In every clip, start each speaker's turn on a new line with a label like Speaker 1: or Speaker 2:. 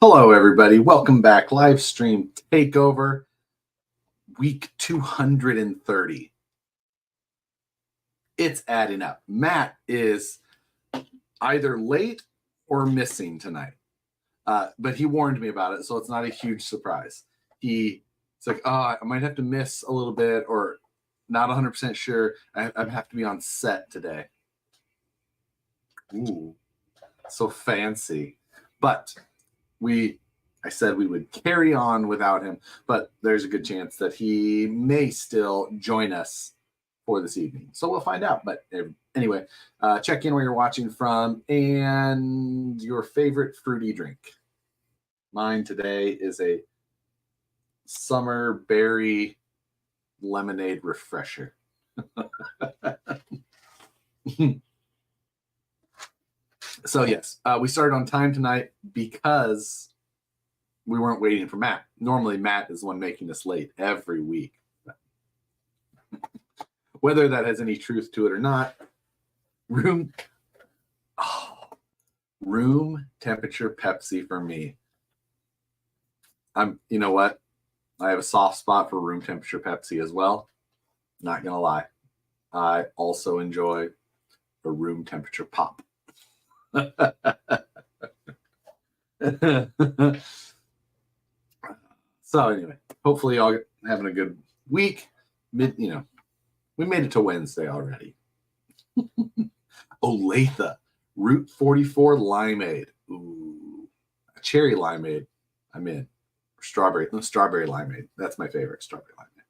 Speaker 1: Hello, everybody. Welcome back. Livestream Takeover, week 230. It's adding up. Matt is either late or missing tonight, but he warned me about it, so it's not a huge surprise. It's like, oh, I might have to miss a little bit or not 100% sure. I have to be on set today. Ooh, so fancy. But I said we would carry on without him, but there's a good chance that he may still join us for this evening. So we'll find out. But anyway, check in where you're watching from and your favorite fruity drink. Mine today is a summer berry lemonade refresher. So yes, we started on time tonight because we weren't waiting for Matt. Normally, Matt is the one making us late every week. Whether that has any truth to it or not, room temperature Pepsi for me. You know what? I have a soft spot for room temperature Pepsi as well. Not gonna lie. I also enjoy a room temperature pop. So anyway, hopefully y'all having a good week. We made it to Wednesday already. Olathe, Route 44 limeade. Ooh, a cherry limeade. I'm in. Strawberry limeade. That's my favorite, strawberry limeade.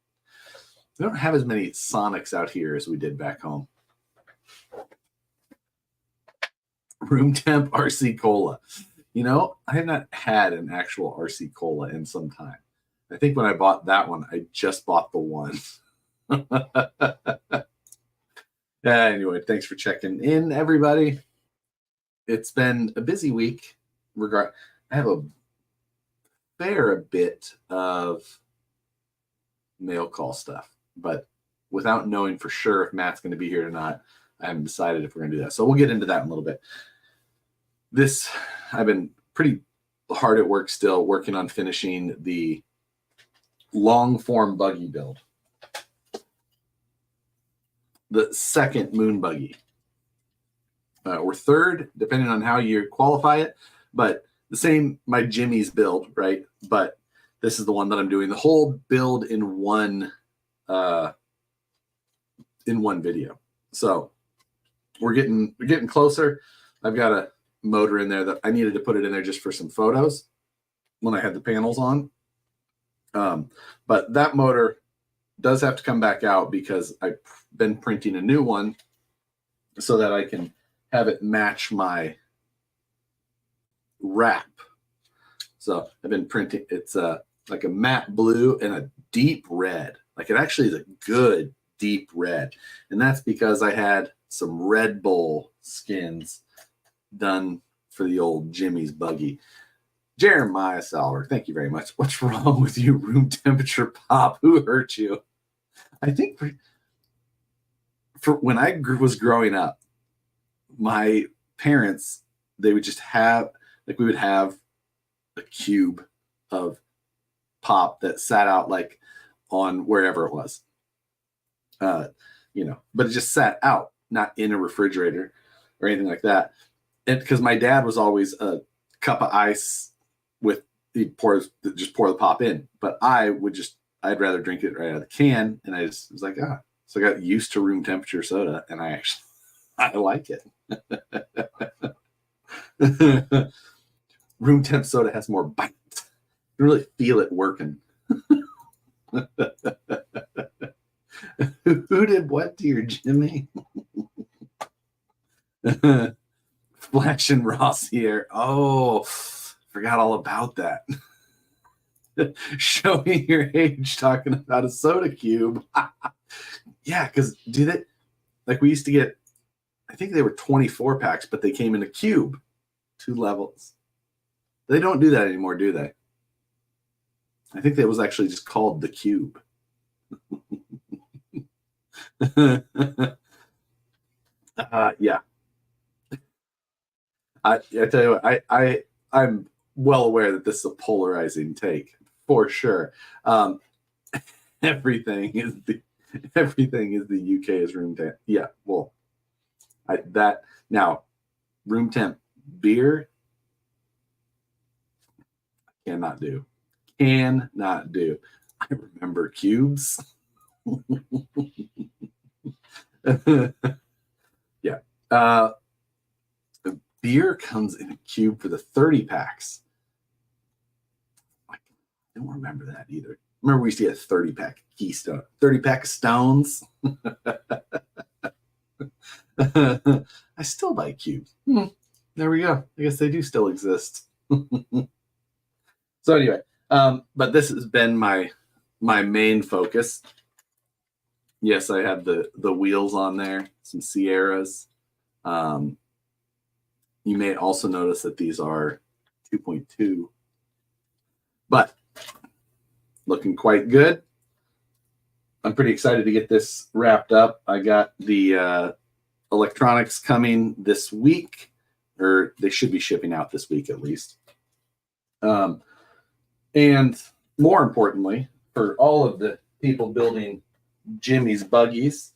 Speaker 1: We don't have as many Sonics out here as we did back home. Room temp RC Cola. You know, I have not had an actual RC Cola in some time. I think when I bought that one, I just bought the one. Anyway, thanks for checking in, everybody. It's been a busy week. I have a fair bit of mail call stuff, but without knowing for sure if Matt's going to be here or not, I haven't decided if we're going to do that. So we'll get into that in a little bit. I've been pretty hard at work still, working on finishing the long form buggy build. The second moon buggy. Or third, depending on how you qualify it, but the same, my Jimmy's build, right? But this is the one that I'm doing the whole build in one video. So we're getting closer. I've got a motor in there that I needed to put it in there just for some photos when I had the panels on. But that motor does have to come back out because I've been printing a new one so that I can have it match my wrap. So I've been printing, it's like a matte blue and a deep red. Like it actually is a good deep red. And that's because I had some Red Bull skins done for the old Jimmy's buggy. Jeremiah Salver, thank you very much. What's wrong with you, room temperature pop? Who hurt you? I think for when I was growing up, my parents, they would just have, like we would have a cube of pop that sat out like on wherever it was, but it just sat out, not in a refrigerator or anything like that. And because my dad was always a cup of ice he'd just pour the pop in, but I'd rather drink it right out of the can. And I just was like, so I got used to room temperature soda, and I like it. Room temp soda has more bite. You really feel it working. Who did what to your Jimmy? Flash and Ross here. Oh, forgot all about that. Showing your age, talking about a soda cube. Yeah, because we used to get, I think they were 24 packs, but they came in a cube, 2 levels. They don't do that anymore, do they? I think that was actually just called the cube. Yeah. I tell you what, I'm well aware that this is a polarizing take for sure. Everything is the UK's room temp. Yeah, well, now room temp beer cannot do. Cannot do. I remember cubes. Yeah. Beer comes in a cube for the 30 packs. I don't remember that either. Remember we used to get a 30-pack Keystone, 30-pack of Stones. I still buy cubes. There we go. I guess they do still exist. So anyway, but this has been my main focus. Yes, I have the wheels on there, some Sierras. You may also notice that these are 2.2, but looking quite good. I'm pretty excited to get this wrapped up. I got the electronics coming this week, or they should be shipping out this week at least. And more importantly, for all of the people building Jimmy's buggies,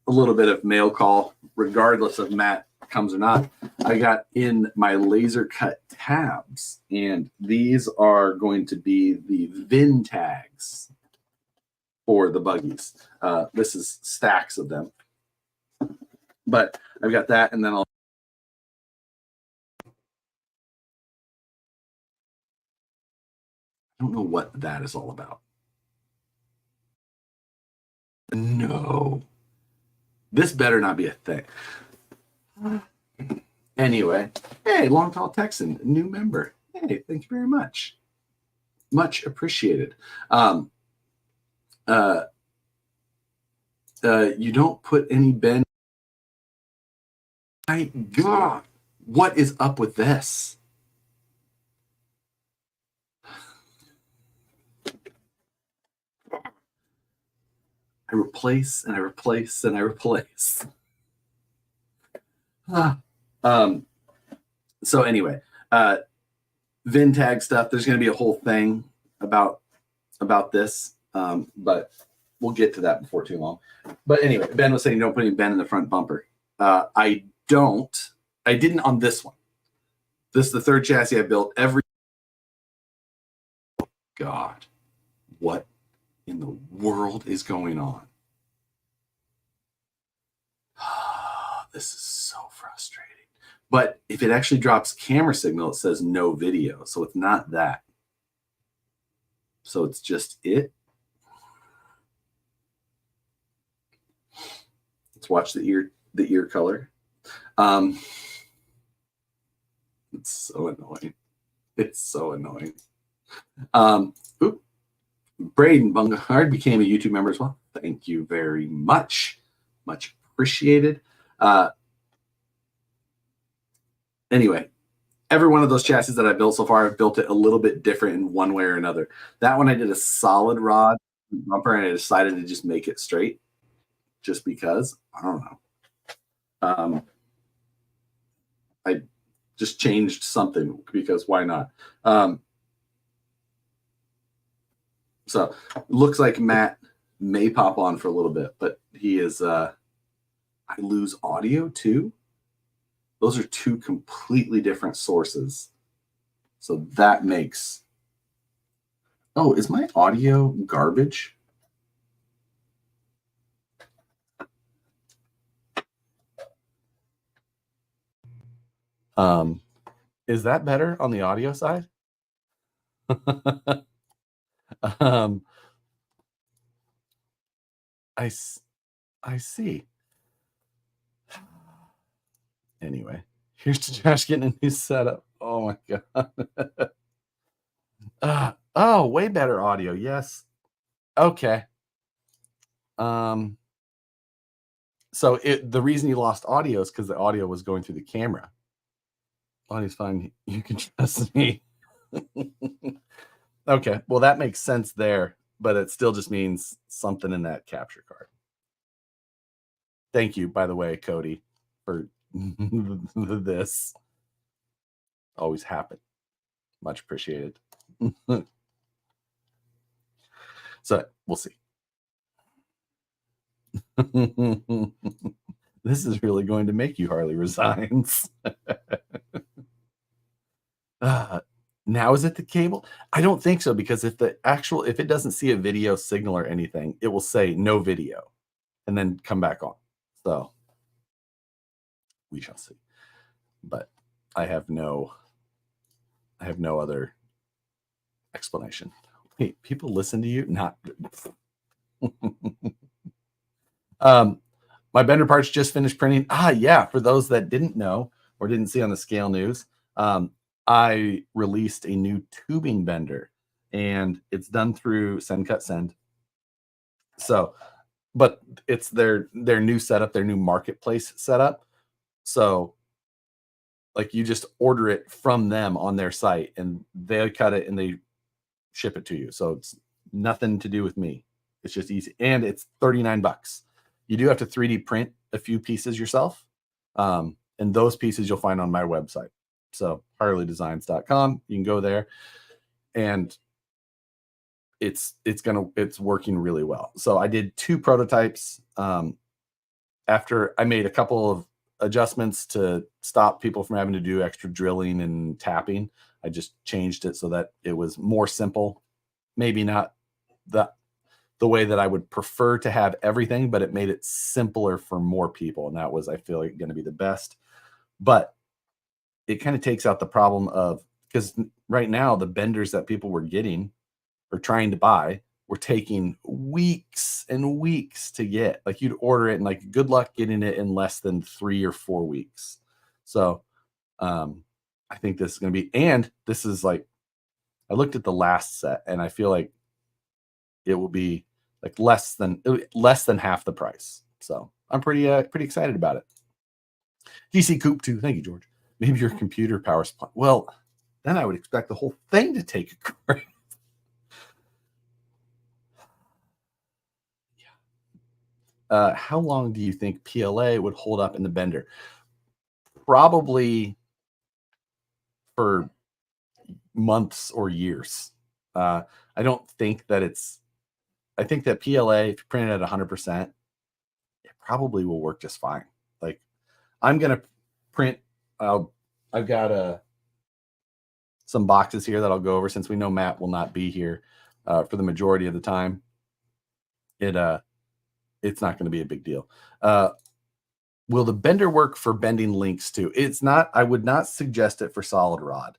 Speaker 1: a little bit of mail call, regardless of Matt comes or not. I got in my laser cut tabs, and these are going to be the VIN tags for the buggies. This is stacks of them, but I've got that, and then I don't know what that is all about. No, this better not be a thing. Anyway, hey, Long Tall Texan, new member. Hey, thank you very much. Much appreciated. You don't put any bend. My God, what is up with this? I replace and I replace and I replace. So anyway, VIN tag stuff. There's going to be a whole thing about this, but we'll get to that before too long. But anyway, Ben was saying don't put any bend in the front bumper. I didn't on this one. This is the third chassis I built. God, what in the world is going on? This is so frustrating. But if it actually drops camera signal, it says no video. So it's not that. So it's just it. Let's watch the ear color. It's so annoying. It's so annoying. Braden Bungard became a YouTube member as well. Thank you very much. Much appreciated. Anyway, every one of those chassis that I built so far, I've built it a little bit different in one way or another. That one I did a solid rod bumper, and I decided to just make it straight just because. I don't know. I just changed something because why not? So looks like Matt may pop on for a little bit, but he is I lose audio too. Those are two completely different sources. So that makes, oh, is my audio garbage? Is that better on the audio side? I see. Anyway, here's to Josh getting a new setup. Oh my God. Oh, way better audio. Yes. Okay. So the reason you lost audio is because the audio was going through the camera. Audio's fine. You can trust me. Okay. Well, that makes sense there, but it still just means something in that capture card. Thank you, by the way, Cody, for this. Always happen. Much appreciated. So we'll see. This is really going to make you Harley Resigns. Now is it the cable? I don't think so, because if it doesn't see a video signal or anything, it will say no video and then come back on. So we shall see. But I have no other explanation. Wait, people listen to you? Not my bender parts just finished printing. Yeah, for those that didn't know or didn't see on the Scale News, I released a new tubing bender, and it's done through Send Cut Send. So, but it's their new setup, their new marketplace setup. So, like, you just order it from them on their site, and they cut it and they ship it to you. So it's nothing to do with me. It's just easy, and it's $39. You do have to 3D print a few pieces yourself, and those pieces you'll find on my website. So harleydesigns.com. You can go there, and it's working really well. So I did 2 prototypes. After I made a couple of adjustments to stop people from having to do extra drilling and tapping, I just changed it so that it was more simple. Maybe not the way that I would prefer to have everything, but it made it simpler for more people. And that was, I feel like, going to be the best. But it kind of takes out the problem of, because right now the benders that people were getting or trying to buy were taking weeks and weeks to get. Like, you'd order it and, like, good luck getting it in less than 3 or 4 weeks. So I think this is going to be, and this is like, I looked at the last set and I feel like it will be like less than half the price. So I'm pretty excited about it. DC Coop 2. Thank you, George. Maybe your computer power supply. Well, then I would expect the whole thing to take a crash. Yeah. How long do you think PLA would hold up in the bender? Probably for months or years. I don't think that I think that PLA, if you print it at 100%, it probably will work just fine. Like, I'm going to print, I've got some boxes here that I'll go over, since we know Matt will not be here for the majority of the time. It's not going to be a big deal. Will the bender work for bending links too? It's not. I would not suggest it for solid rod.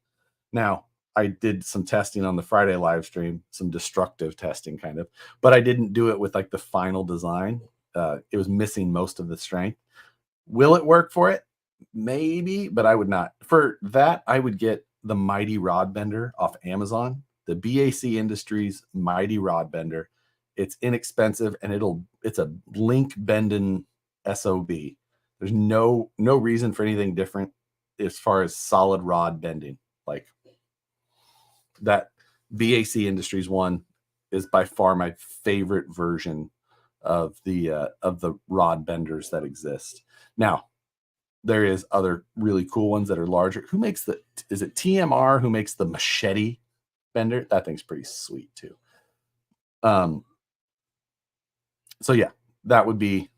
Speaker 1: Now, I did some testing on the Friday live stream, some destructive testing kind of, but I didn't do it with like the final design. It was missing most of the strength. Will it work for it? Maybe, but I would not. For that, I would get the Mighty Rod Bender off Amazon, the BAC Industries Mighty Rod Bender. It's inexpensive, and it's a link bending SOB. There's no reason for anything different as far as solid rod bending. Like, that BAC Industries one is by far my favorite version of the rod benders that exist. Now, there is other really cool ones that are larger. Who makes is it TMR who makes the machete bender? That thing's pretty sweet too. So yeah, that would be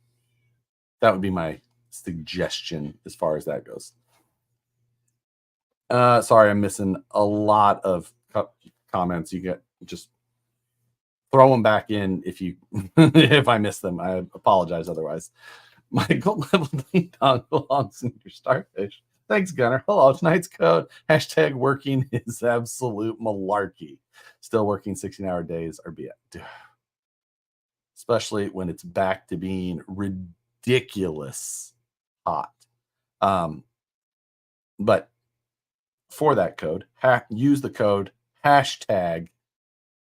Speaker 1: my suggestion as far as that goes. Sorry, I'm missing a lot of comments. You get, just throw them back in if if I miss them. I apologize otherwise. My gold level dog belongs in your starfish. Thanks, Gunner. Hello, tonight's code # working is absolute malarkey. Still working 16-hour days or be it. Especially when it's back to being ridiculous hot. But for that code, use the code #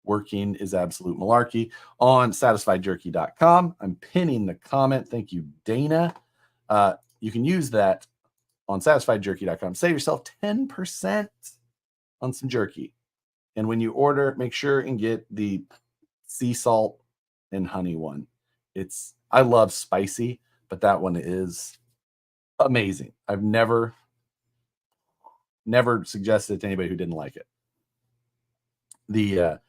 Speaker 1: working is absolute malarkey on satisfiedjerky.com. I'm pinning the comment. Thank you, Dana. You can use that on satisfiedjerky.com. Save yourself 10% on some jerky. And when you order, make sure and get the sea salt and honey one. I love spicy, but that one is amazing. I've never suggested it to anybody who didn't like it. The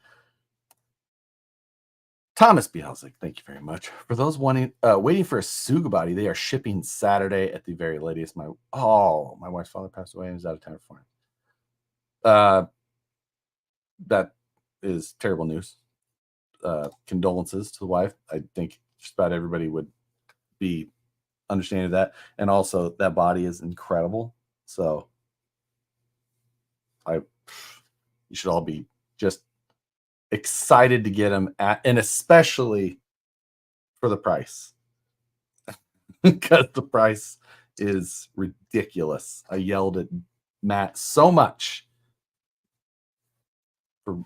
Speaker 1: Thomas Bielzik, thank you very much. For those waiting for a Suga body, they are shipping Saturday at the very latest. My wife's father passed away and is out of town for him. That is terrible news. Condolences to the wife. I think just about everybody would be understanding of that. And also that body is incredible. So you should all be just excited to get them and especially for the price. Because the price is ridiculous. I yelled at Matt so much for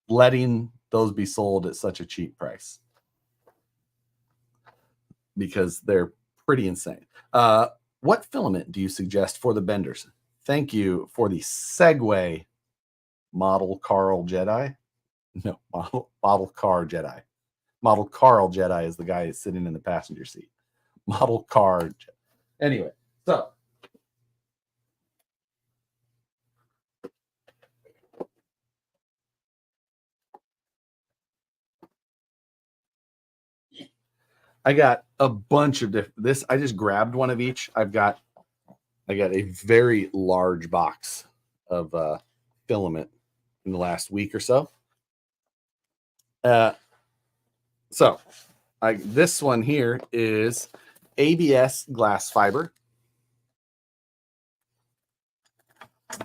Speaker 1: letting those be sold at such a cheap price because they're pretty insane. What filament do you suggest for the benders? Thank you for the Segway model Carl Jedi. No, model car Jedi. Model Carl Jedi is the guy who's sitting in the passenger seat. Model car. Anyway, so I got a bunch of different. I just grabbed one of each. I got a very large box of filament in the last week or so. This one here is ABS glass fiber.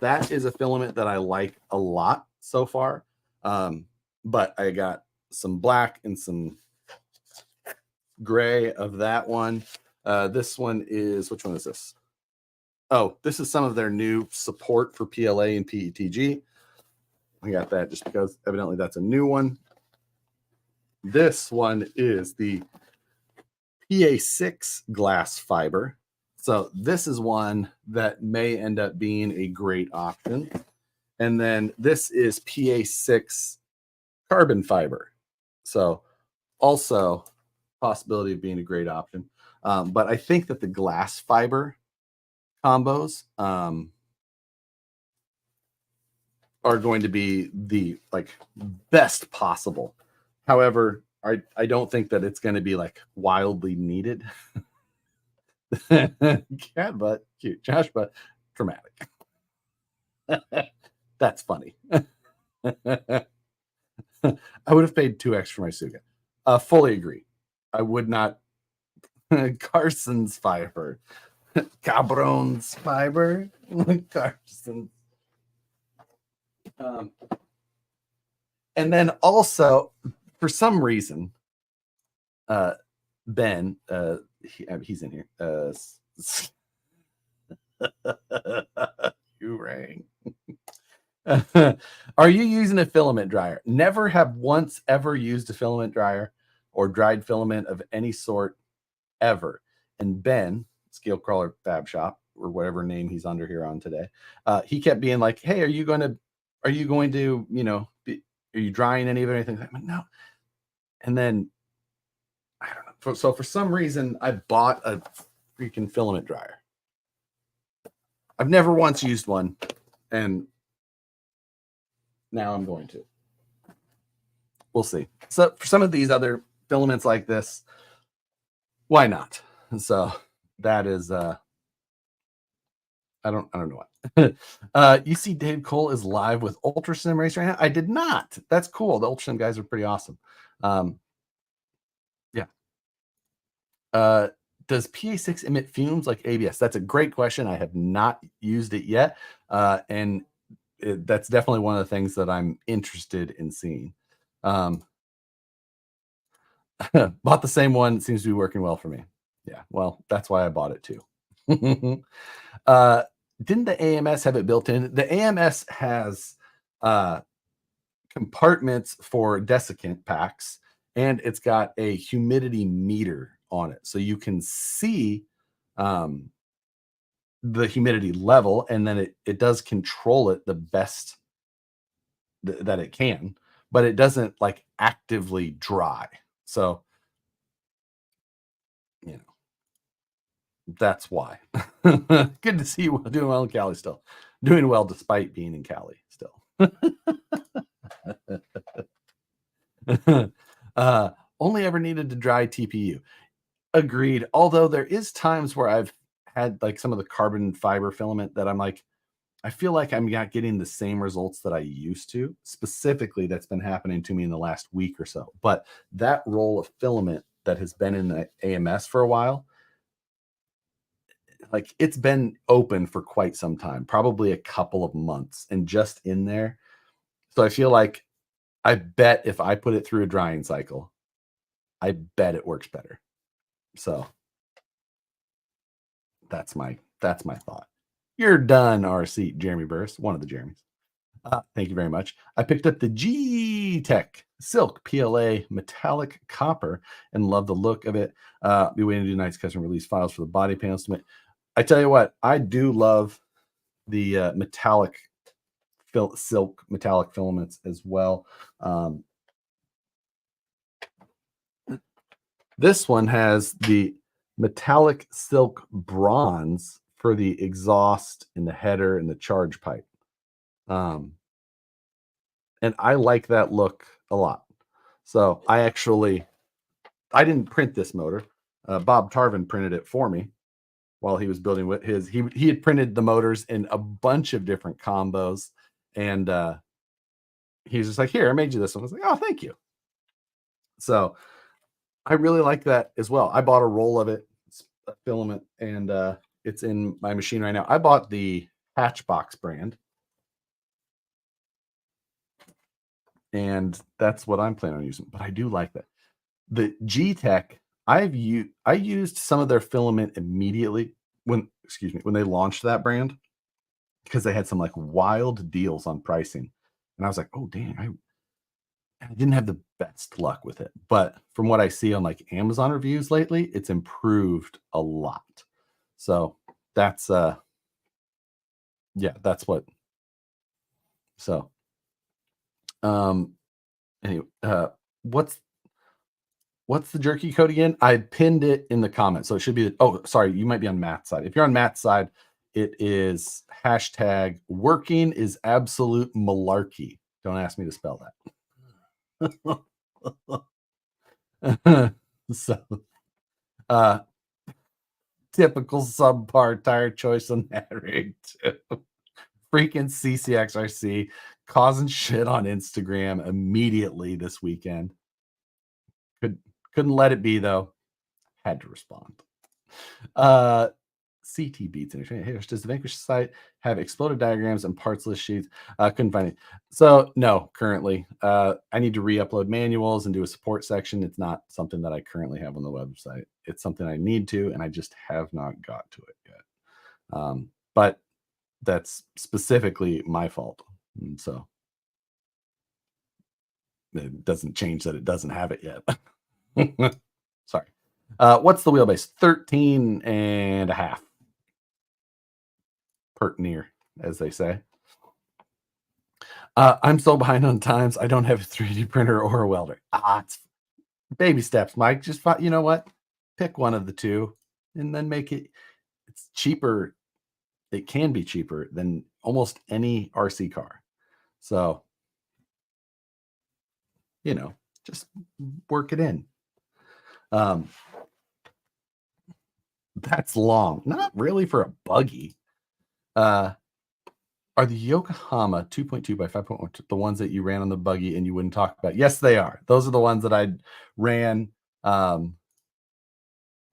Speaker 1: That is a filament that I like a lot so far. But I got some black and some gray of that one. This one is, which one is this? Oh, this is some of their new support for PLA and PETG. I got that just because evidently that's a new one. This one is the PA6 glass fiber. So this is one that may end up being a great option. And then this is PA6 carbon fiber. So also possibility of being a great option. But I think that the glass fiber combos are going to be the best possible. However, I don't think that it's going to be wildly needed. Cat butt, cute. Josh butt, dramatic. That's funny. I would have paid 2x for my Suga. Fully agree. I would not. Carson's fiber. Cabron's fiber. Carson's. And then also, for some reason, Ben, he's in here. You rang. Are you using a filament dryer? Never have once ever used a filament dryer or dried filament of any sort ever. And Ben, Scale Crawler Fab Shop, or whatever name he's under here on today, he kept being like, "Hey, are you going to, are you drying any of it or anything?" I'm like, no. And then I don't know. So for some reason, I bought a freaking filament dryer. I've never once used one, and now I'm going to. We'll see. So for some of these other filaments like this, why not? So that is I don't know what. You see Dave Cole is live with Ultra Sim Race right now? I did not. That's cool. The Ultra Sim guys are pretty awesome. Yeah. Does PA6 emit fumes like ABS? That's a great question. I have not used it yet. And that's definitely one of the things that I'm interested in seeing. Bought the same one. It seems to be working well for me. Yeah, well, that's why I bought it too. Didn't the AMS have it built in? The AMS has compartments for desiccant packs, and it's got a humidity meter on it. So you can see the humidity level, and then it does control it the best that it can, but it doesn't actively dry. So, that's why. Good to see you doing well in Cali still. Doing well despite being in Cali still. Only ever needed to dry TPU. Agreed. Although there is times where I've had like some of the carbon fiber filament that I'm like, I feel like I'm not getting the same results that I used to. Specifically, that's been happening to me in the last week or so. But that roll of filament that has been in the AMS for a while, like it's been open for quite some time, probably a couple of months, and just in there. So I feel like I bet if I put it through a drying cycle, I bet it works better. So that's my thought. You're done, RC Jeremy Burris, one of the Jeremys. Thank you very much. I picked up the G-Tech Silk PLA Metallic Copper and love the look of it. Be waiting to do nice custom release files for the body panels. I tell you what, I do love the metallic silk metallic filaments as well. This one has the metallic silk bronze for the exhaust and the header and the charge pipe. And I like that look a lot. So I didn't print this motor. Bob Tarvin printed it for me while he was building with his. He had printed the motors in a bunch of different combos, and he was just like, "Here, I made you this one." I was like, "Oh, thank you." So I really like that as well. I bought a roll of it, a filament, and it's in my machine right now. I bought the Hatchbox brand, and that's what I'm planning on using. But I do like that. The G-Tech, I used some of their filament immediately when they launched that brand, because they had some like wild deals on pricing, and I was like, "Oh dang, I didn't have the best luck with it." But from what I see on like Amazon reviews lately, it's improved a lot. So that's yeah, that's what. So anyway, what's the jerky code again? I pinned it in the comments, so it should be. Oh, sorry, you might be on Matt's side. If you're on Matt's side, it is hashtag working is absolute malarkey. Don't ask me to spell that. So, typical subpar tire choice on that rig too. Freaking CCXRC causing shit on Instagram immediately this weekend. Couldn't let it be though. Had to respond. CT Beats in here. Does the Vanquish site have exploded diagrams and parts list sheets? Couldn't find it. So no, currently. I need to re-upload manuals and do a support section. It's not something that I currently have on the website. It's something I need to, and I just have not got to it yet. But that's specifically my fault. And so it doesn't change that it doesn't have it yet. Sorry. What's the wheelbase? 13 and a half. Pert near, as they say. I'm so behind on times. I don't have a 3D printer or a welder. It's baby steps, Mike. Just you know what? Pick one of the two and then make it. It's cheaper. It can be cheaper than almost any RC car. So, just work it in. That's long. Not really for a buggy. Are the Yokohama 2.2 by 5.1 the ones that you ran on the buggy and you wouldn't talk about? Yes, they are. Those are the ones that I ran on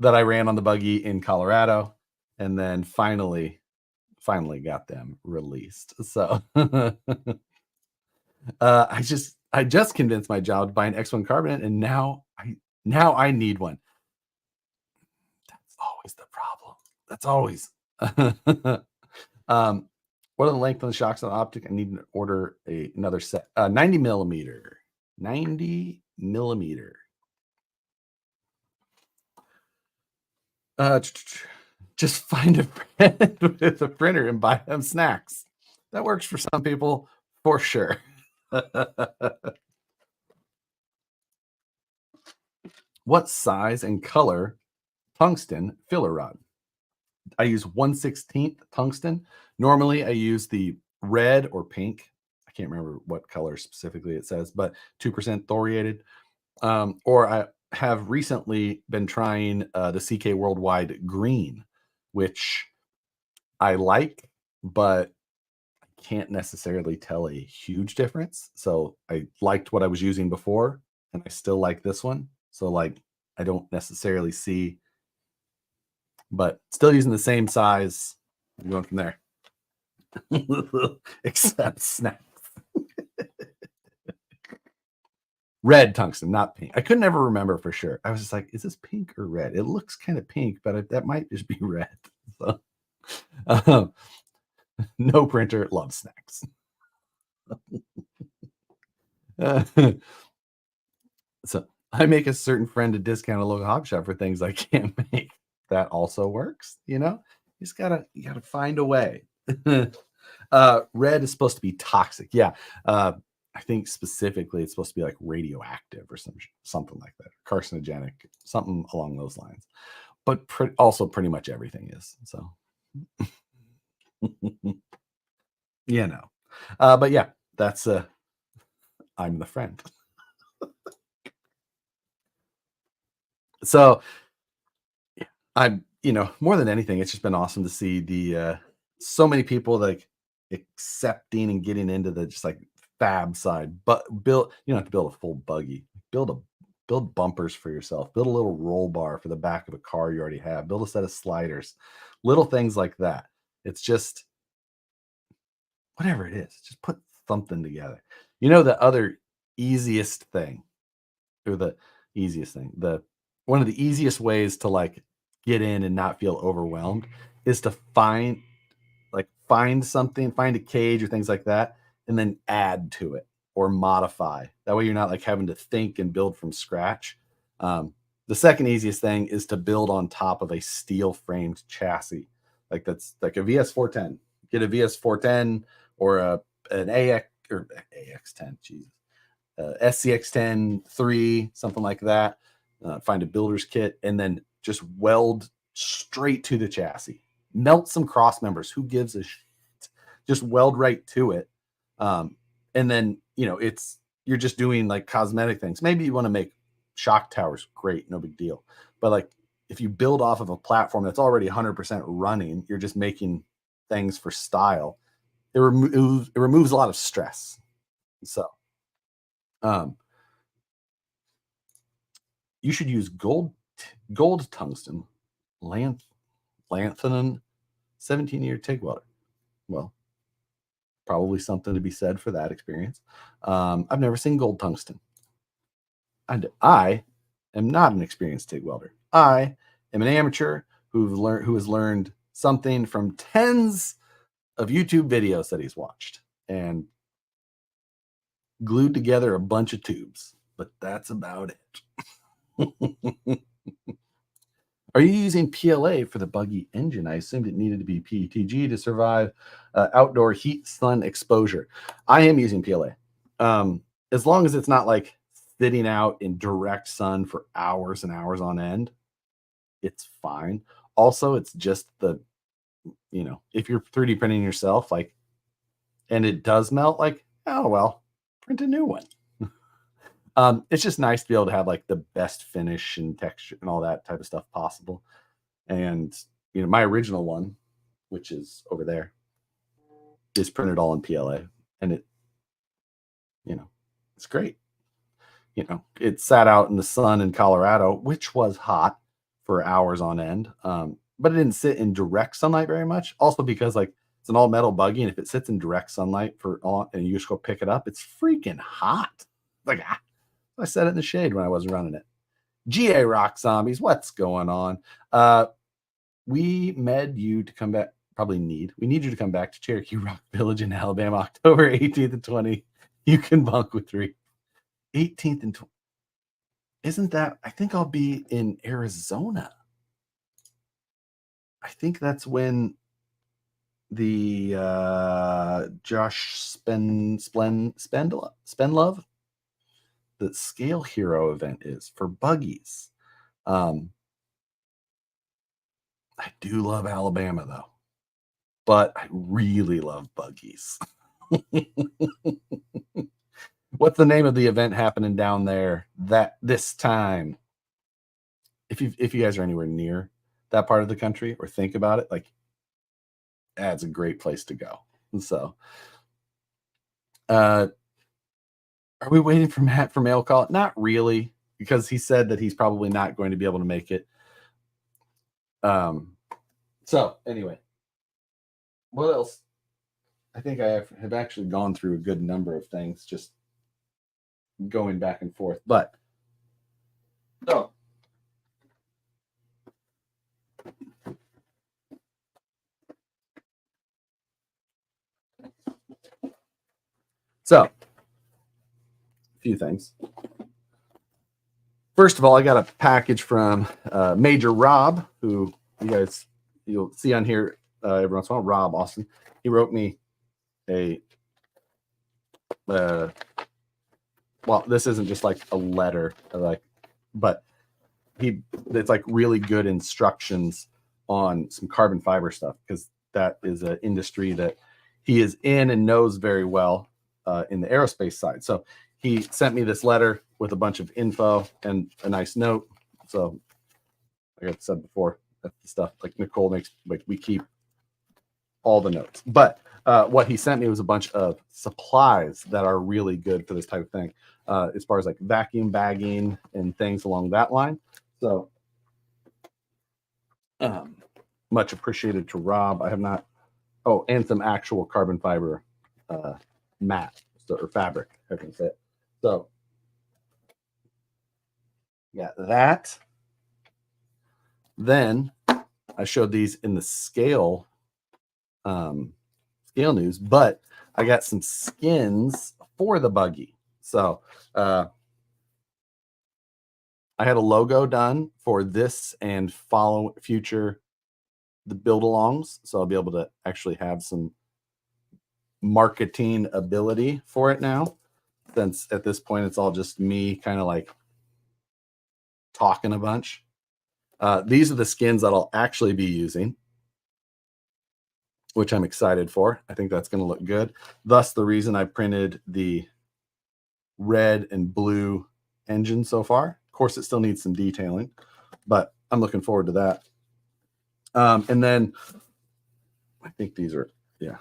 Speaker 1: the buggy in Colorado, and then finally got them released. So I just convinced my job to buy an X1 carbonate, and now I need one. That's always the problem. That's always. What are the length of the shocks on the optic? I need to order another set. 90 millimeter. 90 millimeter. Just find a friend with a printer and buy them snacks. That works for some people, for sure. What size and color tungsten filler rod? I use 1/16 tungsten. Normally, I use the red or pink. I can't remember what color specifically it says, but 2% thoriated. Or I have recently been trying the CK Worldwide Green, which I like, but can't necessarily tell a huge difference. So I liked what I was using before, and I still like this one. So like I don't necessarily see, but still using the same size. I'm going from there. Except snacks. Red tungsten, not pink. I could never remember for sure. I was just like, is this pink or red? It looks kind of pink, but that might just be red. So, um, no printer, love snacks. So I make a certain friend a discount at a local hobby shop for things I can't make. That also works, you know? You gotta find a way. Red is supposed to be toxic. Yeah. I think specifically it's supposed to be like radioactive or something like that, carcinogenic, something along those lines. But also pretty much everything is. So, you know. But yeah, that's I'm the friend. So I'm, more than anything, it's just been awesome to see the so many people like accepting and getting into the just like fab side. But you don't have to build a full buggy. Build bumpers for yourself. Build a little roll bar for the back of a car you already have. Build a set of sliders. Little things like that. It's just whatever it is, just put something together. The other easiest thing, or the easiest thing, the one of the easiest ways to like get in and not feel overwhelmed is to find something, find a cage or things like that, and then add to it or modify. That way you're not like having to think and build from scratch. The second easiest thing is to build on top of a steel framed chassis. Like that's like a VS410. Get a VS410 or an AX or AX10, Jesus. SCX10 3, something like that. Find a builder's kit and then just weld straight to the chassis. Melt some cross members. Who gives a shit? Just weld right to it. And then, you're just doing like cosmetic things. Maybe you want to make shock towers. Great. No big deal. But like if you build off of a platform that's already 100% running, you're just making things for style. It removes a lot of stress. So, um, you should use gold tungsten lanthanum 17-year TIG welder. Well, probably something to be said for that experience. I've never seen gold tungsten. And I am not an experienced TIG welder. I am an amateur who has learned something from tens of YouTube videos that he's watched and glued together a bunch of tubes. But that's about it. Are you using PLA for the buggy engine? I assumed it needed to be PETG to survive outdoor heat sun exposure. I am using PLA. As long as it's not like sitting out in direct sun for hours and hours on end, it's fine. Also, it's just if you're 3D printing yourself, like, and it does melt, like, oh, well, print a new one. It's just nice to be able to have like the best finish and texture and all that type of stuff possible. And my original one, which is over there, is printed all in PLA, and it's great. It sat out in the sun in Colorado, which was hot for hours on end. But it didn't sit in direct sunlight very much. Also because like it's an all metal buggy, and if it sits in direct sunlight and you just go pick it up, it's freaking hot. Like I set it in the shade when I wasn't running it. GA Rock Zombies, what's going on? We need you to come back. We need you to come back to Cherokee Rock Village in Alabama, October 18th and 20th. You can bunk with 3. 18th and 20th. Isn't that? I think I'll be in Arizona. I think that's when the Josh Spenlove, the Scale Hero event is for buggies. I do love Alabama though, but I really love buggies. what's the name of the event happening down there this time? If you guys are anywhere near that part of the country or think about it, like, that's a great place to go. And so, are we waiting for Matt for mail call? Not really, because he said that he's probably not going to be able to make it. So anyway, what else? I think I have actually gone through a good number of things, just going back and forth. But so a few things. First of all, I got a package from Major Rob, who you'll see on here every once in a while. Rob Austin. He wrote me a well, this isn't just like a letter, but it's like really good instructions on some carbon fiber stuff, because that is an industry that he is in and knows very well in the aerospace side. So he sent me this letter with a bunch of info and a nice note. So like I said before, that's the stuff like Nicole makes, like we keep all the notes. But what he sent me was a bunch of supplies that are really good for this type of thing, as far as like vacuum bagging and things along that line. So much appreciated to Rob. I have not, and some actual carbon fiber mat or fabric, I can say it. So yeah, that. Then I showed these in the scale news, but I got some skins for the buggy. So I had a logo done for this and future the build-alongs, so I'll be able to actually have some marketing ability for it now, since at this point it's all just me kind of like talking a bunch. These are the skins that I'll actually be using, which I'm excited for. I think that's going to look good. Thus, the reason I printed the red and blue engine so far. Of course, it still needs some detailing, but I'm looking forward to that. And then I think these are, yeah.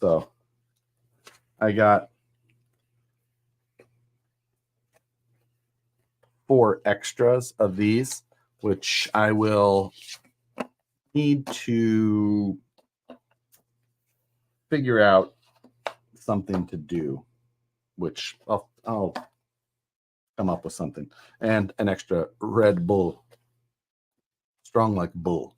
Speaker 1: So I got 4 extras of these, which I will need to figure out something to do, which I'll come up with something. And an extra Red Bull, strong like bull.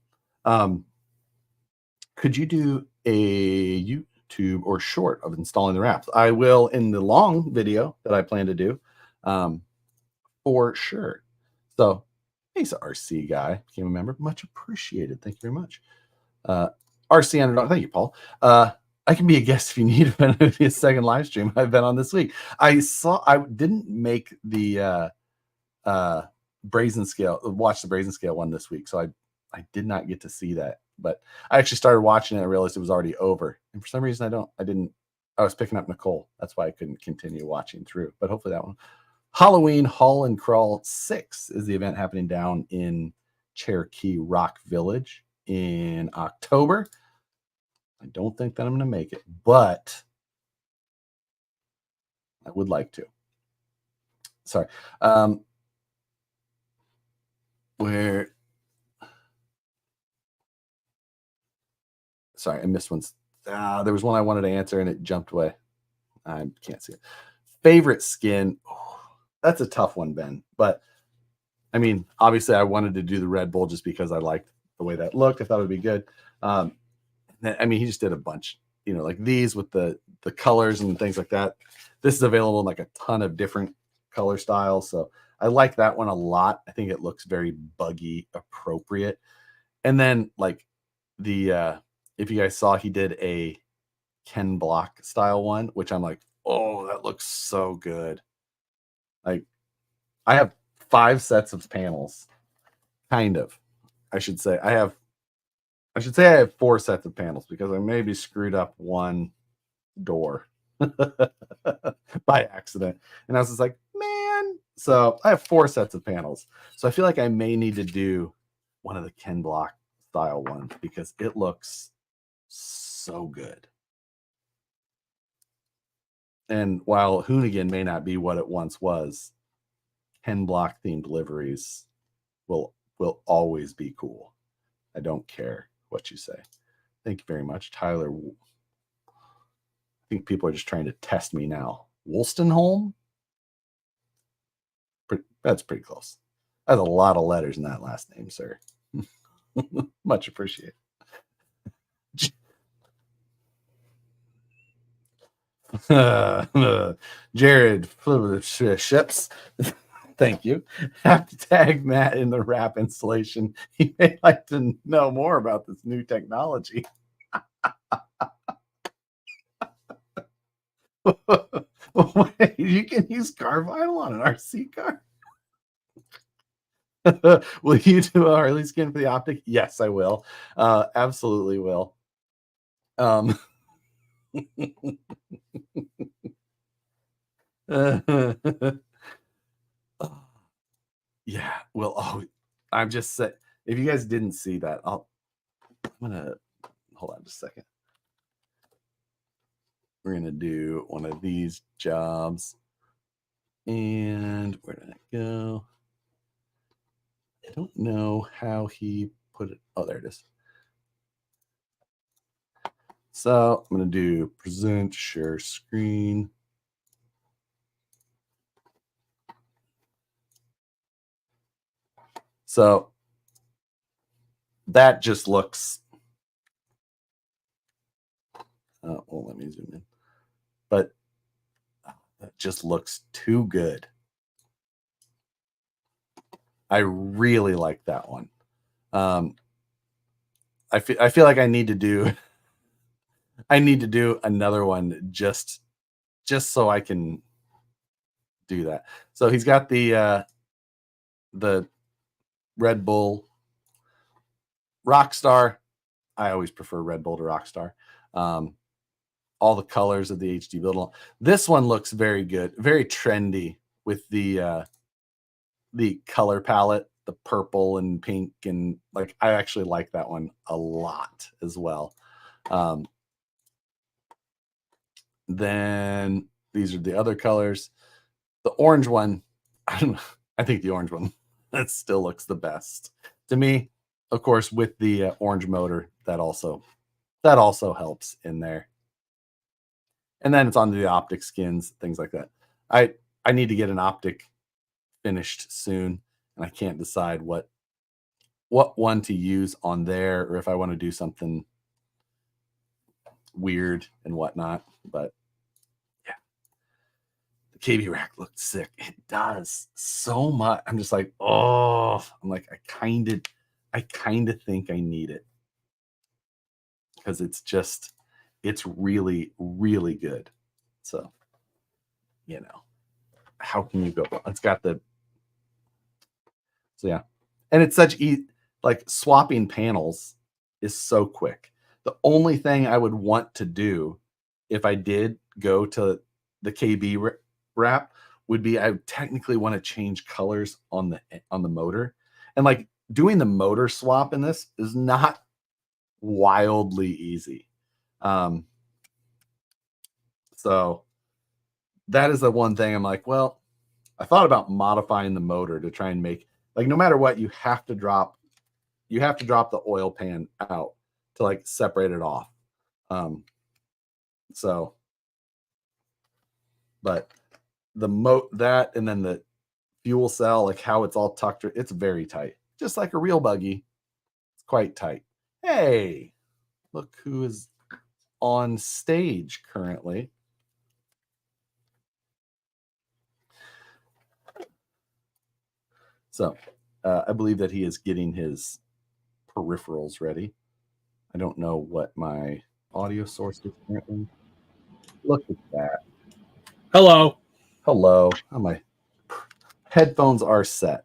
Speaker 1: Could you do a YouTube or short of installing the wraps? I will in the long video that I plan to do, for sure. So he's an RC guy, became a member, much appreciated. Thank you very much. RC Underdog, thank you, Paul. I can be a guest if you need a second live stream I've been on this week. I didn't make the brazen scale, watch the brazen scale one this week, so I did not get to see that. But I actually started watching it and I realized it was already over. And for some reason I was picking up Nicole. That's why I couldn't continue watching through. But hopefully that one. Halloween Haul and Crawl 6 is the event happening down in Cherokee Rock Village in October. I don't think that I'm going to make it, but I would like to. Sorry. Sorry, I missed one. There was one I wanted to answer and it jumped away. I can't see it. Favorite skin. That's a tough one, Ben. But I mean, obviously I wanted to do the Red Bull just because I liked the way that looked. I thought it would be good. I mean, he just did a bunch, like these with the colors and things like that. This is available in like a ton of different color styles. So I like that one a lot. I think it looks very buggy appropriate. And then like if you guys saw, he did a Ken Block style one, which I'm like, oh, that looks so good. Like I have 5 sets of panels, kind of. I should say I have 4 sets of panels because I maybe screwed up one door. by accident. And I was just like, man. So I have 4 sets of panels. So I feel like I may need to do one of the Ken Block style ones because it looks so good. And while Hoonigan may not be what it once was, Ken Block themed liveries will always be cool. I don't care what you say. Thank you very much, Tyler. I think people are just trying to test me now. Wolstenholme? That's pretty close. That's a lot of letters in that last name, sir. Much appreciated. Jared Ships. Thank you. Have to tag Matt in the wrap installation. He may like to know more about this new technology. Wait, you can use car vinyl on an RC car? Will you do a Harley skin for the optic? Yes, I will. Absolutely will. Yeah, well, I'm just saying, if you guys didn't see that, I'm gonna hold on just a second. We're gonna do one of these jobs. And where did it go? I don't know how he put it. Oh, there it is. So I'm going to do present, share screen. So that just looks, well, let me zoom in, but that just looks too good. I really like that one. I feel like I need to do another one just so I can do that. So he's got the Red Bull Rockstar. I always prefer Red Bull to Rockstar. All the colors of the HD build. This one looks very good, very trendy with the color palette, the purple and pink, and like I actually like that one a lot as well. Then these are the other colors. The orange one, I think the orange one that still looks the best to me. Of course, with the orange motor, that also helps in there. And then it's on the optic skins, things like that. I need to get an optic finished soon, and I can't decide what one to use on there, or if I want to do something weird and whatnot. But yeah, the KB rack looked sick. It does so much. I'm just like, oh, I'm like, I kind of think I need it because it's really, really good. So, you know, how can you go? It's got the, so yeah. And it's such like swapping panels is so quick. The only thing I would want to do if I did go to the KB wrap would be I would technically want to change colors on the motor. And like doing the motor swap in this is not wildly easy. So that is the one thing I'm like, well, I thought about modifying the motor to try and make, like, no matter what, you have to drop the oil pan out to like separate it off. So, but that and then the fuel cell, like how it's all tucked, it's very tight, just like a real buggy. It's quite tight. Hey, look who is on stage currently. So I believe that he is getting his peripherals ready. I don't know what my audio source is currently. Look at that.
Speaker 2: Hello.
Speaker 1: Hello. Oh, my headphones are set.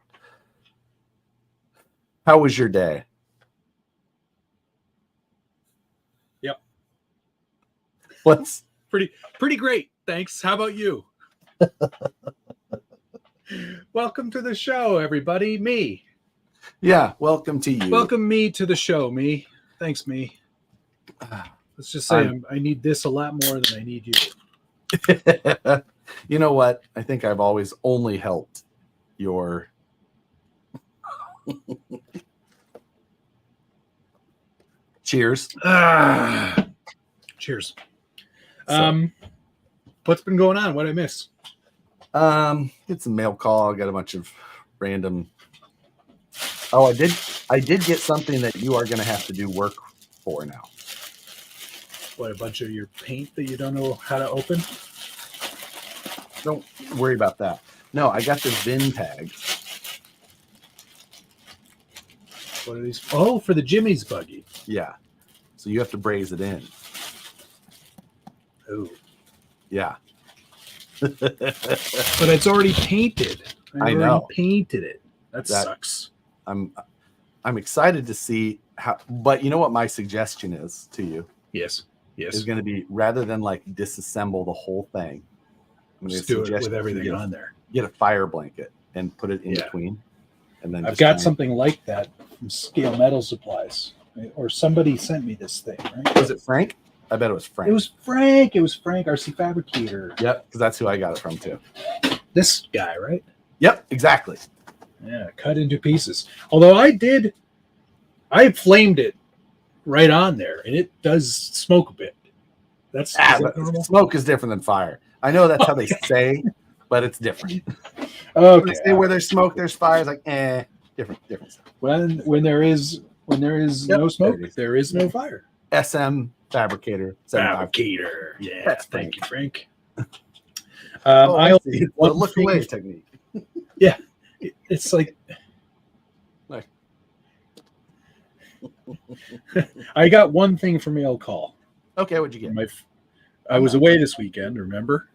Speaker 1: How was your day?
Speaker 2: Yep.
Speaker 1: What's
Speaker 2: Pretty great. Thanks. How about you? Welcome to the show, everybody. Me.
Speaker 1: Yeah, welcome to you.
Speaker 2: Welcome me to the show, me. Thanks, me. Let's just say I need this a lot more than I need you.
Speaker 1: You know what? I think I've always only helped your... Cheers.
Speaker 2: Cheers.
Speaker 1: So,
Speaker 2: What's been going on? What did I miss?
Speaker 1: it's a mail call. I got a bunch of random... Oh, I did get something that you are going to have to do work for now.
Speaker 2: What, a bunch of your paint that you don't know how to open?
Speaker 1: Don't worry about that. No, I got the VIN tags.
Speaker 2: What are these? Oh, for the Jimmy's buggy.
Speaker 1: Yeah. So you have to braze it in.
Speaker 2: Oh.
Speaker 1: Yeah.
Speaker 2: But it's already painted.
Speaker 1: I know.
Speaker 2: Painted it. That sucks.
Speaker 1: I'm excited to see how, but you know what my suggestion is to you?
Speaker 2: Yes.
Speaker 1: Is going to be, rather than like disassemble the whole thing, I'm going to
Speaker 2: do it
Speaker 1: suggest
Speaker 2: with everything on there.
Speaker 1: Get a fire blanket and put it in between. And then
Speaker 2: I've got something like that from Scale Metal Supplies, or somebody sent me this thing, right?
Speaker 1: Was it Frank? I bet it was Frank.
Speaker 2: It was Frank, RC Fabricator.
Speaker 1: Yep, because that's who I got it from too.
Speaker 2: This guy, right?
Speaker 1: Yep, exactly.
Speaker 2: Yeah, cut into pieces. Although I flamed it right on there, and it does smoke a bit. That's
Speaker 1: smoke is different than fire. I know that's how they say, but it's different.
Speaker 2: Okay.
Speaker 1: When they say where there's smoke, there's fire. It's like different stuff.
Speaker 2: When there is no smoke, there is no fire.
Speaker 1: SM Fabricator.
Speaker 2: Fabricator. Yeah.
Speaker 1: That's
Speaker 2: Thank you, Frank.
Speaker 1: I see. The look away technique.
Speaker 2: Yeah. It's like I got one thing for mail call.
Speaker 1: Okay, what'd you get?
Speaker 2: I was away this weekend, remember?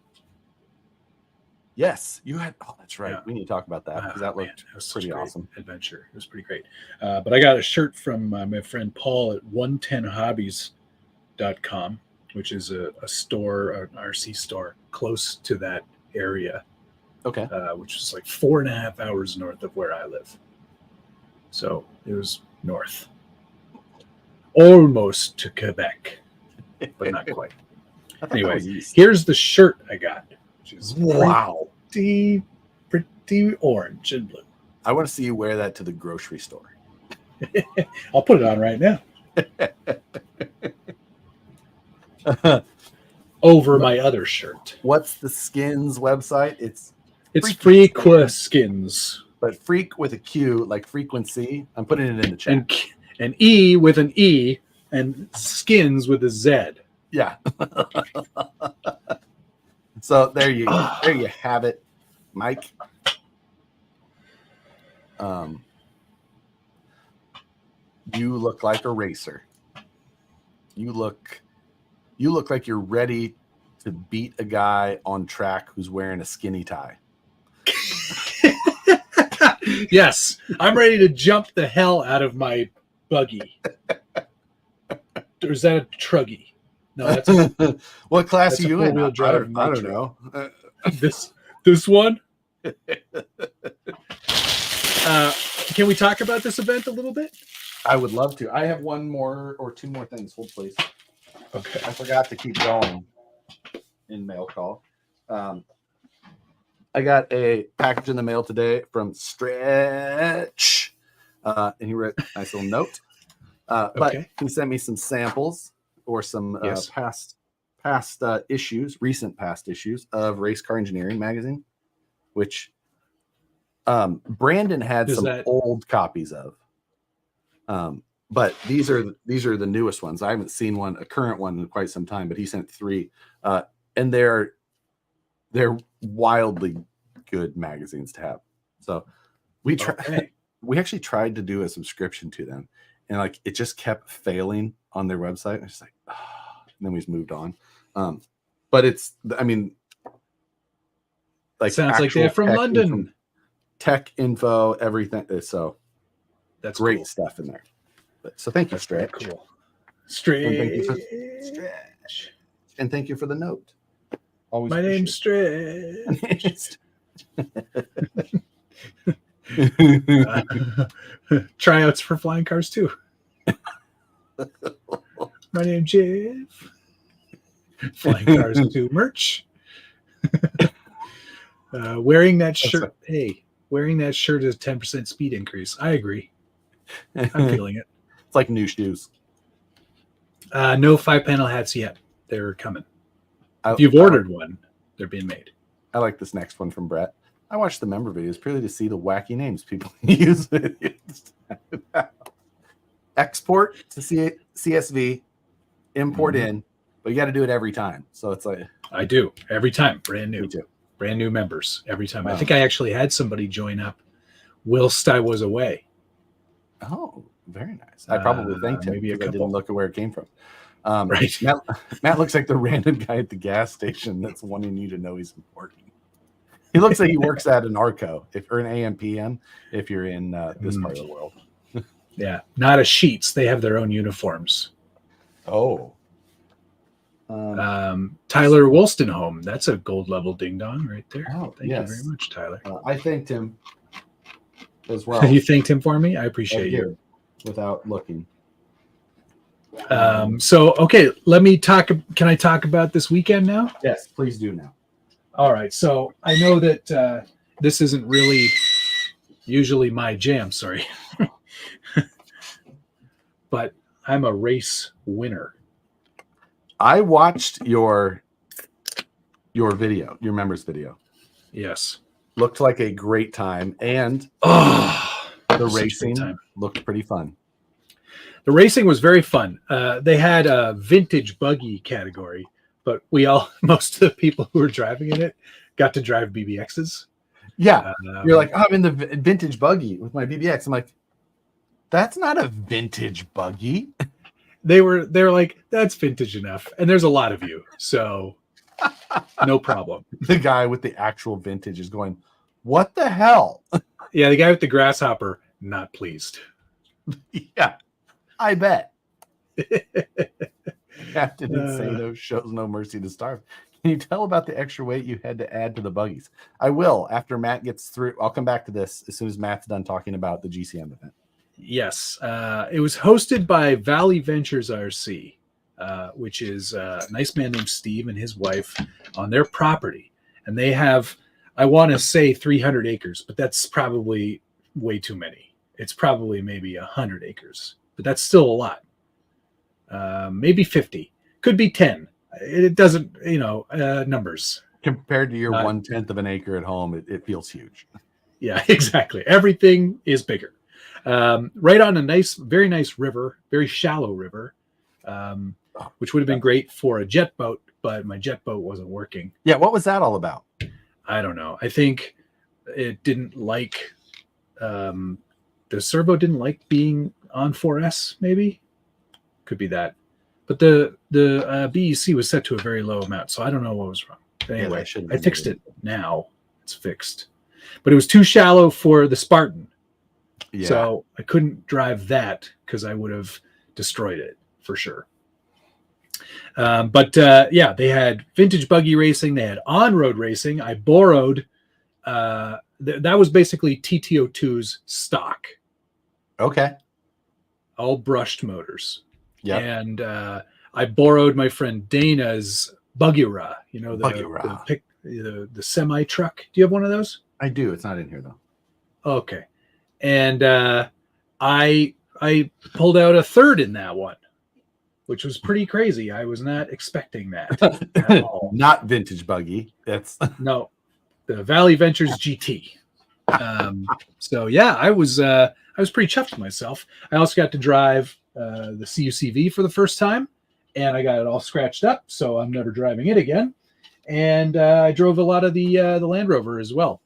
Speaker 1: Yes, you had. Oh, that's right.
Speaker 2: Yeah.
Speaker 1: We need to talk about that because that looked pretty awesome.
Speaker 2: Adventure. It was pretty great. But I got a shirt from my friend Paul at 110hobbies.com, which is a store, an RC store close to that area.
Speaker 1: Okay.
Speaker 2: Which is like 4.5 hours north of where I live. So it was north. Almost to Quebec, but not quite. Anyway, here's the shirt I got, which is pretty orange and blue.
Speaker 1: I want to see you wear that to the grocery store.
Speaker 2: I'll put it on right now. Over my other shirt.
Speaker 1: What's the Skins website? It's
Speaker 2: Frequaskins.
Speaker 1: But freak with a Q, like frequency. I'm putting it in the chat.
Speaker 2: And E with an E, and skins with a Z.
Speaker 1: Yeah. So there you have it, Mike. You look like a racer. You look like you're ready to beat a guy on track who's wearing a skinny tie.
Speaker 2: Yes, I'm ready to jump the hell out of my buggy. Or is that a truggy? No, that's
Speaker 1: what class are you in? I don't know.
Speaker 2: This one. Can we talk about this event a little bit?
Speaker 1: I would love to. I have one more or two more things. Hold, please.
Speaker 2: Okay.
Speaker 1: I forgot to keep going in mail call. I got a package in the mail today from Stretch, and he wrote a nice little note. But he sent me some samples or some past issues, recent past issues of Race Car Engineering magazine, which Brandon had old copies of. But these are the newest ones. I haven't seen a current one in quite some time, but he sent 3, and they're wildly good magazines to have. So we actually tried to do a subscription to them, and like it just kept failing on their website. It's like, and then we just moved on. But it's, I mean, like
Speaker 2: sounds like they're from London.
Speaker 1: Tech info, everything. So
Speaker 2: that's
Speaker 1: great stuff in there. So thank you, Stretch.
Speaker 2: Cool. Stretch.
Speaker 1: and thank you for the note. Always
Speaker 2: My name's
Speaker 1: appreciate
Speaker 2: Stretch. Tryouts for Flying Cars too. My name's Jeff. Flying Cars 2 merch. Wearing that shirt. Hey, wearing that shirt is a 10% speed increase. I agree. I'm feeling it.
Speaker 1: It's like new shoes.
Speaker 2: No 5-panel hats yet. They're coming.
Speaker 1: I-
Speaker 2: If you've ordered one, they're being made.
Speaker 1: I like this next one from Brett. I watch the member videos purely to see the wacky names people use. Export to CSV, import in, but you got to do it every time. So it's like
Speaker 2: I do every time, brand new.
Speaker 1: Me too.
Speaker 2: Brand new members every time.
Speaker 1: Wow.
Speaker 2: I think I actually had somebody join up whilst I was away.
Speaker 1: Oh, very nice. I probably thanked him
Speaker 2: maybe a
Speaker 1: because I
Speaker 2: couple.
Speaker 1: didn't look at where it came from.
Speaker 2: Right.
Speaker 1: Matt looks like the random guy at the gas station that's wanting you to know he's important. He looks like he works at an ARCO or an AMPM if you're in this part of the world.
Speaker 2: Yeah, not a Sheets. They have their own uniforms.
Speaker 1: Oh.
Speaker 2: Tyler Wolstenholme. That's a gold level ding dong right there.
Speaker 1: Oh,
Speaker 2: Thank
Speaker 1: yes.
Speaker 2: you very much, Tyler.
Speaker 1: I thanked him as well.
Speaker 2: You thanked him for me? I appreciate you.
Speaker 1: Without looking.
Speaker 2: So, okay, let me talk. Can I talk about this weekend now?
Speaker 1: Yes, please do now.
Speaker 2: All right. So I know that this isn't really usually my jam. Sorry. But I'm a race winner.
Speaker 1: I watched your video, your members video.
Speaker 2: Yes.
Speaker 1: Looked like a great time, and the racing looked pretty fun.
Speaker 2: The racing was very fun. They had a vintage buggy category, but most of the people who were driving in it got to drive BBXs.
Speaker 1: Yeah. You're like, I'm in the vintage buggy with my BBX. I'm like, that's not a vintage buggy.
Speaker 2: They were like, that's vintage enough. And there's a lot of you. So no problem.
Speaker 1: The guy with the actual vintage is going, what the hell?
Speaker 2: Yeah, the guy with the grasshopper, not pleased.
Speaker 1: Yeah, I bet. Captain Insano shows no mercy to starve. Can you tell about the extra weight you had to add to the buggies? I will after Matt gets through. I'll come back to this as soon as Matt's done talking about the GCM event.
Speaker 2: Yes. It was hosted by Valley Ventures RC, which is a nice man named Steve and his wife on their property. And they have, I want to say 300 acres, but that's probably way too many. It's probably maybe 100 acres, but that's still a lot. Maybe 50, could be 10. It doesn't, numbers.
Speaker 1: Compared to your 1/10 of an acre at home, it feels huge.
Speaker 2: Yeah, exactly. Everything is bigger. Right on a very nice river, very shallow river, which would have been great for a jet boat, but my jet boat wasn't working.
Speaker 1: Yeah, what was that all about?
Speaker 2: I don't know. I think it didn't like, the servo didn't like being on 4S, maybe. Could be that. But the BEC was set to a very low amount, so I don't know what was wrong. But anyway, I fixed it now. It's fixed. But it was too shallow for the Spartan. Yeah. So I couldn't drive that because I would have destroyed it for sure. But they had vintage buggy racing. They had on-road racing. I borrowed. That was basically TTO2's stock.
Speaker 1: Okay.
Speaker 2: All brushed motors.
Speaker 1: Yeah.
Speaker 2: And I borrowed my friend Dana's Buggy-Ra. The semi truck. Do you have one of those?
Speaker 1: I do. It's not in here though.
Speaker 2: Okay. And I pulled out a third in that one, which was pretty crazy. I was not expecting that at all.
Speaker 1: Not vintage buggy. That's
Speaker 2: no, the Valley Ventures GT. So yeah, I was pretty chuffed with myself. I also got to drive the CUCV for the first time, and I got it all scratched up, so I'm never driving it again. And I drove a lot of the Land Rover as well.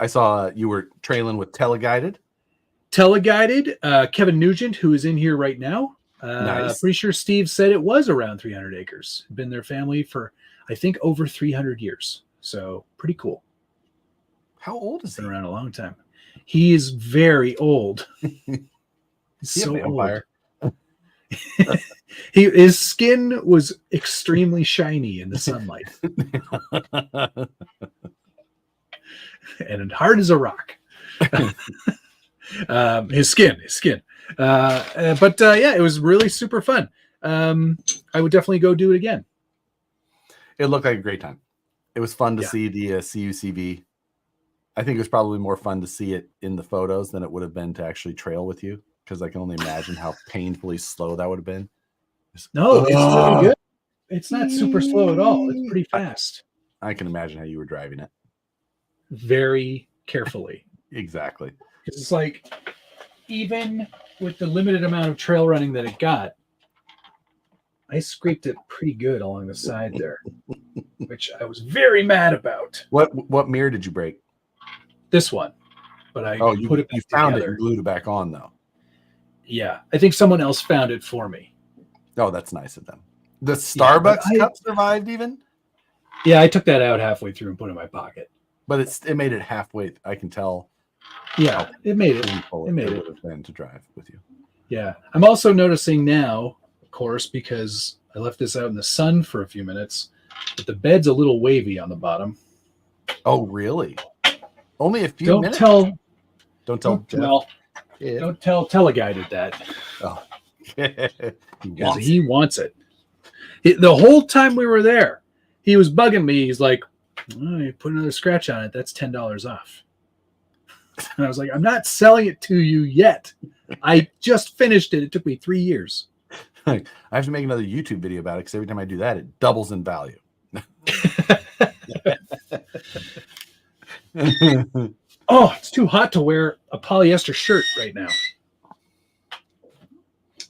Speaker 1: I saw you were trailing with Teleguided.
Speaker 2: Kevin Nugent, who is in here right now.
Speaker 1: Nice.
Speaker 2: Pretty sure Steve said it was around 300 acres. Been their family for, I think, over 300 years. So pretty cool.
Speaker 1: How old is he?
Speaker 2: Been around a long time. He is very old. He's so old. His skin was extremely shiny in the sunlight and hard as a rock. His skin. Yeah, it was really super fun. I would definitely go do it again.
Speaker 1: It looked like a great time. It was fun to see the CUCV. I think it was probably more fun to see it in the photos than it would have been to actually trail with you, because I can only imagine how painfully slow that would have been.
Speaker 2: No, it's really good. It's not super slow at all. It's pretty fast.
Speaker 1: I can imagine how you were driving it.
Speaker 2: Very carefully.
Speaker 1: Exactly.
Speaker 2: Because it's like, even with the limited amount of trail running that it got, I scraped it pretty good along the side there, which I was very mad about.
Speaker 1: What mirror did you break?
Speaker 2: This one. But I put it back
Speaker 1: you found
Speaker 2: together.
Speaker 1: it and glued it back on, though.
Speaker 2: Yeah. I think someone else found it for me.
Speaker 1: Oh, that's nice of them. The Starbucks cup survived even?
Speaker 2: Yeah, I took that out halfway through and put it in my pocket.
Speaker 1: But it made it halfway. I can tell.
Speaker 2: Yeah, it made it.
Speaker 1: It would have been to drive with you.
Speaker 2: Yeah. I'm also noticing now, of course, because I left this out in the sun for a few minutes, that the bed's a little wavy on the bottom.
Speaker 1: Oh, really? Only a few minutes? Don't tell Jeff.
Speaker 2: Well, don't tell Teleguy did that.
Speaker 1: Oh.
Speaker 2: He wants it. The whole time we were there, he was bugging me. He's like, oh, you put another scratch on it, that's $10 off. And I was like, I'm not selling it to you yet. I just finished it. It took me 3 years.
Speaker 1: I have to make another YouTube video about it, because every time I do that, it doubles in value.
Speaker 2: Oh, it's too hot to wear a polyester shirt right now.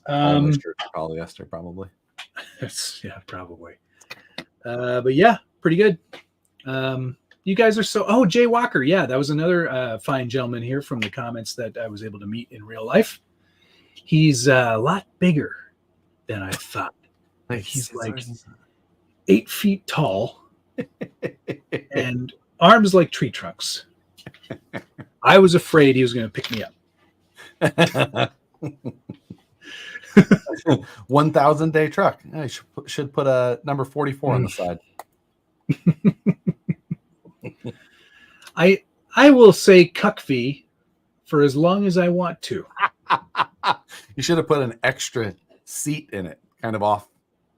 Speaker 1: Polyester, probably.
Speaker 2: Yeah, probably. But yeah, pretty good. You guys are so. Oh, Jay Walker. Yeah, that was another fine gentleman here from the comments that I was able to meet in real life. He's a lot bigger than I thought. He's like 8 feet tall and arms like tree trunks. I was afraid he was going to pick me up.
Speaker 1: 1,000-day truck. I should put a number 44 on the side.
Speaker 2: I will say cuck fee for as long as I want to.
Speaker 1: You should have put an extra seat in it, kind of off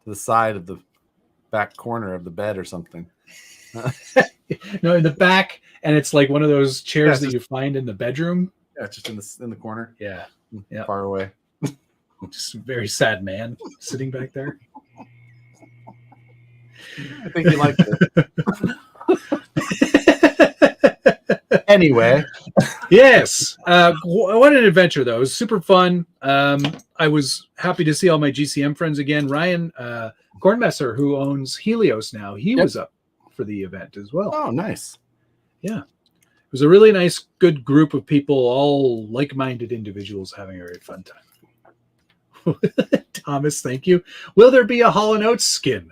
Speaker 1: to the side of the back corner of the bed or something.
Speaker 2: No, in the back, and it's like one of those chairs that you find in the bedroom.
Speaker 1: Yeah, just in the corner.
Speaker 2: Yeah,
Speaker 1: far away.
Speaker 2: Just a very sad man sitting back there.
Speaker 1: I think he liked it. Anyway,
Speaker 2: yes. What an adventure, though. It was super fun. I was happy to see all my GCM friends again. Ryan Kornmesser, who owns Helios now, he was up for the event as well.
Speaker 1: Oh, nice.
Speaker 2: Yeah. It was a really nice, good group of people, all like-minded individuals having a very fun time. Thomas, thank you. Will there be a Hall & Oates skin?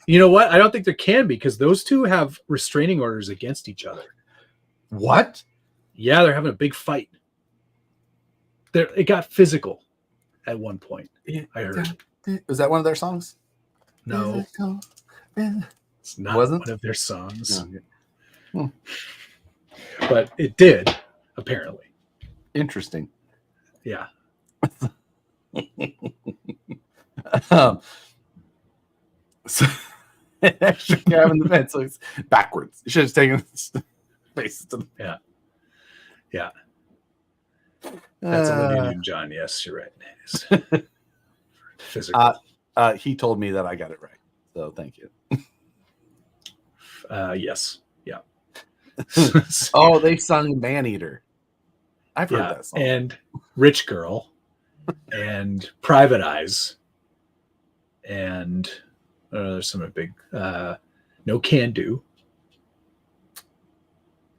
Speaker 2: You know what? I don't think there can be, because those two have restraining orders against each other.
Speaker 1: What?
Speaker 2: Yeah, they're having a big fight. It got physical at one point. I heard.
Speaker 1: Is that one of their songs?
Speaker 2: No. It's not one of their songs.
Speaker 1: No.
Speaker 2: But it did, apparently.
Speaker 1: Interesting.
Speaker 2: Yeah.
Speaker 1: So extra cab in the bed, so it's backwards. You should have taken faces to the
Speaker 2: Yeah. That's Olivia Newton-John. Yes, you're right. Physical.
Speaker 1: He told me that I got it right, so thank you.
Speaker 2: Yes. Yeah.
Speaker 1: Oh, they sung "Man-Eater." I've heard that song.
Speaker 2: And "Rich Girl," and "Private Eyes," and there's some big "No Can Do."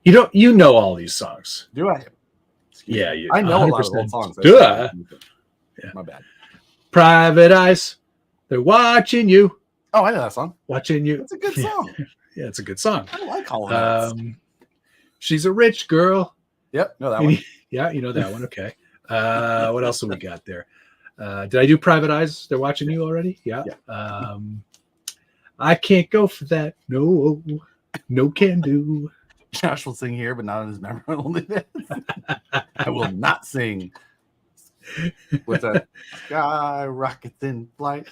Speaker 2: You know all these songs.
Speaker 1: Do I?
Speaker 2: Yeah,
Speaker 1: I know 100%. A lot of old songs.
Speaker 2: Yeah.
Speaker 1: My bad.
Speaker 2: Private Eyes, they're watching you.
Speaker 1: Oh, I know that song.
Speaker 2: Watching you.
Speaker 1: It's a good song.
Speaker 2: Yeah, it's a good song.
Speaker 1: I like Hall & Oates.
Speaker 2: She's a rich girl.
Speaker 1: Yep, know that one.
Speaker 2: Yeah, you know that one. Okay. What else have we got there? Did I do Private Eyes? They're watching you already? Yeah. I can't go for that. No, no can do.
Speaker 3: Josh will sing here, but not on his memorable list. I will not sing with that sky rockets in flight.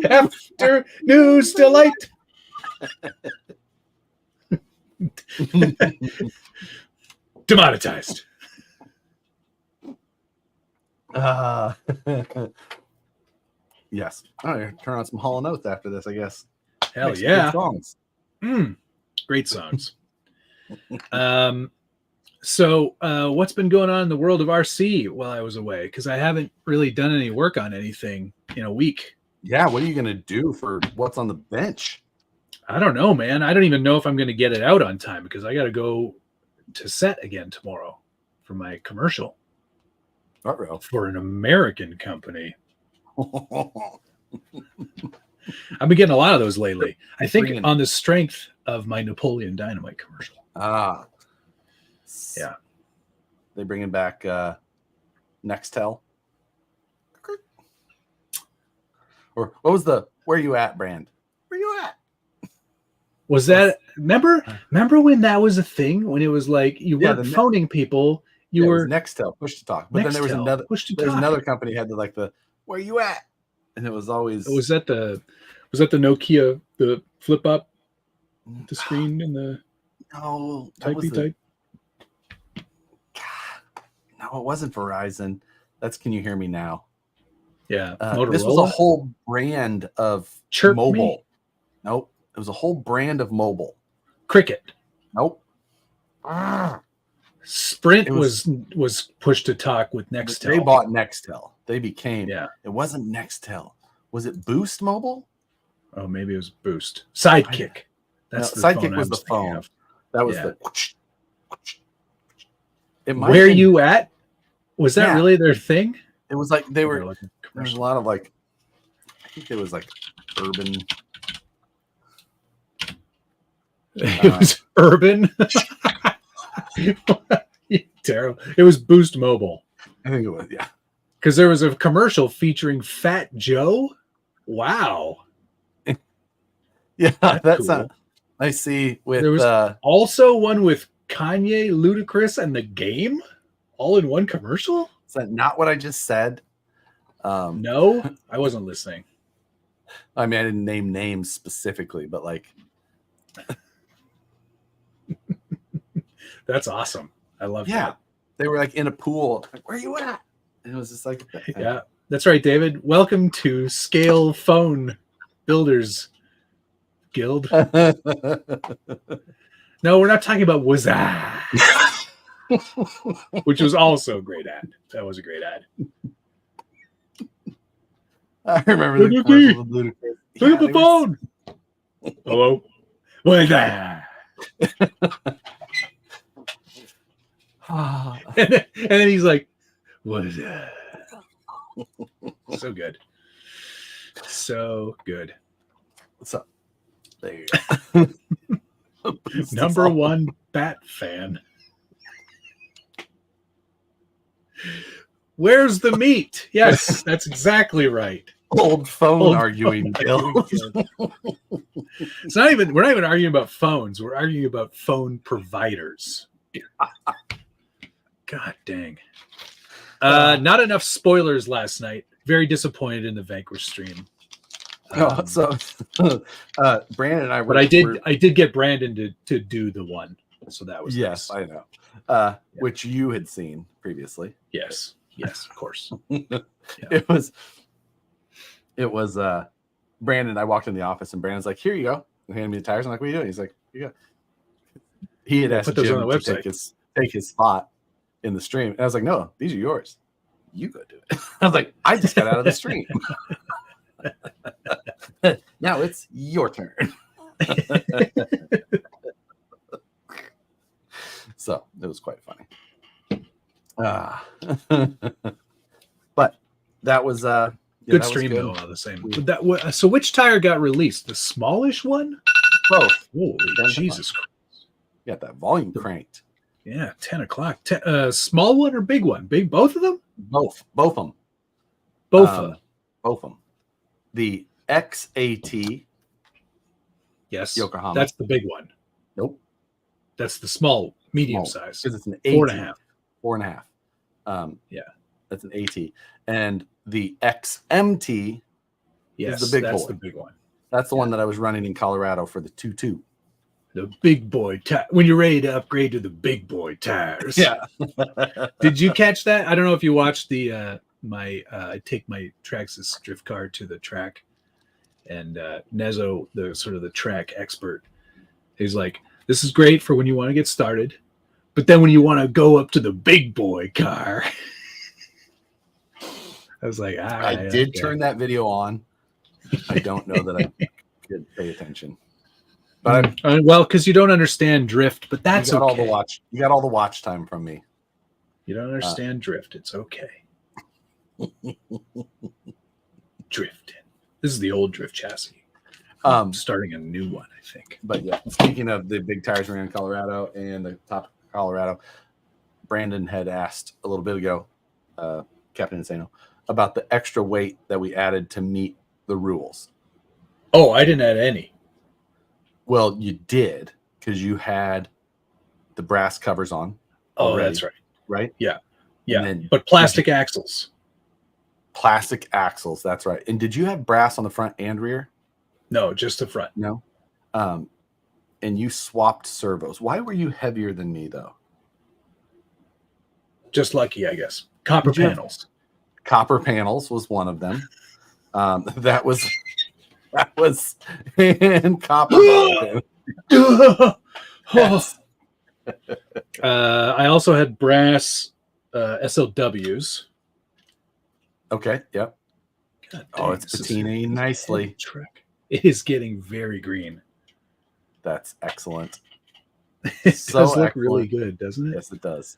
Speaker 2: After news delight. Demonetized.
Speaker 3: Yes. Oh, yeah. Turn on some Hall & Oates after this, I guess.
Speaker 2: Hell
Speaker 3: Make some
Speaker 2: yeah.
Speaker 3: good songs.
Speaker 2: Great songs. So what's been going on in the world of RC while I was away? Because I haven't really done any work on anything in a week.
Speaker 3: Yeah, what are you going to do for what's on the bench?
Speaker 2: I don't know, man. I don't even know if I'm going to get it out on time because I got to go to set again tomorrow for my commercial for an American company. I've been getting a lot of those lately. I think on the strength of my Napoleon Dynamite commercial. Yeah.
Speaker 3: They bringing back Nextel? Or what was the Where You At brand? Where you at?
Speaker 2: Was that remember when that was a thing? When it was like you weren't phoning people, you were
Speaker 3: Nextel, push to talk. But then there was another company had the Where You At? And it was always
Speaker 2: was that the Nokia, the flip up the screen and the type?
Speaker 3: No, it wasn't Verizon. That's Can You Hear Me Now?
Speaker 2: Yeah.
Speaker 3: This was a whole brand of
Speaker 2: Chirp
Speaker 3: mobile.
Speaker 2: Me.
Speaker 3: Nope. It was a whole brand of mobile.
Speaker 2: Cricket.
Speaker 3: Nope.
Speaker 2: Sprint was pushed to talk with Nextel.
Speaker 3: They bought Nextel. They became.
Speaker 2: Yeah.
Speaker 3: It wasn't Nextel. Was it Boost Mobile?
Speaker 2: Oh, maybe it was Boost. Sidekick.
Speaker 3: That's the Sidekick was the phone. That was the.
Speaker 2: Where You At? Was that really their thing?
Speaker 3: It was like they were. There was a lot of like. I think it was like urban.
Speaker 2: It was urban. Terrible. It was Boost Mobile.
Speaker 3: I think it was, yeah.
Speaker 2: Because there was a commercial featuring Fat Joe. Wow.
Speaker 3: Yeah, that's cool. I see. With
Speaker 2: there was also one with Kanye, Ludacris, and The Game, all in one commercial.
Speaker 3: Is that not what I just said?
Speaker 2: No, I wasn't listening.
Speaker 3: I mean, I didn't name names specifically, but like.
Speaker 2: That's awesome. I love that.
Speaker 3: They were like in a pool. Like, where are you at? And it was just like,
Speaker 2: yeah, that's right, David. Welcome to Scale Phone Builders Guild. No, we're not talking about Wazaa, which was also a great ad. That was a great ad.
Speaker 3: I remember the commercial with Ludacris.
Speaker 2: Look at the phone. Hello. Wazaa. And then he's like, what is that? So good. So good.
Speaker 3: So there you go.
Speaker 2: Number one Bat fan. Where's the meat? Yes, that's exactly right.
Speaker 3: Old phone arguing, Bill.
Speaker 2: It's not even, we're not even arguing about phones. We're arguing about phone providers. God dang. Not enough spoilers last night. Very disappointed in the Vanquish stream.
Speaker 3: So Brandon and I were,
Speaker 2: but I did get Brandon to do the one. So that was
Speaker 3: nice. I know. Which you had seen previously.
Speaker 2: Yes, of course.
Speaker 3: It was Brandon. I walked in the office and Brandon's like, here you go. He handed me the tires. I'm like, what are you doing? He's like, here you go. He had asked Jim to take his spot in the stream. And I was like, no, these are yours. You go do it. I was like, I just got out of the stream. Now it's your turn. So it was quite funny. But that was
Speaker 2: good stream though, all the same. So which tire got released? The smallish one?
Speaker 3: Both.
Speaker 2: Holy Jesus Christ.
Speaker 3: You got that volume cranked.
Speaker 2: Yeah, 10 o'clock. Small one or big one? Big, both of them?
Speaker 3: Both of them.
Speaker 2: Both of them.
Speaker 3: Both of them. The XAT.
Speaker 2: Yes.
Speaker 3: Yokohama.
Speaker 2: That's the big one.
Speaker 3: Nope.
Speaker 2: That's the small, medium size.
Speaker 3: Because it's an
Speaker 2: 4.5.
Speaker 3: 4.5.
Speaker 2: Yeah.
Speaker 3: That's an AT. And the XMT
Speaker 2: Yes,
Speaker 3: is the big
Speaker 2: that's
Speaker 3: boy.
Speaker 2: the big one.
Speaker 3: That's the one that I was running in Colorado for the 2.2.
Speaker 2: The big boy when you're ready to upgrade to the big boy tires.
Speaker 3: Yeah.
Speaker 2: Did you catch that? I don't know if you watched the I take my Traxxas drift car to the track, and Nezo, the track expert, he's like, "This is great for when you want to get started, but then when you want to go up to the big boy car." I was like,
Speaker 3: I did turn that video on. I don't know that I could pay attention. But
Speaker 2: well, because you don't understand drift, but that's
Speaker 3: you got
Speaker 2: okay.
Speaker 3: all the watch. You got all the watch time from me.
Speaker 2: You don't understand drift. It's okay. Drifting. This is the old drift chassis. I'm starting a new one, I think.
Speaker 3: But yeah, speaking of the big tires around Colorado and the top of Colorado, Brandon had asked a little bit ago, Captain Insano, about the extra weight that we added to meet the rules.
Speaker 2: Oh, I didn't add any.
Speaker 3: Well, you did, because you had the brass covers on.
Speaker 2: Oh,
Speaker 3: already,
Speaker 2: that's right.
Speaker 3: Right?
Speaker 2: Yeah. Yeah.
Speaker 3: Then,
Speaker 2: but plastic axles.
Speaker 3: Plastic axles. That's right. And did you have brass on the front and rear?
Speaker 2: No, just the front.
Speaker 3: No. And you swapped servos. Why were you heavier than me, though?
Speaker 2: Just lucky, I guess. Copper panels.
Speaker 3: Copper panels was one of them. That was and copper. Yes.
Speaker 2: I also had brass SLWs.
Speaker 3: Okay. Yep.
Speaker 2: God
Speaker 3: Oh,
Speaker 2: dang,
Speaker 3: it's patinaing nicely.
Speaker 2: It is getting very green.
Speaker 3: That's excellent.
Speaker 2: It
Speaker 3: So
Speaker 2: does look
Speaker 3: excellent.
Speaker 2: really good, doesn't it?
Speaker 3: Yes, it does.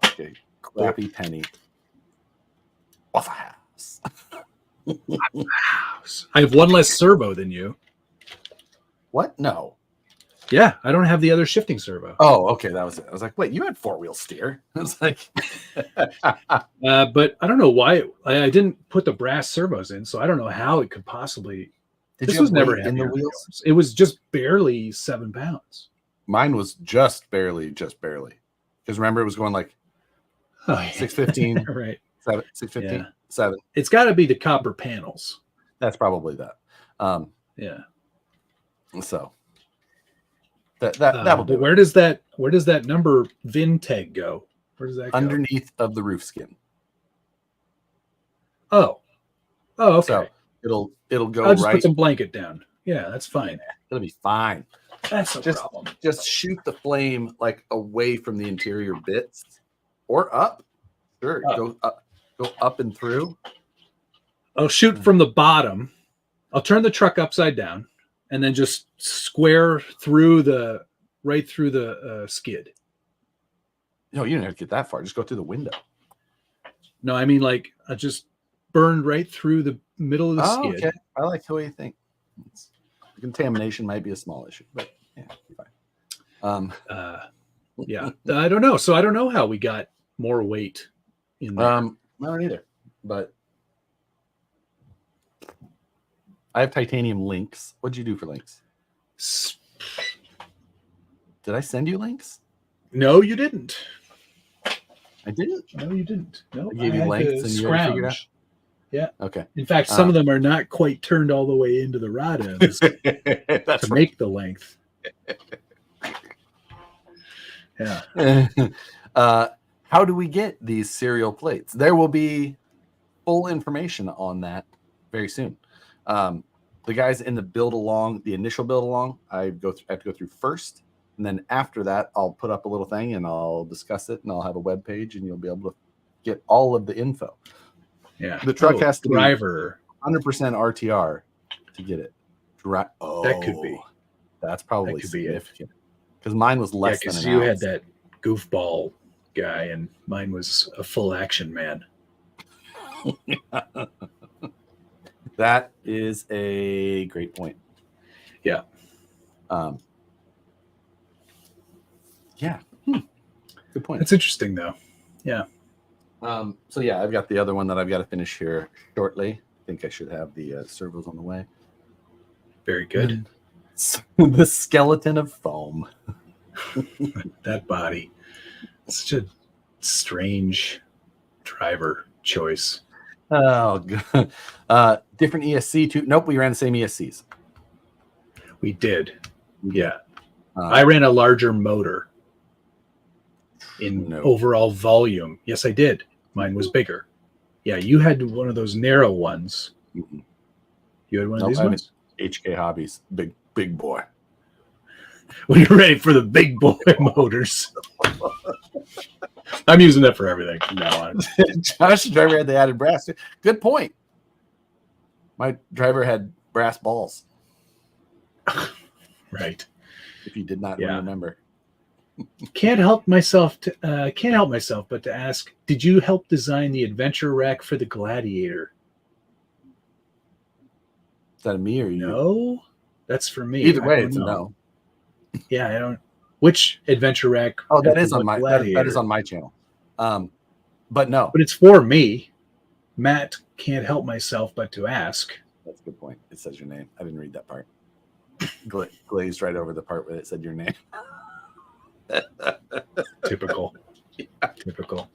Speaker 3: Okay. Crappy penny. Off a house.
Speaker 2: I have one less servo than you.
Speaker 3: What? No.
Speaker 2: Yeah, I don't have the other shifting servo.
Speaker 3: Oh, okay. That was it. I was like, wait, you had 4-wheel steer. I was like,
Speaker 2: but I don't know why I didn't put the brass servos in, so I don't know how it could possibly. This was never
Speaker 3: in the wheels.
Speaker 2: It was just barely 7 pounds.
Speaker 3: Mine was just barely. Because remember, it was going like 615,
Speaker 2: right?
Speaker 3: 615,
Speaker 2: Yeah.
Speaker 3: 7.
Speaker 2: It's got to be the copper panels.
Speaker 3: That's probably that.
Speaker 2: Yeah.
Speaker 3: So that will do.
Speaker 2: But where does that number VIN tag go? Where does that go?
Speaker 3: Underneath of the roof skin.
Speaker 2: Oh, okay.
Speaker 3: So it'll go
Speaker 2: I'll just
Speaker 3: right.
Speaker 2: put some blanket down. Yeah, that's fine.
Speaker 3: It'll be fine.
Speaker 2: That's no problem.
Speaker 3: Just shoot the flame like away from the interior bits or up. Sure, go up and through.
Speaker 2: I'll shoot from the bottom. I'll turn the truck upside down and then just square right through the skid.
Speaker 3: No, you didn't have to get that far. Just go through the window.
Speaker 2: No, I mean like I just burned right through the middle of the skid.
Speaker 3: Okay. I like the way you think. The contamination might be a small issue, but yeah, fine.
Speaker 2: Yeah, I don't know. So I don't know how we got more weight in there.
Speaker 3: I don't either, but I have titanium links. What'd you do for links? Did I send you links?
Speaker 2: No, you didn't.
Speaker 3: I didn't.
Speaker 2: No, you didn't. No,
Speaker 3: I gave you links and you already figured out.
Speaker 2: Yeah.
Speaker 3: Okay.
Speaker 2: In fact, some of them are not quite turned all the way into the rod ends to make the length. Yeah.
Speaker 3: How do we get these serial plates? There will be full information on that very soon. The guys in the initial build along, I have to go through first, and then after that, I'll put up a little thing and I'll discuss it, and I'll have a web page, and you'll be able to get all of the info.
Speaker 2: Yeah,
Speaker 3: the truck has to be
Speaker 2: 100%
Speaker 3: RTR to get it.
Speaker 2: That could be.
Speaker 3: That's probably significant because mine was less than an
Speaker 2: you
Speaker 3: ounce.
Speaker 2: had that goofball guy, and mine was a full action man.
Speaker 3: That is a great point.
Speaker 2: Yeah.
Speaker 3: Yeah. Good point.
Speaker 2: That's interesting, though. Yeah.
Speaker 3: So yeah, I've got the other one that I've got to finish here shortly. I think I should have the servos on the way.
Speaker 2: Very good.
Speaker 3: The skeleton of foam.
Speaker 2: That body. Such a strange driver choice.
Speaker 3: Oh, good. Different ESC too. Nope, we ran the same ESCs.
Speaker 2: We did. Yeah. I ran a larger motor in overall volume. Yes, I did. Mine was bigger. Yeah, you had one of those narrow ones.
Speaker 3: Mm-mm.
Speaker 2: You had one of these ones?
Speaker 3: HK Hobbies. Big boy.
Speaker 2: When you're ready for the big boy motors. I'm using that for everything from now on.
Speaker 3: Josh's driver had the added brass. Good point. My driver had brass balls.
Speaker 2: Right.
Speaker 3: If you did not remember.
Speaker 2: Can't help myself but to ask, did you help design the adventure rack for the Gladiator?
Speaker 3: Is that a me or you?
Speaker 2: No, that's for me.
Speaker 3: Either way, it's a no.
Speaker 2: Yeah, I don't. Which adventure rack?
Speaker 3: Oh, that is on my that is on my channel. But no.
Speaker 2: But it's for me. Matt, can't help myself but to ask.
Speaker 3: That's a good point. It says your name. I didn't read that part. Glazed right over the part where it said your name.
Speaker 2: Typical. Typical.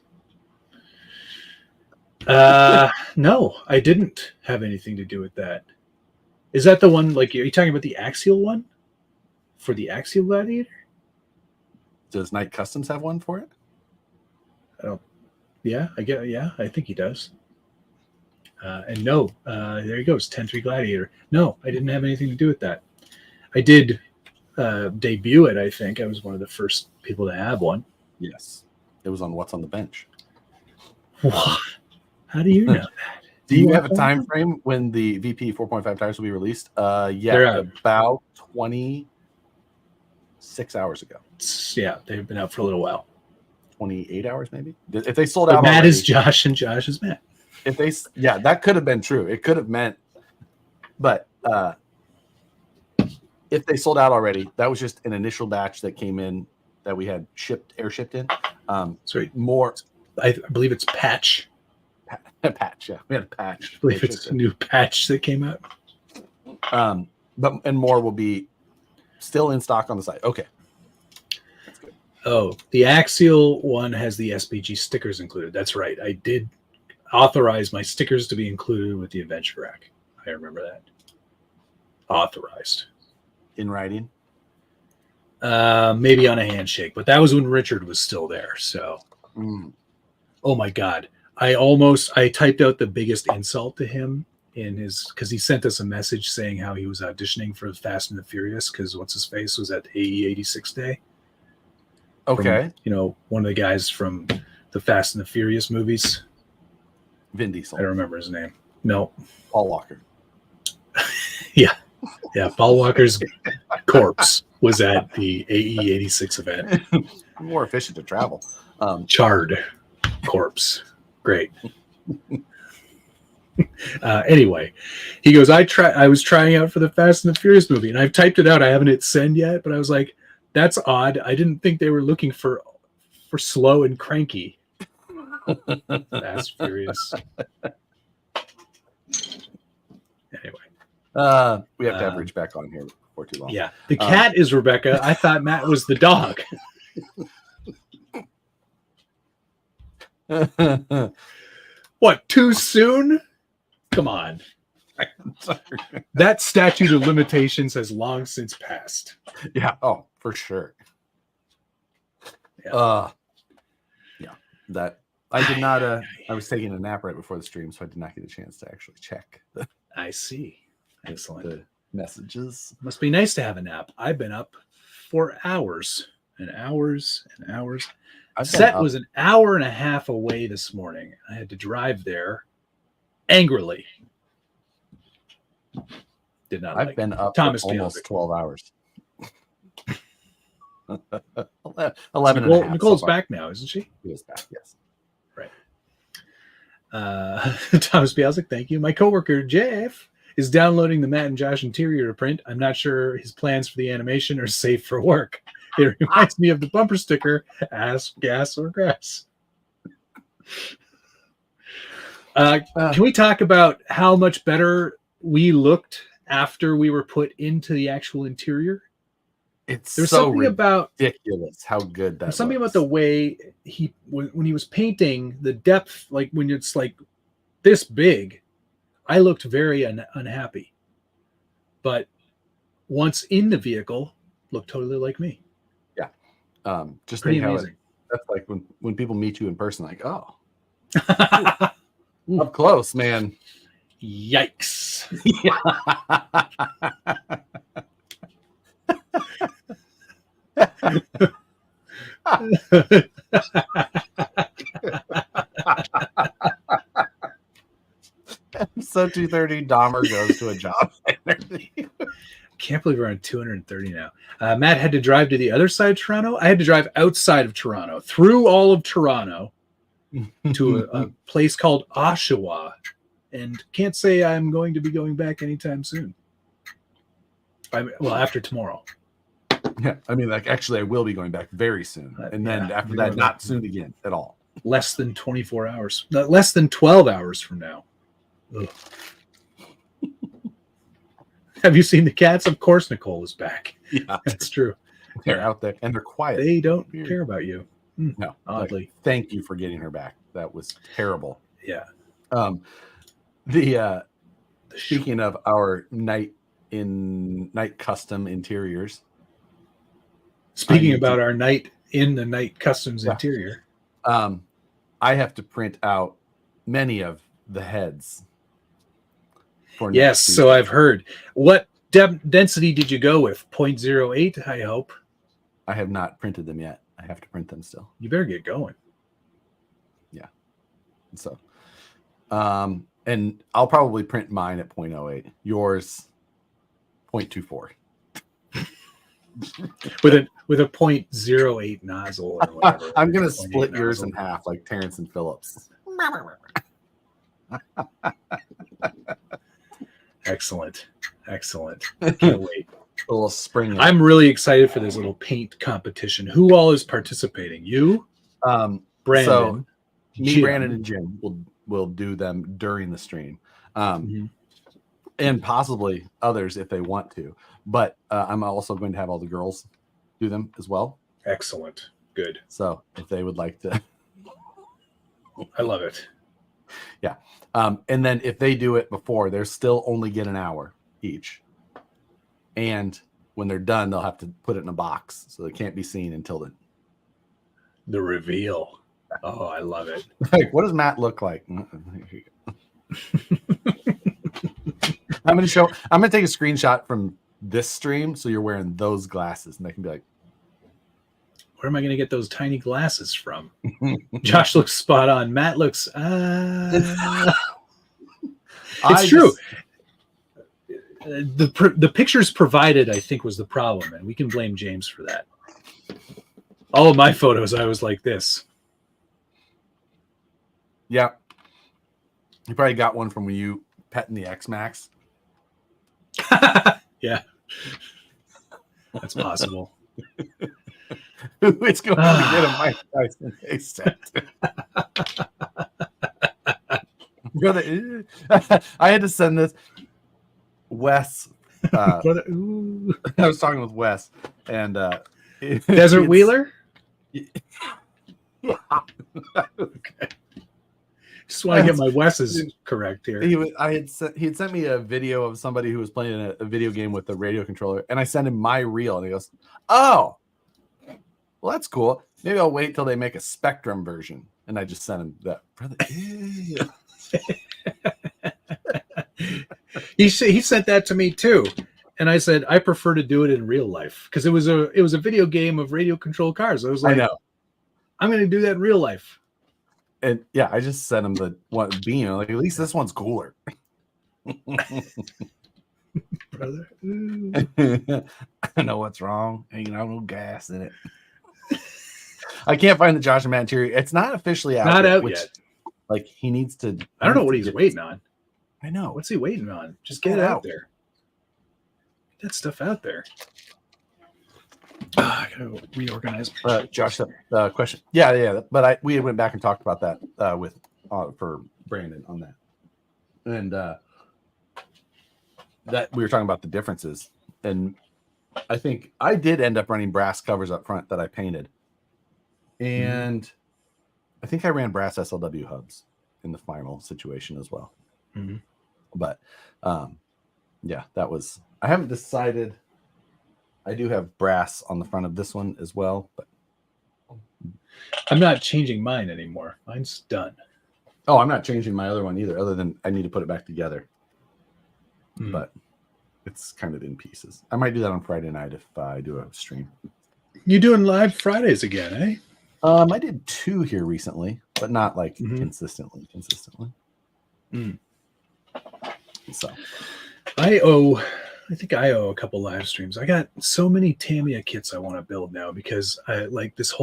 Speaker 2: No, I didn't have anything to do with that. Is that the one, like, are you talking about the Axial one? For the Axial Gladiator?
Speaker 3: Does Knight Customs have one for it?
Speaker 2: Yeah, I think he does. And no, there he goes, 10-3 Gladiator. No, I didn't have anything to do with that. I did debut it, I think. I was one of the first people to have one.
Speaker 3: Yes. It was on What's on the Bench.
Speaker 2: What? How do you know that?
Speaker 3: Do you have a time frame when the VP 4.5 tires will be released? Yeah, about 26 hours ago.
Speaker 2: Yeah, they've been out for a little while.
Speaker 3: 28 hours, maybe. If they sold out,
Speaker 2: Matt
Speaker 3: already,
Speaker 2: is Josh and Josh is Matt.
Speaker 3: If they, that could have been true. It could have meant, but if they sold out already, that was just an initial batch that came in that we had shipped in.
Speaker 2: Sorry,
Speaker 3: more.
Speaker 2: I believe it's patch.
Speaker 3: Patch, yeah, we had a patch.
Speaker 2: I believe it's a new patch that came out.
Speaker 3: But more will be still in stock on the site. Okay. That's good.
Speaker 2: Oh, the Axial one has the SPG stickers included. That's right. I did authorize my stickers to be included with the adventure rack. I remember that. Authorized.
Speaker 3: In writing?
Speaker 2: Maybe on a handshake, but that was when Richard was still there. So, Oh my God. I typed out the biggest insult to him because he sent us a message saying how he was auditioning for Fast and the Furious because what's his face was at AE 86 Day.
Speaker 3: Okay.
Speaker 2: From, one of the guys from the Fast and the Furious movies.
Speaker 3: Vin Diesel.
Speaker 2: I don't remember his name. No.
Speaker 3: Paul Walker.
Speaker 2: Yeah. Paul Walker's corpse was at the AE 86 event.
Speaker 3: More efficient to travel.
Speaker 2: Charred corpse. Great. Anyway, he goes, I was trying out for the Fast and the Furious movie, and I've typed it out. I haven't hit send yet, but I was like, that's odd. I didn't think they were looking for slow and cranky. Fast Furious. Anyway.
Speaker 3: We have to have Rich back on here before too long.
Speaker 2: Yeah. The cat is Rebecca. I thought Matt was the dog. What, too soon? Come on. That statute of limitations has long since passed.
Speaker 3: Yeah. Oh, for sure.
Speaker 2: Yeah.
Speaker 3: That I did not. I was taking a nap right before the stream, so I did not get a chance to actually check.
Speaker 2: I see. Excellent.
Speaker 3: The messages.
Speaker 2: Must be nice to have a nap. I've been up for hours and hours and hours. Set was an hour and a half away this morning. I had to drive there angrily. Did not.
Speaker 3: I've been up
Speaker 2: Thomas
Speaker 3: for almost 12 hours.
Speaker 2: 11 and a half. Nicole's back now, isn't she?
Speaker 3: She is back, yes.
Speaker 2: Right. Thomas Bielzik, thank you. My coworker Jeff is downloading the Matt and Josh interior to print. I'm not sure his plans for the animation are safe for work. It reminds me of the bumper sticker, ass, gas, or grass. Can we talk about how much better we looked after we were put into the actual interior?
Speaker 3: It's
Speaker 2: There's
Speaker 3: so
Speaker 2: something about
Speaker 3: ridiculous how good that
Speaker 2: there's something
Speaker 3: looks.
Speaker 2: about the way when he was painting the depth, like when it's like this big, I looked very unhappy. But once in the vehicle, looked totally like me.
Speaker 3: Yeah. Just
Speaker 2: Pretty
Speaker 3: think
Speaker 2: amazing.
Speaker 3: That's like when people meet you in person, like, oh, up close, man.
Speaker 2: Yikes.
Speaker 3: So 230 Dahmer goes to a job interview.
Speaker 2: Can't believe we're on 230 now. Matt had to drive to the other side of Toronto. I had to drive outside of Toronto, through all of Toronto, to a place called Oshawa, and can't say I'm going to be going back anytime soon. After tomorrow.
Speaker 3: Yeah, I mean, like, actually, I will be going back very soon, and then after that, not soon again at all.
Speaker 2: Less than 24 hours, less than 12 hours from now. Ugh. Have you seen the cats? Of course, Nicole is back.
Speaker 3: Yeah,
Speaker 2: that's true.
Speaker 3: They're out there and they're quiet.
Speaker 2: They don't care about you.
Speaker 3: No,
Speaker 2: oddly.
Speaker 3: Like, thank you for getting her back. That was terrible.
Speaker 2: Yeah.
Speaker 3: Speaking of our night custom interiors.
Speaker 2: Speaking about our night in the night customs interior.
Speaker 3: I have to print out many of the heads.
Speaker 2: Yes, so I've heard. What density did you go with? 0.08, I hope.
Speaker 3: I have not printed them yet. I have to print them still.
Speaker 2: You better get going.
Speaker 3: Yeah. So, and I'll probably print mine at 0.08. Yours, 0.24.
Speaker 2: with a 0.08 nozzle or whatever.
Speaker 3: I'm gonna split yours in half like Terrence and Phillips.
Speaker 2: Excellent. Can't wait.
Speaker 3: A little spring.
Speaker 2: I'm really excited for this little paint competition. Who all is participating? You, Brandon,
Speaker 3: so me,
Speaker 2: Jim.
Speaker 3: Brandon, and Jim will do them during the stream, and possibly others if they want to. But I'm also going to have all the girls do them as well.
Speaker 2: Excellent. Good.
Speaker 3: So if they would like to,
Speaker 2: I love it.
Speaker 3: Yeah. And then if they do it before, they're still only get an hour each. And when they're done, they'll have to put it in a box. So they can't be seen until then.
Speaker 2: The reveal. Oh, I love it.
Speaker 3: Like, what does Matt look like? I'm going to take a screenshot from this stream. So you're wearing those glasses and they can be like,
Speaker 2: where am I going to get those tiny glasses from? Josh looks spot on. Matt looks, it's true. The pictures provided, I think, was the problem, and we can blame James for that. All of my photos, I was like this.
Speaker 3: Yeah. You probably got one from when you petting the X-Max.
Speaker 2: Yeah. That's possible.
Speaker 3: It's going to get a Mike Tyson set. I had to send this. Wes. I was talking with Wes and
Speaker 2: Desert Wheeler.
Speaker 3: Yeah.
Speaker 2: Okay. Just want to get my Wes's correct here.
Speaker 3: He had sent me a video of somebody who was playing a video game with a radio controller, and I sent him my reel, and he goes, "Oh, well, that's cool. Maybe I'll wait till they make a Spectrum version." And I just sent him that. Brother,
Speaker 2: He sent that to me too, and I said I prefer to do it in real life because it was a video game of radio controlled cars. I was like, I know, I'm going to do that in real life.
Speaker 3: And yeah, I just sent him the one beam. Like, at least this one's cooler.
Speaker 2: Brother,
Speaker 3: I know what's wrong. Ain't no gas in it. I can't find the Josh and Matt interior. It's not officially out.
Speaker 2: Not out yet.
Speaker 3: Like, he needs to.
Speaker 2: I don't know what he's waiting on.
Speaker 3: I know.
Speaker 2: What's he waiting on? Just get it out there. Get that stuff out there. I gotta reorganize.
Speaker 3: Josh, question. Yeah. But we went back and talked about that with for Brandon on that. And that we were talking about the differences. And I think I did end up running brass covers up front that I painted. And I think I ran brass SLW hubs in the final situation as well.
Speaker 2: Mm-hmm.
Speaker 3: But yeah, that was, I haven't decided. I do have brass on the front of this one as well, but
Speaker 2: I'm not changing mine anymore. Mine's done.
Speaker 3: oh, I'm not changing my other one either, other than I need to put it back together. But it's kind of in pieces. I might do that on Friday night if I do a stream.
Speaker 2: You doing live Fridays again, eh?
Speaker 3: I did 2 here recently, but not like consistently. So
Speaker 2: I think I owe a couple live streams. I got so many Tamiya kits I want to build now because I like this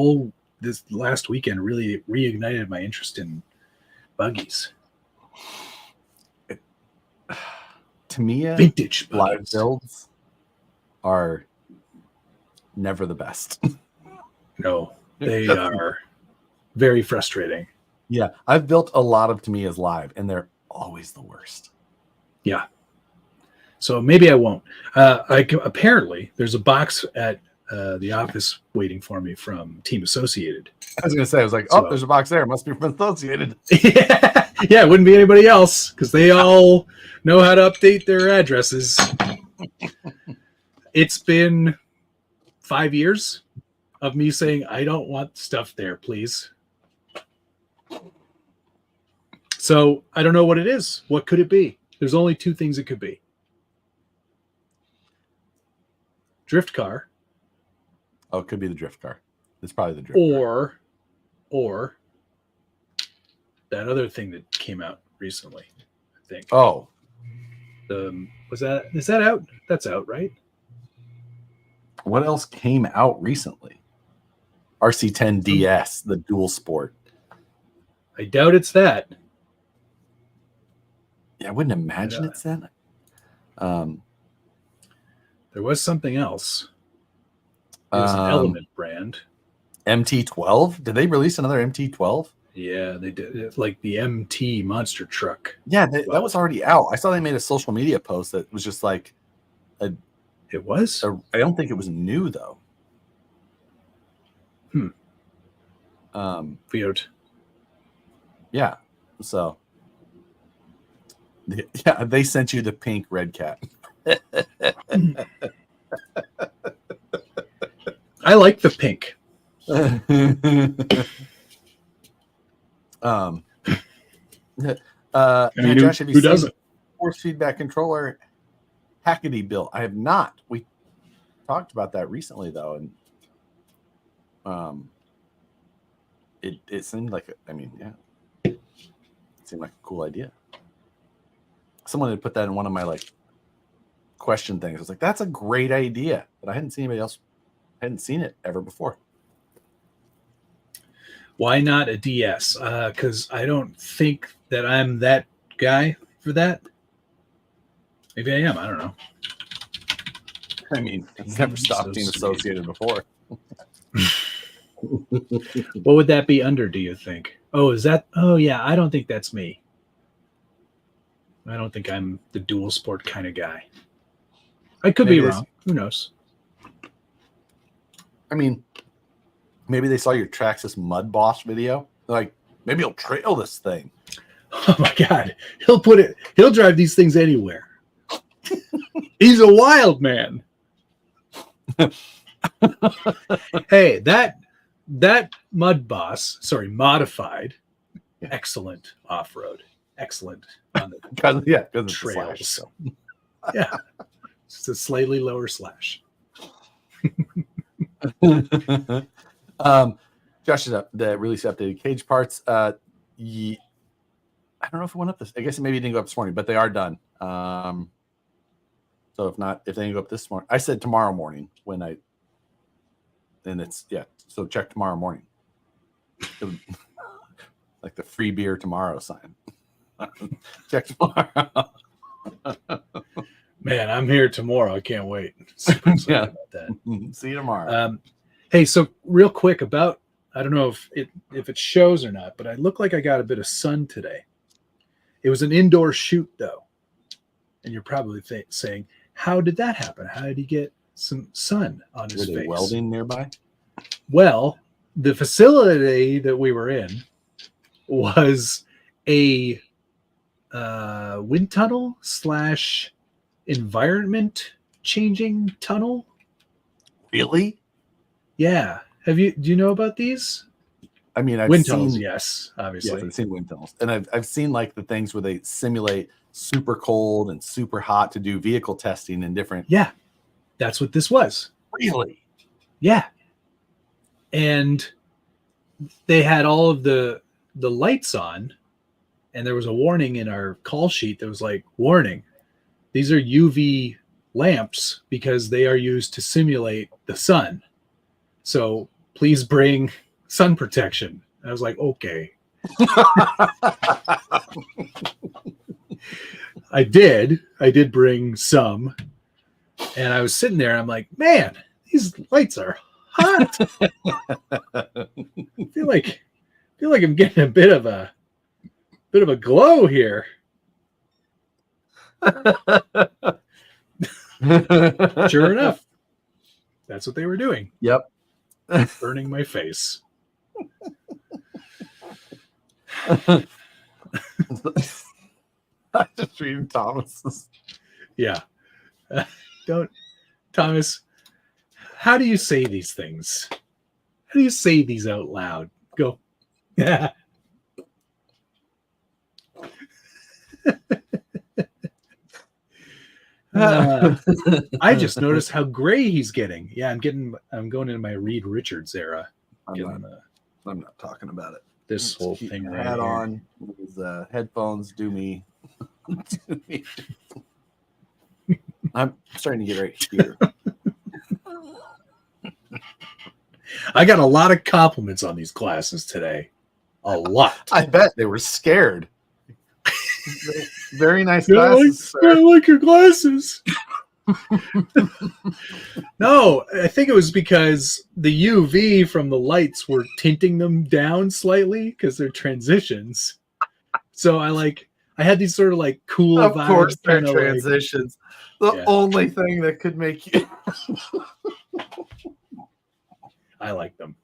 Speaker 2: last weekend really reignited my interest in buggies.
Speaker 3: Tamiya
Speaker 2: Vintage
Speaker 3: live
Speaker 2: buggies.
Speaker 3: builds are never the best.
Speaker 2: No, they are very frustrating.
Speaker 3: Yeah, I've built a lot of Tamiyas live, and they're always the worst.
Speaker 2: Yeah. So maybe I won't. Apparently, there's a box at the office waiting for me from Team Associated.
Speaker 3: I was going to say, I was like, oh, there's a box there. It must be from Associated.
Speaker 2: Yeah, it wouldn't be anybody else because they all know how to update their addresses. It's been 5 years of me saying, I don't want stuff there, please. So I don't know what it is. What could it be? There's only 2 things it could be. Drift car.
Speaker 3: Oh, it could be the drift car. It's probably the drift car.
Speaker 2: Or that other thing that came out recently, I think.
Speaker 3: Oh.
Speaker 2: Is that out? That's out, right?
Speaker 3: What else came out recently? RC10 DS, the dual sport.
Speaker 2: I doubt it's that.
Speaker 3: Yeah, I wouldn't imagine it's that.
Speaker 2: There was something else. It was an Element brand.
Speaker 3: MT12? Did they release another MT12?
Speaker 2: Yeah, they did. It's like the MT monster truck.
Speaker 3: Yeah, that was already out. I saw they made a social media post that was just like
Speaker 2: it was?
Speaker 3: I don't think it was new though.
Speaker 2: Weird.
Speaker 3: Yeah. So yeah, they sent you the pink red cat.
Speaker 2: I like the pink.
Speaker 3: Josh, have you
Speaker 2: who
Speaker 3: seen
Speaker 2: doesn't?
Speaker 3: Force feedback controller Hackety built? I have not. We talked about that recently though, and it seemed like it seemed like a cool idea. Someone had put that in one of my like question things. I was like, that's a great idea, but I hadn't seen anybody else. Hadn't seen it ever before.
Speaker 2: Why not a DS? Because I don't think that I'm that guy for that. Maybe I am. I don't know.
Speaker 3: I mean, it's never stopped being associated before.
Speaker 2: What would that be under, do you think? Oh, is that? Oh, yeah. I don't think that's me. I don't think I'm the dual sport kind of guy. I could be wrong. Who knows?
Speaker 3: I mean, maybe they saw your Traxxas Mud Boss video. They're like, maybe he'll trail this thing.
Speaker 2: Oh my God. He'll drive these things anywhere. He's a wild man. Hey, that Mud Boss, modified, excellent off-road. Excellent on the trails. Yeah. It's a slightly lower slash.
Speaker 3: Josh is up that release updated cage parts. I don't know if it went up this. I guess maybe it didn't go up this morning, but they are done. So if they didn't go up this morning, I said tomorrow morning so check tomorrow morning. Like the free beer tomorrow sign. Check tomorrow.
Speaker 2: Man, I'm here tomorrow. I can't wait. Super excited about that.
Speaker 3: See you tomorrow.
Speaker 2: Hey, so real quick about, I don't know if it shows or not, but I look like I got a bit of sun today. It was an indoor shoot, though. And you're probably saying, how did that happen? How did he get some sun on his face?
Speaker 3: Were they welding nearby?
Speaker 2: Well, the facility that we were in was a wind tunnel / environment changing tunnel.
Speaker 3: Really?
Speaker 2: Yeah. Do you know about these?
Speaker 3: I mean,
Speaker 2: wind tunnels, yes, obviously.
Speaker 3: Yes, I've seen wind tunnels. And I've seen like the things where they simulate super cold and super hot to do vehicle testing in different.
Speaker 2: Yeah. That's what this was.
Speaker 3: Really?
Speaker 2: Yeah. And they had all of the lights on, and there was a warning in our call sheet that was like, warning, these are UV lamps because they are used to simulate the sun. So please bring sun protection. I was like, okay. I did bring some, and I was sitting there. I'm like, man, these lights are hot. I feel like I'm getting a bit of a glow here. Sure enough, that's what they were doing.
Speaker 3: Yep.
Speaker 2: Burning my face.
Speaker 3: I just reading Thomas's.
Speaker 2: Yeah. Thomas, how do you say these things? How do you say these out loud? Go. Yeah. I just noticed how gray he's getting. Yeah, I'm going into my Reed Richards era.
Speaker 3: I'm not talking about it.
Speaker 2: This whole thing right
Speaker 3: hat
Speaker 2: here.
Speaker 3: on. His headphones do me. I'm starting to get right here.
Speaker 2: I got a lot of compliments on these glasses today. A lot.
Speaker 3: I bet they were scared. Very nice glasses,
Speaker 2: I like your glasses. No, I think it was because the UV from the lights were tinting them down slightly because they're transitions. So I had these sort of like cool
Speaker 3: of
Speaker 2: vibes.
Speaker 3: Course, they're
Speaker 2: kinda
Speaker 3: transitions. The only thing that could make you.
Speaker 2: I like them.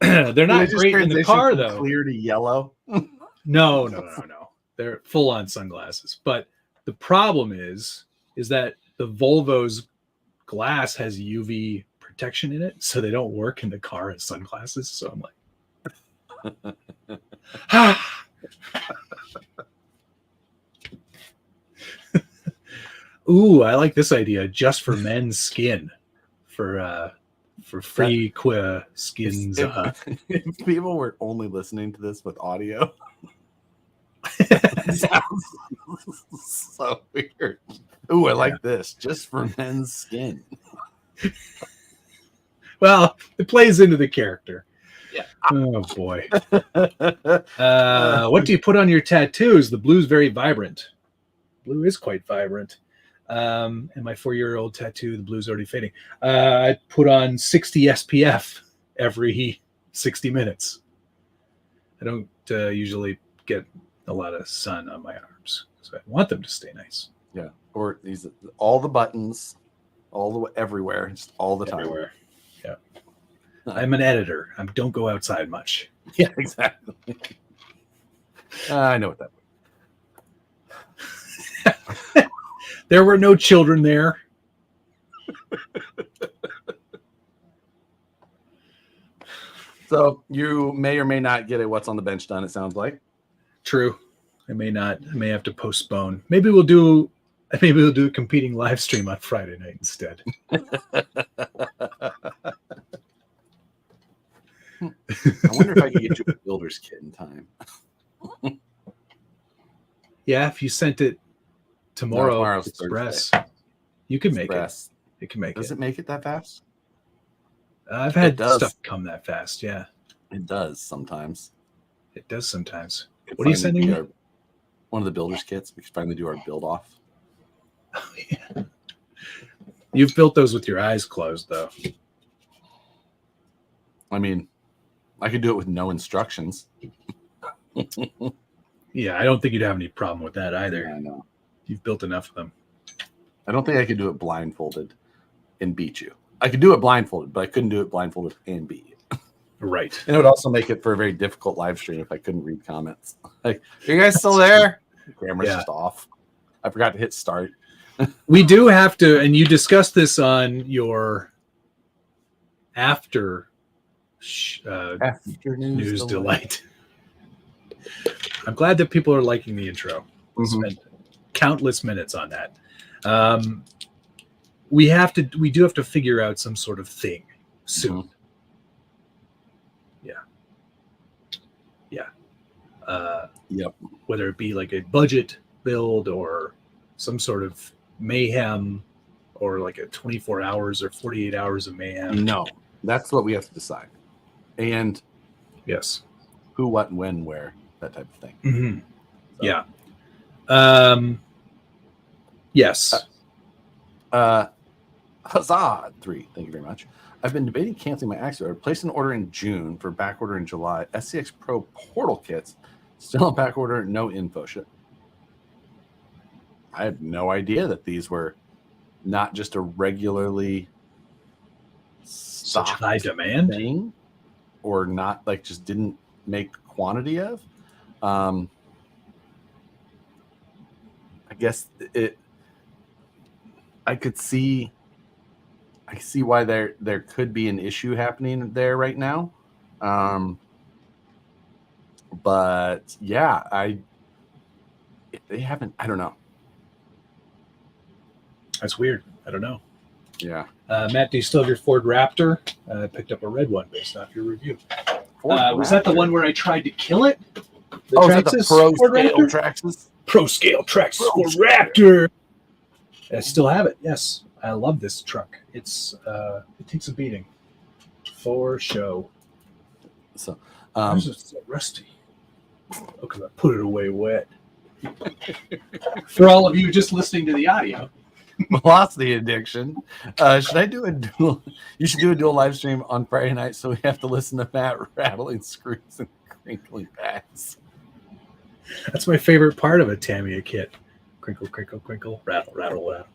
Speaker 2: They're not great in the car, though.
Speaker 3: Clear to yellow.
Speaker 2: No. They're full-on sunglasses. But the problem is that the Volvo's glass has UV protection in it, so they don't work in the car as sunglasses. So I'm like, ooh, I like this idea. Just for men's skin, for free queer skins.
Speaker 3: If people were only listening to this with audio, it sounds so weird. Ooh, I like this. Just for men's skin.
Speaker 2: Well, it plays into the character.
Speaker 3: Yeah.
Speaker 2: Oh boy. What do you put on your tattoos? The blue's very vibrant. Blue is quite vibrant. And my 4-year-old tattoo, the blue's already fading. I put on 60 SPF every 60 minutes. I don't usually get a lot of sun on my arms, so I want them to stay nice.
Speaker 3: Yeah, or these all the buttons, everywhere, just all the time.
Speaker 2: Everywhere. Yeah. I'm an editor. I don't go outside much.
Speaker 3: Yeah, exactly. I know what that.
Speaker 2: There were no children there.
Speaker 3: So you may or may not get a what's on the bench done, it sounds like.
Speaker 2: True. I may not. I may have to postpone. Maybe we'll do a competing live stream on Friday night instead.
Speaker 3: I wonder if I could get you a builder's kit in time.
Speaker 2: Yeah, if you sent it tomorrow's Express,
Speaker 3: Thursday.
Speaker 2: You could make
Speaker 3: Express.
Speaker 2: it. It can make
Speaker 3: Does
Speaker 2: it.
Speaker 3: it make it that fast?
Speaker 2: I've had stuff come that fast. Yeah,
Speaker 3: it does sometimes.
Speaker 2: It does sometimes. What are you sending me?
Speaker 3: One of the builder's kits. We could finally do our build off.
Speaker 2: Oh, yeah. You've built those with your eyes closed, though.
Speaker 3: I mean, I could do it with no instructions.
Speaker 2: Yeah, I don't think you'd have any problem with that either.
Speaker 3: Yeah, I know.
Speaker 2: You've built enough of them.
Speaker 3: I don't think I could do it blindfolded and beat you. I could do it blindfolded, but I couldn't do it blindfolded and beat you.
Speaker 2: Right.
Speaker 3: And it would also make it for a very difficult live stream if I couldn't read comments. Like, are you guys still there? The camera's just off. I forgot to hit start.
Speaker 2: We do have to, and you discussed this on your after news delight. I'm glad that people are liking the intro. Spent countless minutes on that. We do have to figure out some sort of thing soon.
Speaker 3: Yep.
Speaker 2: Whether it be like a budget build or some sort of mayhem or like a 24 hours or 48 hours of mayhem.
Speaker 3: No, that's what we have to decide. And
Speaker 2: yes,
Speaker 3: who, what, when, where, that type of thing.
Speaker 2: Mm-hmm.
Speaker 3: So.
Speaker 2: Yeah. Yes.
Speaker 3: Huzzah! 3. Thank you very much. I've been debating canceling my Axe order. Placed an order in June for back order in July. SCX Pro portal kits still on back order. No info. Shit. I had no idea that these were not just a regularly
Speaker 2: such high demand
Speaker 3: thing, or not like just didn't make quantity of. I guess I see why there could be an issue happening there right now. But yeah, if they haven't, I don't know.
Speaker 2: That's weird. I don't know.
Speaker 3: Yeah.
Speaker 2: Matt, do you still have your Ford Raptor? I picked up a red one based off your review. Was that the one where I tried to kill it?
Speaker 3: Is that the Pro Scale Traxxas?
Speaker 2: Pro Scale Traxxas Ford Raptor. I still have it. Yes, I love this truck. It's it takes a beating for show.
Speaker 3: So,
Speaker 2: this is so rusty. Because I put it away wet. For all of you just listening to the audio.
Speaker 3: Velocity addiction. Should I do a dual? You should do a dual live stream on Friday night, so we have to listen to Matt rattling screws and crinkling pads.
Speaker 2: That's my favorite part of a Tamiya kit. Crinkle, crinkle, crinkle, rattle, rattle, rattle.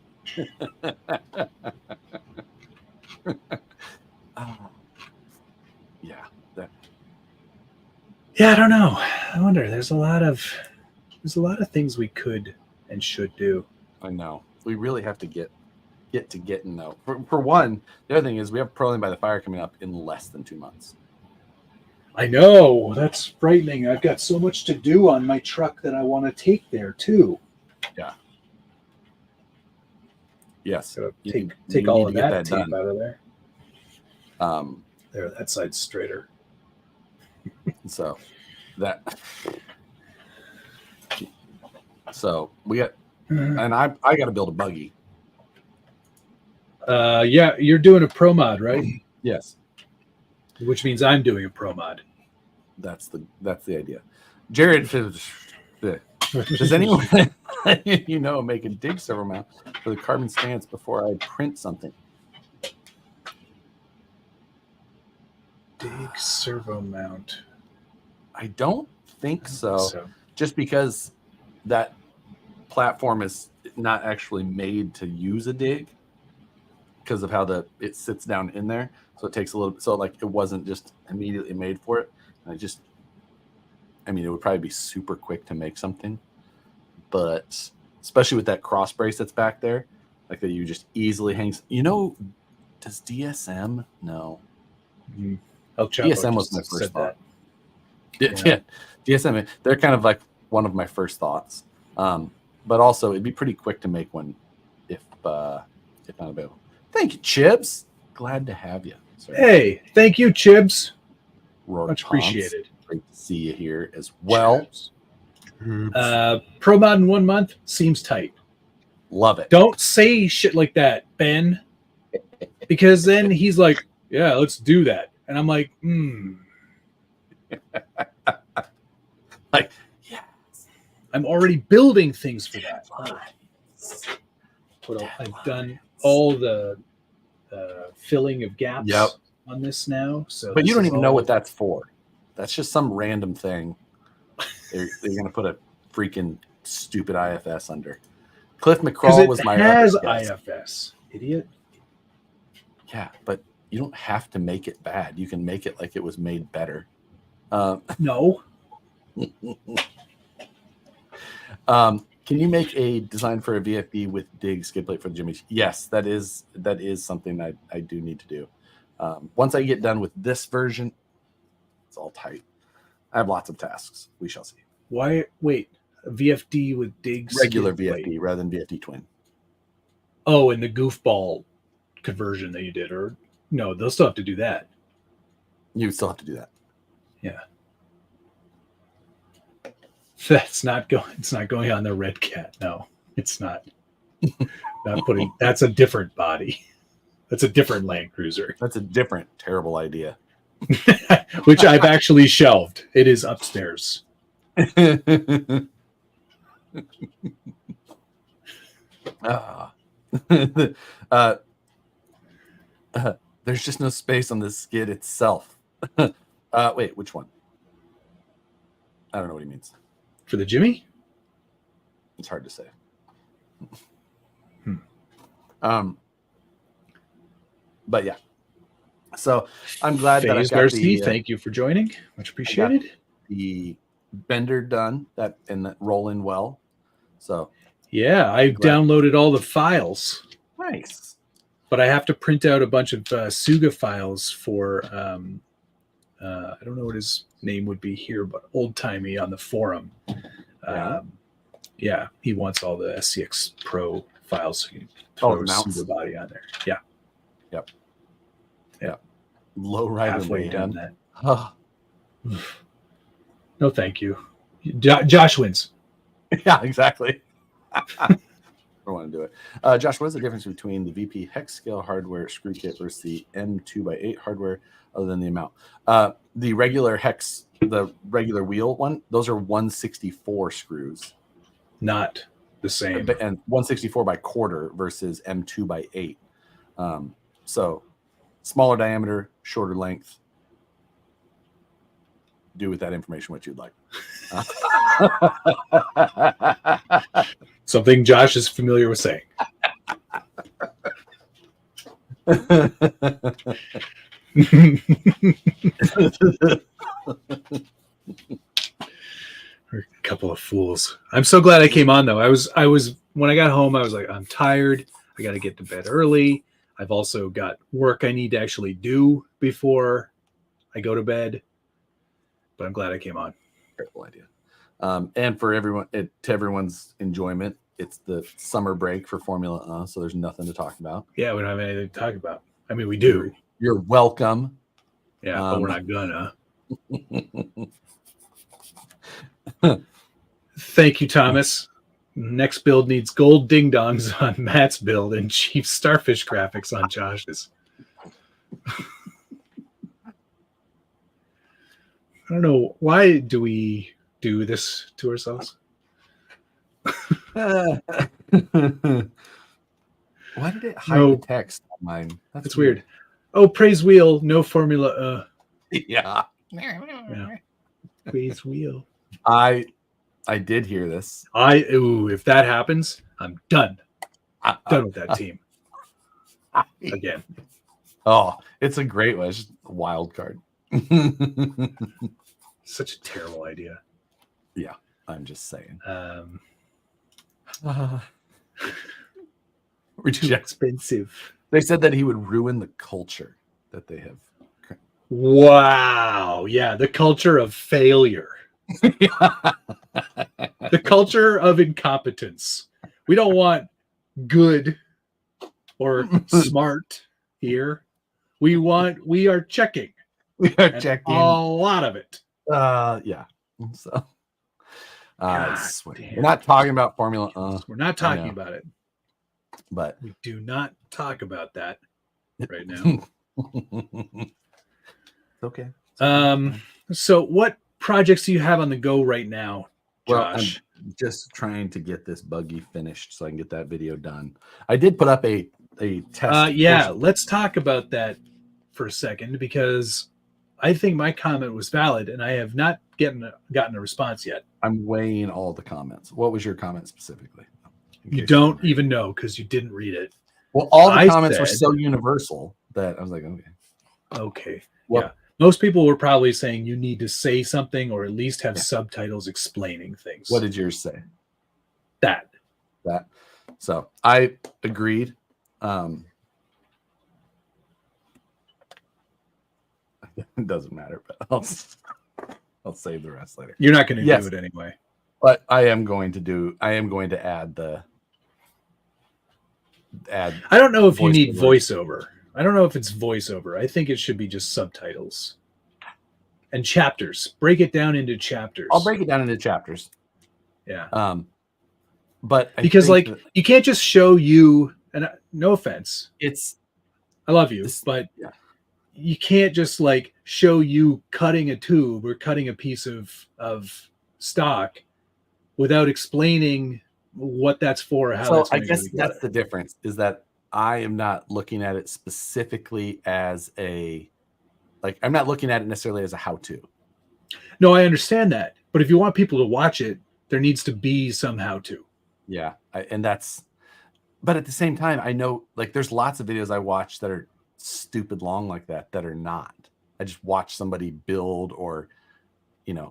Speaker 2: Yeah, I don't know. I wonder. There's a lot of things we could and should do.
Speaker 3: I know. We really have to get to getting though. For one, the other thing is we have Proline by the Fire coming up in less than 2 months.
Speaker 2: I know. That's frightening. I've got so much to do on my truck that I want to take there too.
Speaker 3: Yeah. Yes.
Speaker 2: Take all of that tape out of there. There, that side's straighter.
Speaker 3: So we got, and I got to build a buggy.
Speaker 2: Yeah, you're doing a pro mod, right?
Speaker 3: Yes.
Speaker 2: Which means I'm doing a pro mod.
Speaker 3: That's the idea. Jared, does anyone make a dig servo mount for the carbon stance before I print something?
Speaker 2: Dig servo mount.
Speaker 3: I don't think so. Just because that platform is not actually made to use a dig because of how it sits down in there. So it takes a little bit. So like it wasn't just immediately made for it. And it would probably be super quick to make something, but especially with that cross brace that's back there, like that you just easily hangs. Does DSM? No.
Speaker 2: Mm-hmm.
Speaker 3: DSM was my first thought. Yeah. DSM. They're kind of like one of my first thoughts. But also it'd be pretty quick to make one if not available. Thank you, Chibs. Glad to have you. Sorry.
Speaker 2: Hey, thank you, Chibs. Much
Speaker 3: Ponce.
Speaker 2: appreciated.
Speaker 3: Great to see you here as well.
Speaker 2: Pro mod in 1 month seems tight.
Speaker 3: Love it.
Speaker 2: Don't say shit like that, Ben. Because then he's like, yeah, let's do that. And I'm like,
Speaker 3: Like, yes.
Speaker 2: I'm already building things for that. I've done all the filling of gaps on this now.
Speaker 3: But you don't even know what that's for. That's just some random thing. They're going to put a freaking stupid IFS under. Cliff
Speaker 2: Because
Speaker 3: McCraw
Speaker 2: it
Speaker 3: was my
Speaker 2: has
Speaker 3: other guess.
Speaker 2: IFS, idiot.
Speaker 3: Yeah, but you don't have to make it bad. You can make it like it was made better.
Speaker 2: No.
Speaker 3: Can you make a design for a VFD with dig skid plate for the Jimmy? Yes, that is something I do need to do. Once I get done with this version, it's all tight. I have lots of tasks. We shall see.
Speaker 2: Why? Wait, a VFD with dig
Speaker 3: Regular
Speaker 2: skid plate.
Speaker 3: VFD rather than VFD twin.
Speaker 2: Oh, and the goofball conversion that you did, or no? They'll still have to do that.
Speaker 3: You still have to do that.
Speaker 2: Yeah. That's not going. It's not going on the Red Cat. No, it's not. Not putting. That's a different body. That's a different Land Cruiser.
Speaker 3: That's a different terrible idea.
Speaker 2: Which I've actually shelved. It is upstairs.
Speaker 3: There's just no space on the skid itself. Wait, which one? I don't know what he means.
Speaker 2: For the Jimmy?
Speaker 3: It's hard to say. But yeah. So I'm glad that I got
Speaker 2: Darcy, thank you for joining. Much appreciated.
Speaker 3: The bender done and that rolling well. So
Speaker 2: yeah, I downloaded all the files.
Speaker 3: Nice.
Speaker 2: But I have to print out a bunch of Suga files for I don't know what his name would be here, but old timey on the forum. Yeah, he wants all the SCX Pro files. So you can throw a Suga body on there. Yeah.
Speaker 3: Yep. Yeah. Low rider
Speaker 2: halfway done
Speaker 3: that.
Speaker 2: No, thank you. Josh wins.
Speaker 3: Yeah, exactly. I don't want to do it. Josh, what is the difference between the VP hex scale hardware screw kit versus the M2x8 hardware other than the amount? The regular hex, the regular wheel one, those are 164 screws.
Speaker 2: Not the same.
Speaker 3: And 164 by quarter versus M2x8. So smaller diameter, shorter length. Do with that information what you'd like.
Speaker 2: Something Josh is familiar with saying. We're a couple of fools. I'm so glad I came on though. I was when I got home, I was like, I'm tired. I got to get to bed early. I've also got work I need to actually do before I go to bed. But I'm glad I came on.
Speaker 3: Terrible idea. And for everyone, to everyone's enjoyment, it's the summer break for Formula so there's nothing to talk about.
Speaker 2: Yeah, we don't have anything to talk about. I mean, we do.
Speaker 3: You're welcome.
Speaker 2: Yeah, but we're not gonna. Thank you, Thomas. Next build needs gold ding-dongs on Matt's build and cheap starfish graphics on Josh's. I don't know. Why do we do this to ourselves?
Speaker 3: Why did it hide the text on mine?
Speaker 2: That's weird. Oh, praise wheel, no formula.
Speaker 3: Yeah.
Speaker 2: Praise wheel.
Speaker 3: I did hear this.
Speaker 2: If that happens, I'm done. Done with that team. Again.
Speaker 3: Oh, it's a great one. It's just a wild card.
Speaker 2: Such a terrible idea.
Speaker 3: Yeah, I'm just saying.
Speaker 2: Too expensive.
Speaker 3: They said that he would ruin the culture that they have.
Speaker 2: Wow. Yeah, the culture of failure. The culture of incompetence. We don't want good or smart here. We are checking.
Speaker 3: We are checking
Speaker 2: a lot of it.
Speaker 3: Yeah. So we're not talking about Formula.
Speaker 2: We're not talking about it.
Speaker 3: But
Speaker 2: we do not talk about that right now.
Speaker 3: Okay.
Speaker 2: So what projects do you have on the go right now, Josh?
Speaker 3: Well, I'm just trying to get this buggy finished so I can get that video done. I did put up a test.
Speaker 2: Yeah, let's talk about that for a second because I think my comment was valid, and I have not gotten a response yet.
Speaker 3: I'm weighing all the comments. What was your comment specifically?
Speaker 2: You don't even know because you didn't read it.
Speaker 3: Well, all the comments were so universal that I was like,
Speaker 2: okay.
Speaker 3: Well,
Speaker 2: yeah. Most people were probably saying you need to say something or at least have subtitles explaining things.
Speaker 3: What did yours say?
Speaker 2: That.
Speaker 3: So I agreed. It doesn't matter, but I'll save the rest later.
Speaker 2: You're not going to do it anyway.
Speaker 3: But I am going to add
Speaker 2: I don't know if you need voiceover. I don't know if it's voiceover. I think it should be just subtitles and chapters. Break it down into chapters.
Speaker 3: I'll break it down into chapters.
Speaker 2: Yeah.
Speaker 3: But
Speaker 2: because like you can't just show you, and no offense, I love you, but you can't just like show you cutting a tube or cutting a piece of stock without explaining what that's for. Or how
Speaker 3: so I guess that's the difference, is that I am not looking at it specifically as I'm not looking at it necessarily as a how-to.
Speaker 2: No, I understand that. But if you want people to watch it, there needs to be some how-to.
Speaker 3: Yeah. But at the same time, I know like there's lots of videos I watch that are stupid long like that are not. I just watch somebody build, or,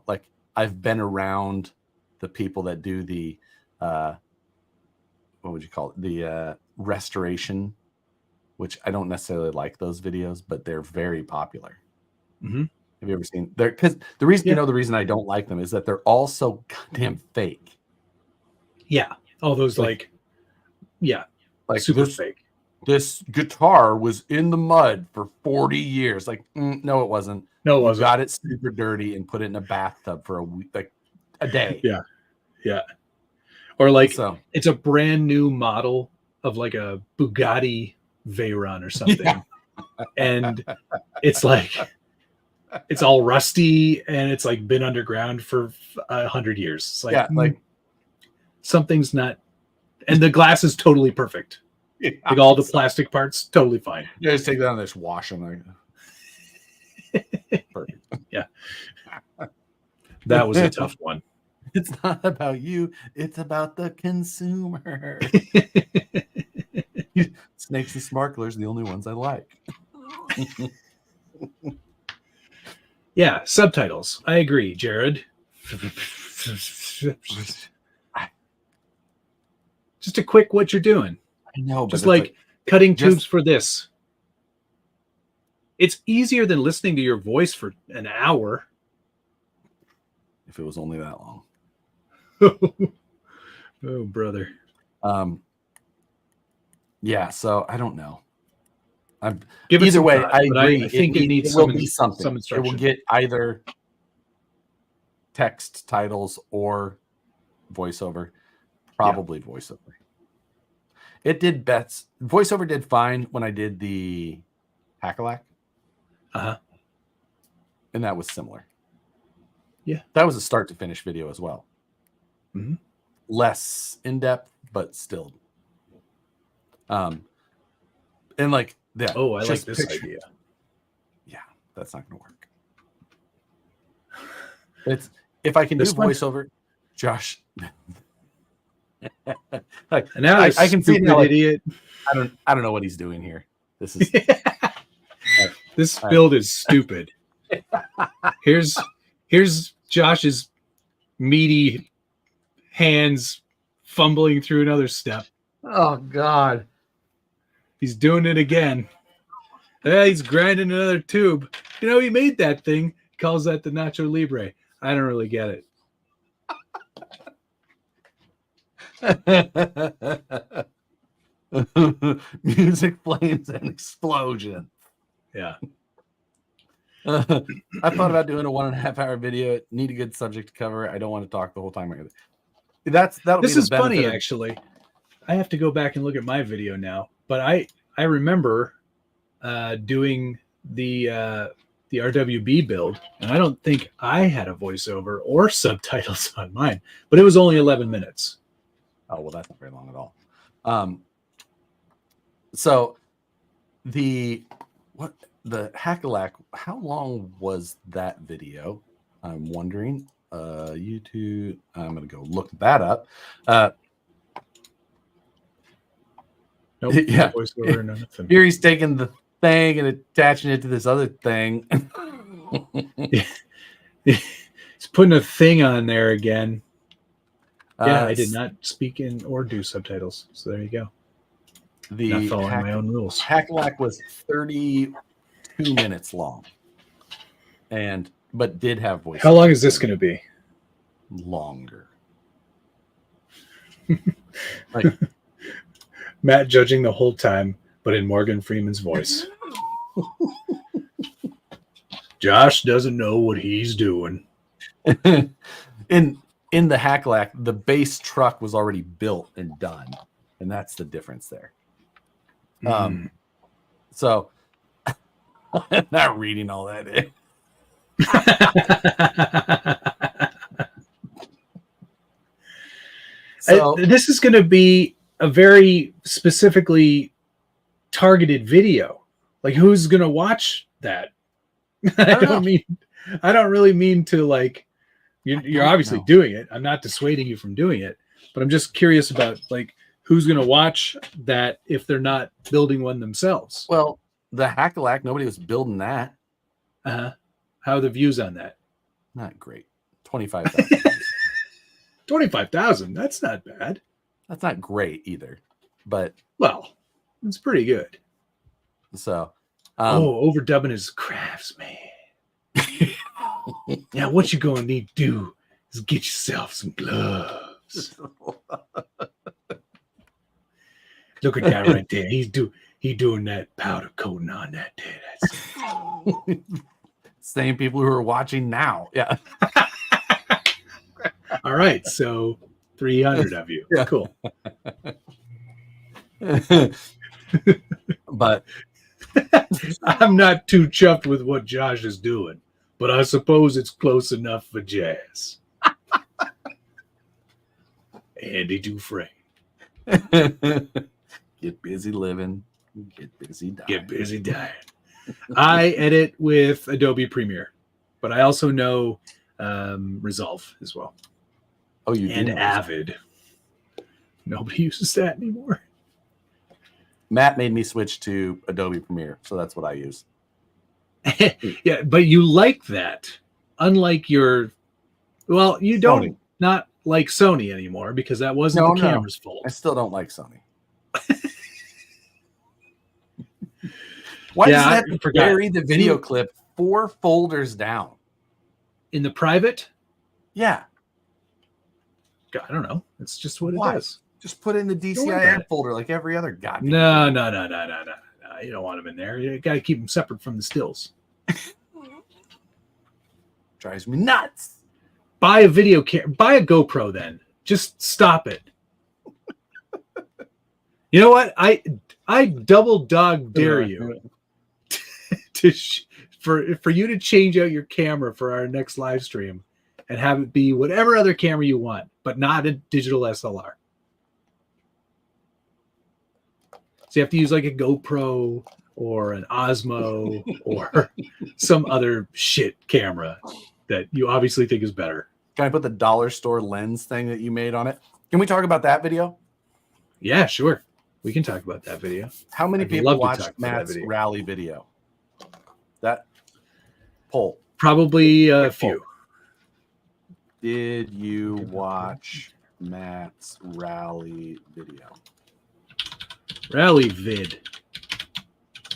Speaker 3: like I've been around the people that do the, what would you call it? The restoration, which I don't necessarily like those videos, but they're very popular.
Speaker 2: Mm-hmm.
Speaker 3: Have you ever seen there? Because the reason, the reason I don't like them is that they're all so goddamn fake.
Speaker 2: Yeah. All those like super fake.
Speaker 3: This guitar was in the mud for 40 years. Like, no, it wasn't.
Speaker 2: No, it wasn't.
Speaker 3: Got it super dirty and put it in a bathtub for a week, like a day.
Speaker 2: Yeah. Yeah. Or like it's a brand new model of like a Bugatti Veyron or something. Yeah. And it's like, it's all rusty and it's like been underground for 100 years. It's like, like something's not, and the glass is totally perfect. Yeah, like all the plastic parts, totally fine.
Speaker 3: Yeah, just take that and just wash them. Like, perfect.
Speaker 2: Yeah. That was a tough one.
Speaker 3: It's not about you. It's about the consumer. Snakes and sparklers, the only ones I like.
Speaker 2: Yeah, subtitles. I agree, Jared. Just a quick what you're doing.
Speaker 3: I know, but
Speaker 2: just like cutting tubes for this. It's easier than listening to your voice for an hour.
Speaker 3: If it was only that long.
Speaker 2: Oh, brother.
Speaker 3: Yeah, so I don't know.
Speaker 2: Either way,
Speaker 3: I agree.
Speaker 2: I think it needs
Speaker 3: will be something.
Speaker 2: Some instruction.
Speaker 3: It will get either text titles or voiceover. Probably voiceover. It did bets. Voiceover did fine when I did the Hackalack.
Speaker 2: Uh-huh.
Speaker 3: And that was similar.
Speaker 2: Yeah.
Speaker 3: That was a start to finish video as well.
Speaker 2: Mm-hmm.
Speaker 3: Less in depth, but still. And like that.
Speaker 2: Oh, I like this idea.
Speaker 3: Yeah, that's not gonna work. It's if I can do voiceover, Josh.
Speaker 2: Like, and now I can see that idiot.
Speaker 3: I don't know what he's doing here. This is
Speaker 2: this build is stupid. Here's Josh's meaty hands fumbling through another step.
Speaker 3: Oh God.
Speaker 2: He's doing it again. He's grinding another tube. You know, he made that thing. He calls that the Nacho Libre. I don't really get it.
Speaker 3: Music, flames, and explosion.
Speaker 2: Yeah.
Speaker 3: I thought about doing a 1.5 hour video. Need a good subject to cover. I don't want to talk the whole time. This
Speaker 2: is funny, actually. I have to go back and look at my video now, but I remember doing the RWB build, and I don't think I had a voiceover or subtitles on mine, but it was only 11 minutes.
Speaker 3: Oh, well, that's not very long at all. So What the hackalack? How long was that video? I'm wondering. YouTube. I'm gonna go look that up.
Speaker 2: Nope.
Speaker 3: Yeah.
Speaker 2: No voiceover, no nothing.
Speaker 3: Here he's taking the thing and attaching it to this other thing.
Speaker 2: He's putting a thing on there again. Yeah, I did not speak in or do subtitles. So there you go. Not following my own rules.
Speaker 3: Hackalack was 32 minutes long, but did have voice.
Speaker 2: How long is this going to be?
Speaker 3: Longer.
Speaker 2: Matt judging the whole time, but in Morgan Freeman's voice. Josh doesn't know what he's doing.
Speaker 3: In the Hackalack, the base truck was already built and done, and that's the difference there. So I'm not reading all that in.
Speaker 2: This is going to be a very specifically targeted video. Like, who's going to watch that? I don't really mean to, like, you're obviously doing it. I'm not dissuading you from doing it, but I'm just curious about, like, who's going to watch that if they're not building one themselves.
Speaker 3: Well, the Hackalack, nobody was building that.
Speaker 2: How are the views on that?
Speaker 3: Not great. 25,000.
Speaker 2: 25,000. That's not bad.
Speaker 3: That's not great either, but
Speaker 2: well, it's pretty good.
Speaker 3: So,
Speaker 2: overdubbing his craftsman. Now, what you gonna need to do is get yourself some gloves. Look at that right there. He doing that powder coating on that there.
Speaker 3: Same people who are watching now. Yeah.
Speaker 2: All right, so 300 of you. Yeah. Cool.
Speaker 3: But
Speaker 2: I'm not too chuffed with what Josh is doing, but I suppose it's close enough for jazz. Andy Dufresne.
Speaker 3: Get busy living. Get busy dying.
Speaker 2: Get busy dying. I edit with Adobe Premiere, but I also know Resolve as well.
Speaker 3: Oh, you
Speaker 2: and
Speaker 3: do?
Speaker 2: Avid. Nobody uses that anymore.
Speaker 3: Matt made me switch to Adobe Premiere, so that's what I use.
Speaker 2: Yeah, but you like that. Unlike you don't
Speaker 3: Sony.
Speaker 2: Not like Sony anymore because that wasn't the camera's fault.
Speaker 3: I still don't like Sony. Why does that bury the video clip 4 folders down?
Speaker 2: In the private?
Speaker 3: Yeah.
Speaker 2: I don't know. It's just what it does.
Speaker 3: Just put it in the DCI folder like every other goddamn.
Speaker 2: No. You don't want them in there. You got to keep them separate from the stills.
Speaker 3: Drives me nuts.
Speaker 2: Buy a video camera. Buy a GoPro then. Just stop it. You know what? I double dog dare you for you to change out your camera for our next live stream and have it be whatever other camera you want, but not a digital SLR. So you have to use like a GoPro or an Osmo or some other shit camera that you obviously think is better.
Speaker 3: Can I put the dollar store lens thing that you made on it? Can we talk about that video?
Speaker 2: Yeah, sure. We can talk about that video.
Speaker 3: How many people watched Matt's rally video? That poll.
Speaker 2: Probably a few.
Speaker 3: Did you watch Matt's rally video?
Speaker 2: Rally vid.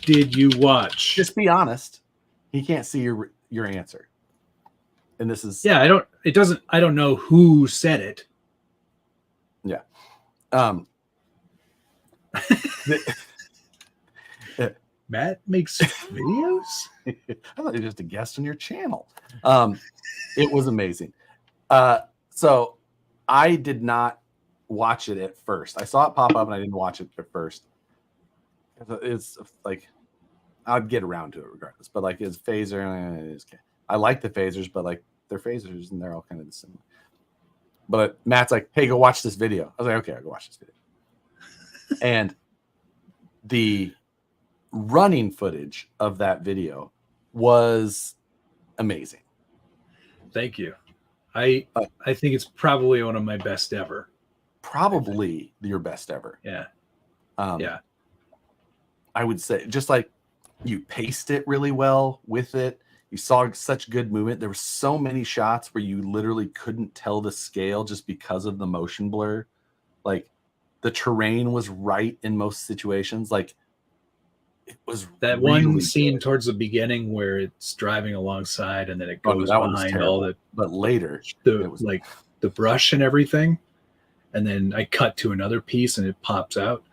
Speaker 2: Did you watch?
Speaker 3: Just be honest. He can't see your answer. And this is
Speaker 2: I don't know who said it.
Speaker 3: Yeah.
Speaker 2: Matt makes videos?
Speaker 3: I thought he was just a guest on your channel. It was amazing. So I did not watch it at first. I saw it pop up and I didn't watch it at first. It's like I'd get around to it regardless. But like his phaser, I like the phasers, but like they're phasers and they're all kind of the same. But Matt's like, "Hey, go watch this video." I was like, "Okay, I'll go watch this video." And running footage of that video was amazing.
Speaker 2: Thank you. I think it's probably one of my best ever.
Speaker 3: Probably your best ever.
Speaker 2: Yeah.
Speaker 3: Yeah. I would say just like you paced it really well with it. You saw such good movement. There were so many shots where you literally couldn't tell the scale just because of the motion blur. Like the terrain was right in most situations. Like it was
Speaker 2: that
Speaker 3: really
Speaker 2: one scene
Speaker 3: good.
Speaker 2: towards the beginning where it's driving alongside and then it goes
Speaker 3: that one was
Speaker 2: behind
Speaker 3: terrible.
Speaker 2: all the,
Speaker 3: but later
Speaker 2: the
Speaker 3: it was
Speaker 2: like the brush and everything. And then I cut to another piece and it pops out.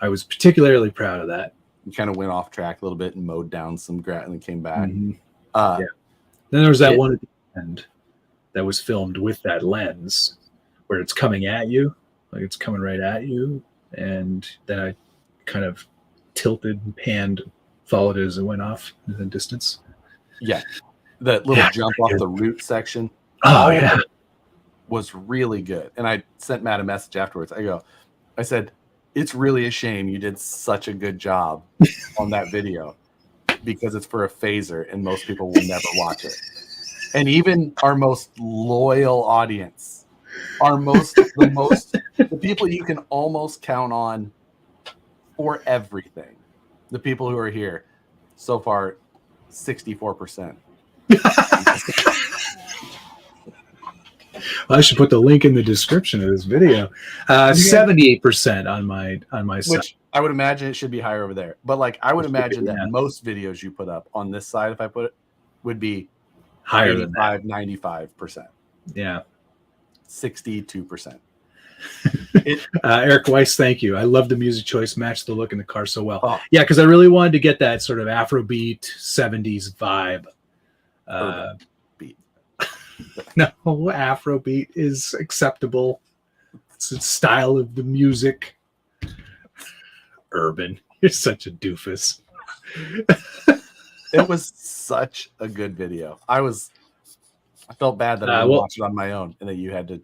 Speaker 2: I was particularly proud of that.
Speaker 3: You kind of went off track a little bit and mowed down some grass and then came back.
Speaker 2: Mm-hmm.
Speaker 3: Yeah.
Speaker 2: Then there was that one at the end that was filmed with that lens where it's coming at you, like it's coming right at you. And then I kind of tilted and panned, followed it as it went off in the distance.
Speaker 3: Yeah. That little jump off the root section.
Speaker 2: Oh, yeah.
Speaker 3: Was really good. And I sent Matt a message afterwards. I said, it's really a shame you did such a good job on that video because it's for a phaser and most people will never watch it. And even our most loyal audience, the people you can almost count on for everything, the people who are here, so far, 64%.
Speaker 2: I should put the link in the description of this video. 78% on my side.
Speaker 3: Which I would imagine it should be higher over there. But like I would imagine that most videos you put up on this side, if I put it, would be
Speaker 2: higher than that.
Speaker 3: 95%.
Speaker 2: Yeah.
Speaker 3: 62%.
Speaker 2: Eric Weiss, thank you. I love the music choice, matched the look in the car so well.
Speaker 3: Oh.
Speaker 2: Yeah, because I really wanted to get that sort of Afrobeat 70s vibe.
Speaker 3: Beat.
Speaker 2: No, Afrobeat is acceptable. It's the style of the music. Urban. You're such a doofus.
Speaker 3: It was such a good video. I felt bad that I watched it on my own and that you had to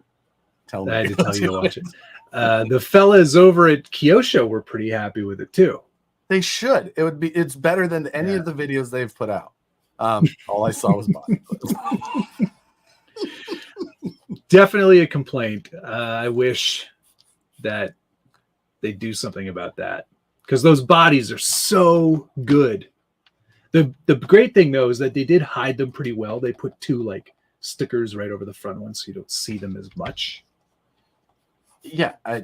Speaker 3: tell me.
Speaker 2: I had to tell you to watch it. The fellas over at Kyosho were pretty happy with it too.
Speaker 3: They should. It's better than any of the videos they've put out. All I saw was body.
Speaker 2: Definitely a complaint. I wish that they do something about that because those bodies are so good. The great thing though is that they did hide them pretty well. They put two like stickers right over the front one so you don't see them as much.
Speaker 3: Yeah,
Speaker 2: I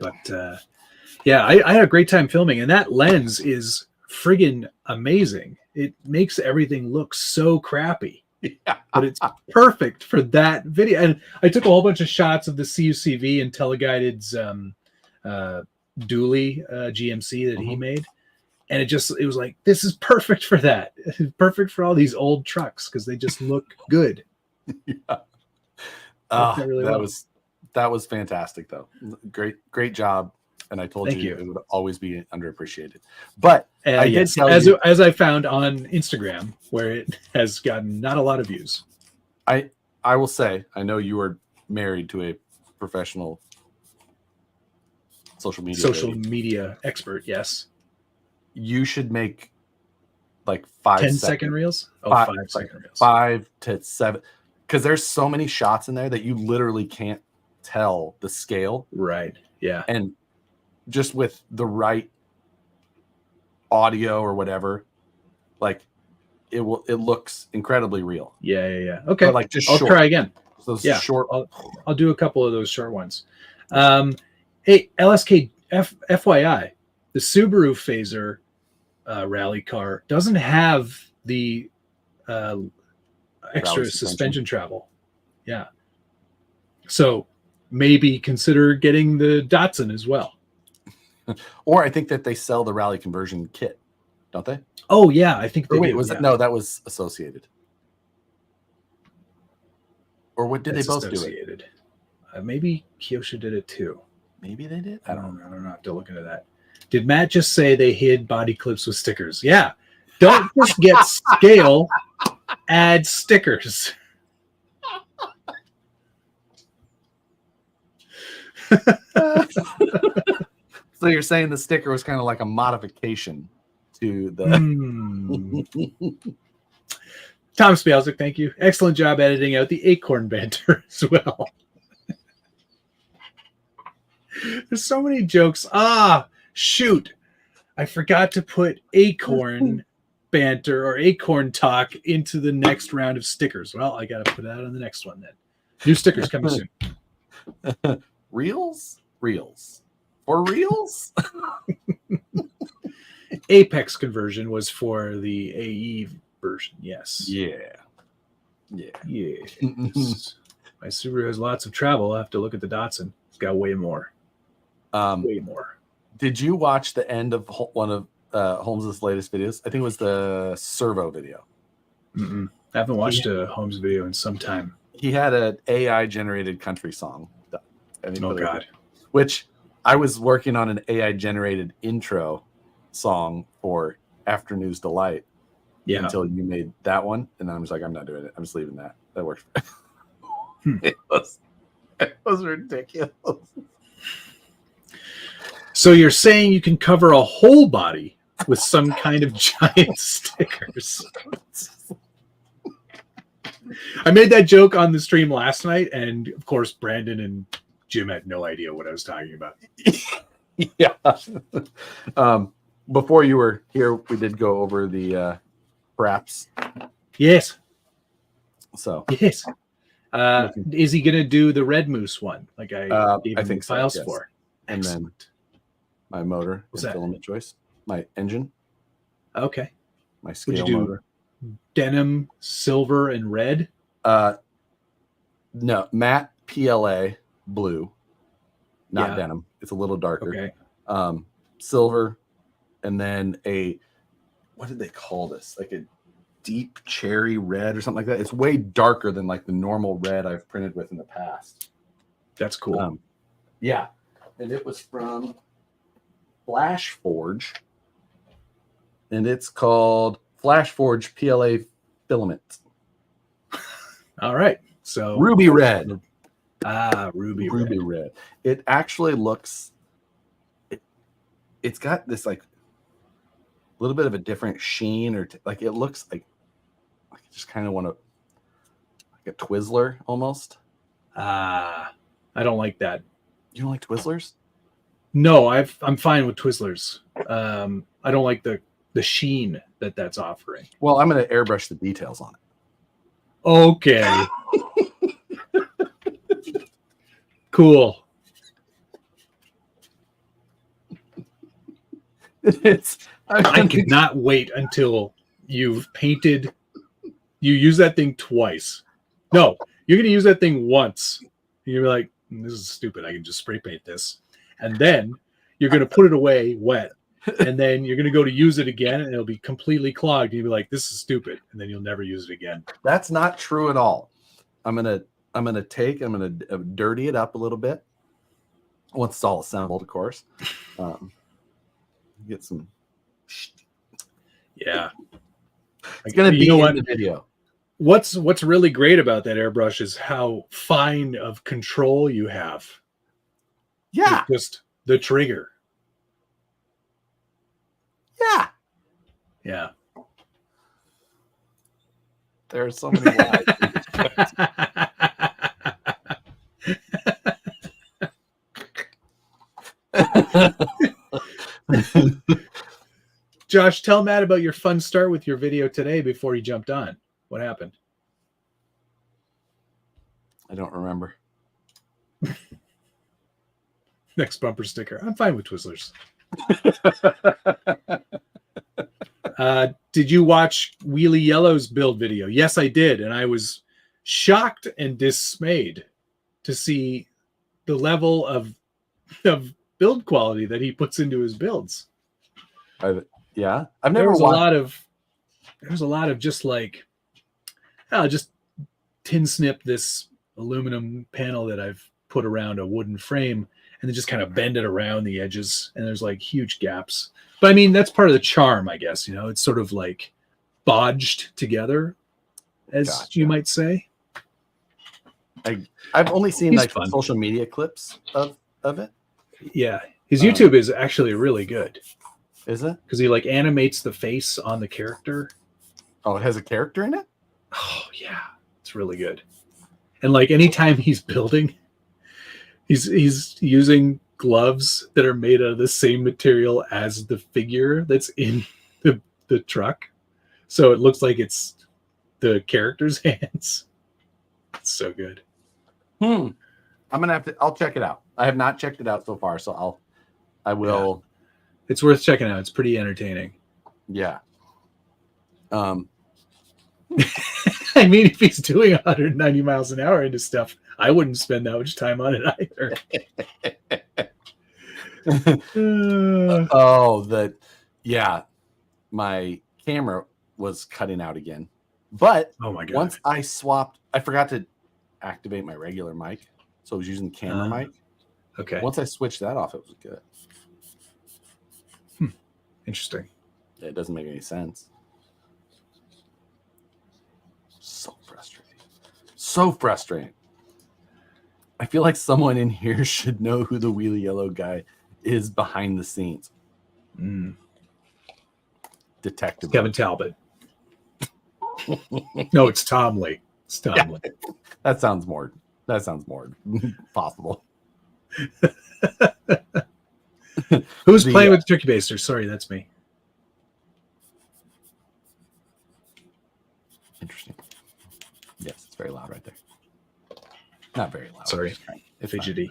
Speaker 2: had a great time filming, and that lens is friggin' amazing. It makes everything look so crappy.
Speaker 3: Yeah.
Speaker 2: But it's perfect for that video. And I took a whole bunch of shots of the CUCV and Teleguided's dually GMC that he made. And it was like, this is perfect for that. It's perfect for all these old trucks because they just look good.
Speaker 3: Yeah.
Speaker 2: Really
Speaker 3: that was fantastic though. Great job. And I told you it would always be underappreciated. But I did tell you,
Speaker 2: as I found on Instagram, where it has gotten not a lot of views.
Speaker 3: I will say, I know you are married to a professional social media
Speaker 2: expert. Yes.
Speaker 3: You should make like
Speaker 2: 10-second reels. 5-second reels.
Speaker 3: 5 to 7. Because there's so many shots in there that you literally can't tell the scale.
Speaker 2: Right. Yeah.
Speaker 3: And just with the right audio or whatever, like it looks incredibly real.
Speaker 2: Yeah. Okay.
Speaker 3: But like just
Speaker 2: I'll try again.
Speaker 3: Those
Speaker 2: short. I'll do a couple of those short ones. Hey, LSK, FYI, the Subaru Phaser rally car doesn't have the extra suspension travel. Yeah. So maybe consider getting the Datsun as well.
Speaker 3: Or I think that they sell the rally conversion kit, don't they?
Speaker 2: Oh yeah, I think they do.
Speaker 3: No, that was Associated. Or what did they both do it?
Speaker 2: Maybe Kyosho did it too.
Speaker 3: Maybe they did.
Speaker 2: I don't know. I have to look into that. Did Matt just say they hid body clips with stickers? Yeah. Don't just get scale, add stickers.
Speaker 3: So you're saying the sticker was kind of like a modification to the.
Speaker 2: Tom Spielzik, thank you. Excellent job editing out the acorn banter as well. There's so many jokes. Shoot. I forgot to put acorn banter or acorn talk into the next round of stickers. Well, I got to put that on the next one then. New stickers coming soon.
Speaker 3: Reels? For reals?
Speaker 2: Apex conversion was for the AE version. Yes.
Speaker 3: Yeah.
Speaker 2: Yes. My Subaru has lots of travel. I'll have to look at the Datsun. It's got way more. Way more.
Speaker 3: Did you watch the end of one of Holmes's latest videos? I think it was the servo video.
Speaker 2: I haven't watched a Holmes video in some time.
Speaker 3: He had an AI generated country song.
Speaker 2: Oh God!
Speaker 3: Which I was working on an AI generated intro song for Afternoon's Delight.
Speaker 2: Yeah.
Speaker 3: Until you made that one, and then I'm just like, I'm not doing it. I'm just leaving that. That works. It was ridiculous.
Speaker 2: So you're saying you can cover a whole body with some kind of giant stickers? I made that joke on the stream last night, and of course, Brandon and Jim had no idea what I was talking about.
Speaker 3: Yeah. Before you were here, we did go over the wraps.
Speaker 2: Yes.
Speaker 3: So
Speaker 2: yes. Is he going to do the Red Moose one? Like I think files
Speaker 3: yes.
Speaker 2: for.
Speaker 3: And
Speaker 2: Excellent.
Speaker 3: then my motor
Speaker 2: What's
Speaker 3: and
Speaker 2: that?
Speaker 3: filament choice, my engine,
Speaker 2: Okay.
Speaker 3: my scale
Speaker 2: Would you do
Speaker 3: motor.
Speaker 2: Denim, silver, and red?
Speaker 3: No, matte PLA blue, not
Speaker 2: Yeah.
Speaker 3: denim. It's a little darker.
Speaker 2: Okay.
Speaker 3: Silver, and then what did they call this? Like a deep cherry red or something like that. It's way darker than like the normal red I've printed with in the past.
Speaker 2: That's cool.
Speaker 3: Yeah. And it was from Flash Forge. And it's called Flash Forge PLA Filament.
Speaker 2: All right. So
Speaker 3: Ruby red.
Speaker 2: Ruby
Speaker 3: red. It actually looks, it's got this like a little bit of a different sheen, or like it looks like I just kind of want to, like a Twizzler almost.
Speaker 2: I don't like that.
Speaker 3: You don't like Twizzlers?
Speaker 2: No, I'm fine with Twizzlers. I don't like the sheen that's offering.
Speaker 3: Well, I'm going to airbrush the details on it.
Speaker 2: Okay. Cool. I cannot wait until you've painted. You use that thing twice. No, you're going to use that thing once. You're like, this is stupid. I can just spray paint this. And then you're going to put it away wet. And then you're going to go to use it again, and it'll be completely clogged. And you'll be like, this is stupid. And then you'll never use it again.
Speaker 3: That's not true at all. I'm going to dirty it up a little bit. Once it's all assembled, of course. Get some.
Speaker 2: Yeah.
Speaker 3: It's going to be in the video.
Speaker 2: What's really great about that airbrush is how fine of control you have.
Speaker 3: Yeah.
Speaker 2: With just the trigger.
Speaker 3: Yeah.
Speaker 2: Yeah.
Speaker 3: There are so many lies.
Speaker 2: Josh, tell Matt about your fun start with your video today before he jumped on. What happened?
Speaker 3: I don't remember.
Speaker 2: Next bumper sticker. I'm fine with Twizzlers. Did you watch Wheelie Yellow's build video? Yes, I did. And I was shocked and dismayed to see the level of build quality that he puts into his builds.
Speaker 3: Yeah. I've never
Speaker 2: There was a lot of just like, just tin snip this aluminum panel that I've put around a wooden frame and then just kind of bend it around the edges. And there's like huge gaps. But I mean, that's part of the charm, I guess. You know, it's sort of like bodged together, as you might say.
Speaker 3: I've only seen
Speaker 2: He's
Speaker 3: like
Speaker 2: fun.
Speaker 3: Social media clips of it.
Speaker 2: Yeah. His YouTube is actually really good.
Speaker 3: Is it?
Speaker 2: Because he like animates the face on the character.
Speaker 3: Oh, it has a character in it?
Speaker 2: Oh yeah, it's really good. And like anytime he's building, he's using gloves that are made out of the same material as the figure that's in the truck. So it looks like it's the character's hands. It's so good.
Speaker 3: I'm gonna have to. I'll check it out. I have not checked it out so far, so I will.
Speaker 2: Yeah. It's worth checking out. It's pretty entertaining.
Speaker 3: Yeah.
Speaker 2: I mean, if he's doing 190 miles an hour into stuff, I wouldn't spend that much time on it either.
Speaker 3: My camera was cutting out again. But
Speaker 2: oh my God.
Speaker 3: Once I forgot to activate my regular mic. So I was using the camera mic.
Speaker 2: Okay.
Speaker 3: Once I switched that off, it was good.
Speaker 2: Interesting.
Speaker 3: Yeah, it doesn't make any sense. So frustrating. So frustrating. I feel like someone in here should know who the Wheelie Yellow guy is behind the scenes. Detective
Speaker 2: Kevin Talbot. No, it's Tom Lee. It's Tom Lee.
Speaker 3: That sounds more possible.
Speaker 2: Who's playing with the turkey baster? Sorry, that's me.
Speaker 3: Interesting. Yes, it's very loud right there. Not very loud.
Speaker 2: Sorry. Fidgety.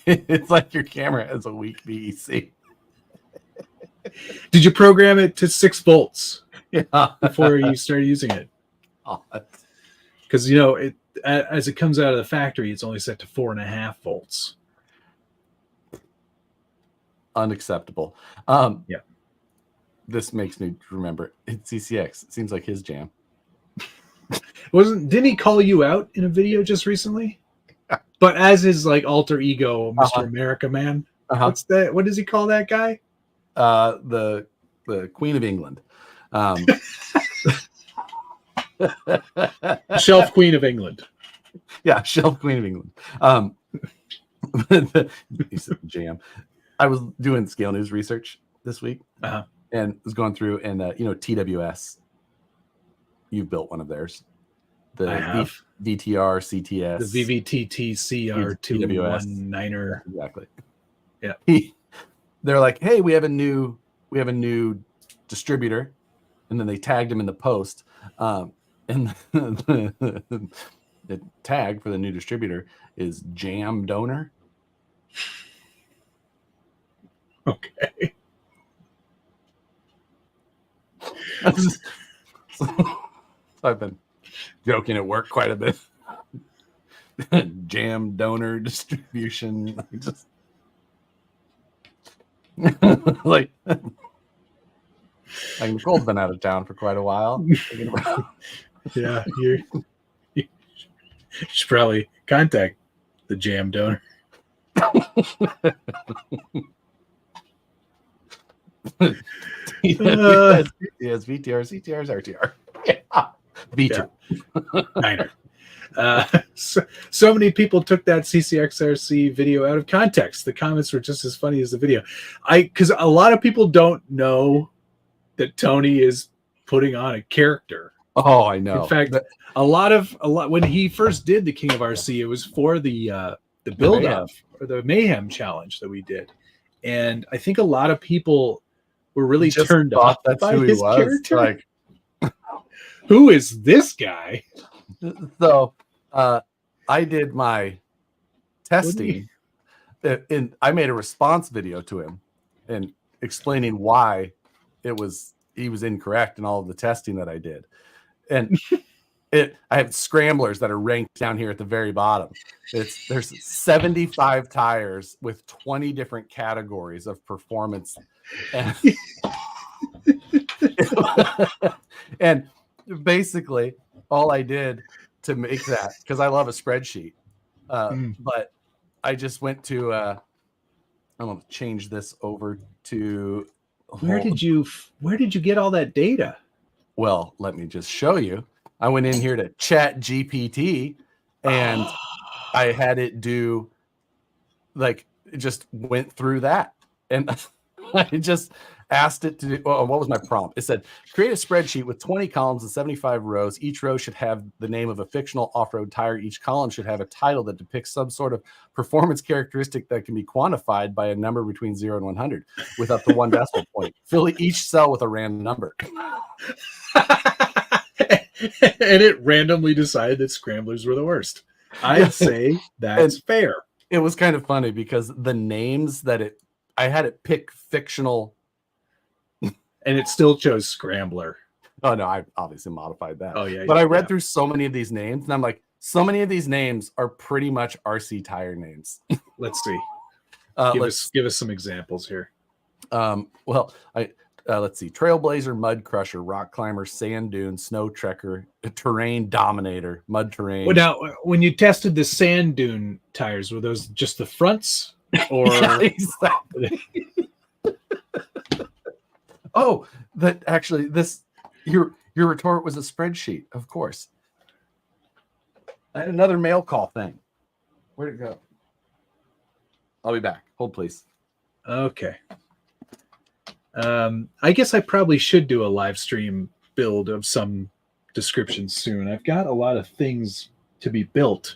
Speaker 3: It's like your camera has a weak VEC.
Speaker 2: Did you program it to 6 volts?
Speaker 3: Yeah.
Speaker 2: Before you started using it? Because as it comes out of the factory, it's only set to 4.5 volts.
Speaker 3: Unacceptable.
Speaker 2: Yeah.
Speaker 3: This makes me remember it's CCX. It seems like his jam.
Speaker 2: Didn't he call you out in a video just recently? But as his like alter ego, Mr. America Man. What's that? What does he call that guy?
Speaker 3: The Queen of England.
Speaker 2: Shelf Queen of England.
Speaker 3: Yeah, Shelf Queen of England. He said jam. I was doing Scale News research this week and was going through and TWS. You've built one of theirs. The VTR CTS.
Speaker 2: The VVTT CR219er.
Speaker 3: Exactly.
Speaker 2: Yeah.
Speaker 3: They're like, hey, we have a new distributor, and then they tagged him in the post. And the tag for the new distributor is Jam Donor.
Speaker 2: Okay.
Speaker 3: So I've been joking at work quite a bit. Jam Donor distribution. Just like Nicole's been out of town for quite a while.
Speaker 2: Yeah, you should probably contact the Jam Donor.
Speaker 3: Yes, VTR, CTRs, RTR. Yeah. V2.
Speaker 2: Niner. So many people took that CCXRC video out of context. The comments were just as funny as the video. Because a lot of people don't know that Tony is putting on a character.
Speaker 3: Oh, I know.
Speaker 2: In fact, a lot when he first did the King of RC, it was for the build up or the Mayhem challenge that we did, and I think a lot of people were really turned off by his character.
Speaker 3: Like,
Speaker 2: who is this guy?
Speaker 3: So, I did my testing, and I made a response video to him and explaining why he was incorrect in all of the testing that I did. And I have scramblers that are ranked down here at the very bottom. There's 75 tires with 20 different categories of performance. And basically all I did to make that, because I love a spreadsheet, but I just went to I'm going to change this over to
Speaker 2: where did you get all that data?
Speaker 3: Well, let me just show you. I went in here to Chat GPT and I had it do like just went through that. And I just asked it to do, what was my prompt? It said, create a spreadsheet with 20 columns and 75 rows. Each row should have the name of a fictional off-road tire. Each column should have a title that depicts some sort of performance characteristic that can be quantified by a number between 0 and 100 with up to 1 decimal point. Fill each cell with a random number.
Speaker 2: And it randomly decided that scramblers were the worst. I'd say that's fair.
Speaker 3: It was kind of funny because the names that I had it pick fictional.
Speaker 2: And it still chose scrambler.
Speaker 3: Oh, no, I obviously modified that.
Speaker 2: Oh, yeah.
Speaker 3: But I read through so many of these names, and I'm like, so many of these names are pretty much RC tire names.
Speaker 2: Let's see. Give us some examples here.
Speaker 3: Let's see. Trailblazer, Mud Crusher, Rock Climber, Sand Dune, Snow Trekker, Terrain Dominator, Mud Terrain.
Speaker 2: Well, now, when you tested the Sand Dune tires, were those just the fronts? Or
Speaker 3: yeah, exactly. Oh, that actually your retort was a spreadsheet, of course. I had another mail call thing. Where'd it go? I'll be back. Hold, please.
Speaker 2: Okay. I guess I probably should do a live stream build of some description soon. I've got a lot of things to be built.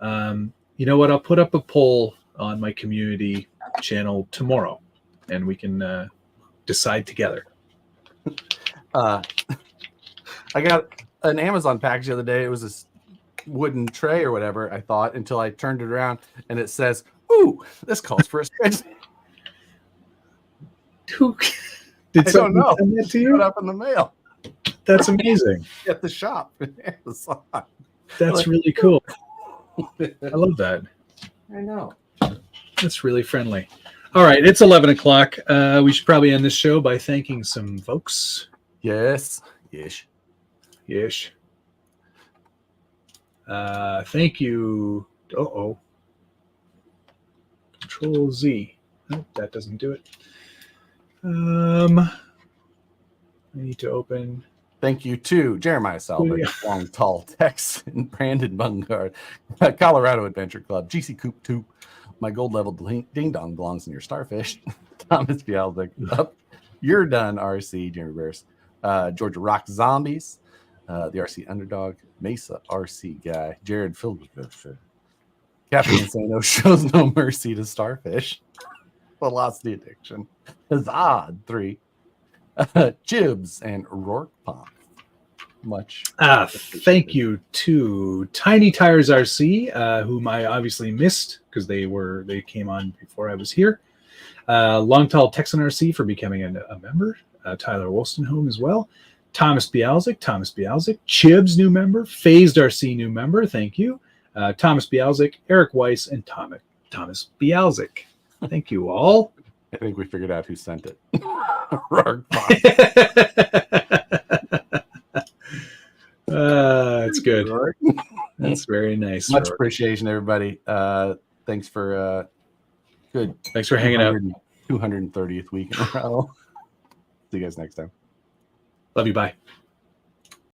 Speaker 2: You know what? I'll put up a poll on my community channel tomorrow, and we can decide together.
Speaker 3: I got an Amazon package the other day. It was this wooden tray or whatever, I thought, until I turned it around and it says, "Ooh, this calls for a spreadsheet."
Speaker 2: Did
Speaker 3: someone
Speaker 2: send that to you?
Speaker 3: Put up in the mail.
Speaker 2: That's amazing.
Speaker 3: At the shop. Amazon.
Speaker 2: That's really cool. I love that.
Speaker 3: I know.
Speaker 2: That's really friendly. All right, it's 11 o'clock. We should probably end this show by thanking some folks.
Speaker 3: Yes. Yes.
Speaker 2: Yes. Thank you. Control Z. Nope, that doesn't do it. I need to open.
Speaker 3: Thank you to Jeremiah Salvik, Long Tall Tex, and Brandon Bungard, Colorado Adventure Club, GC Coop 2. My gold level ding dong belongs in your starfish. Thomas Bialzik. You're done, RC, Jeremy Bears. Georgia Rock Zombies. The RC Underdog. Mesa RC Guy. Jared Philbus. Captain Insano shows no mercy to starfish. Velocity Addiction. Zod 3. Jibs and Rourke Pop. Much.
Speaker 2: Thank you to Tiny Tires RC, whom I obviously missed because they came on before I was here. Long Tall Texan RC for becoming a member. Tyler Wolstenholme as well. Thomas Bialzik. Chibs, new member. Phased RC, new member. Thank you. Thomas Bialzik, Eric Weiss, and Thomas Bialzik. Thank you all.
Speaker 3: I think we figured out who sent it. Rourke Pop.
Speaker 2: That's good. That's very nice.
Speaker 3: Much appreciation, everybody. Thanks for
Speaker 2: Thanks for hanging out.
Speaker 3: 230th week in a row. See you guys next time.
Speaker 2: Love you. Bye.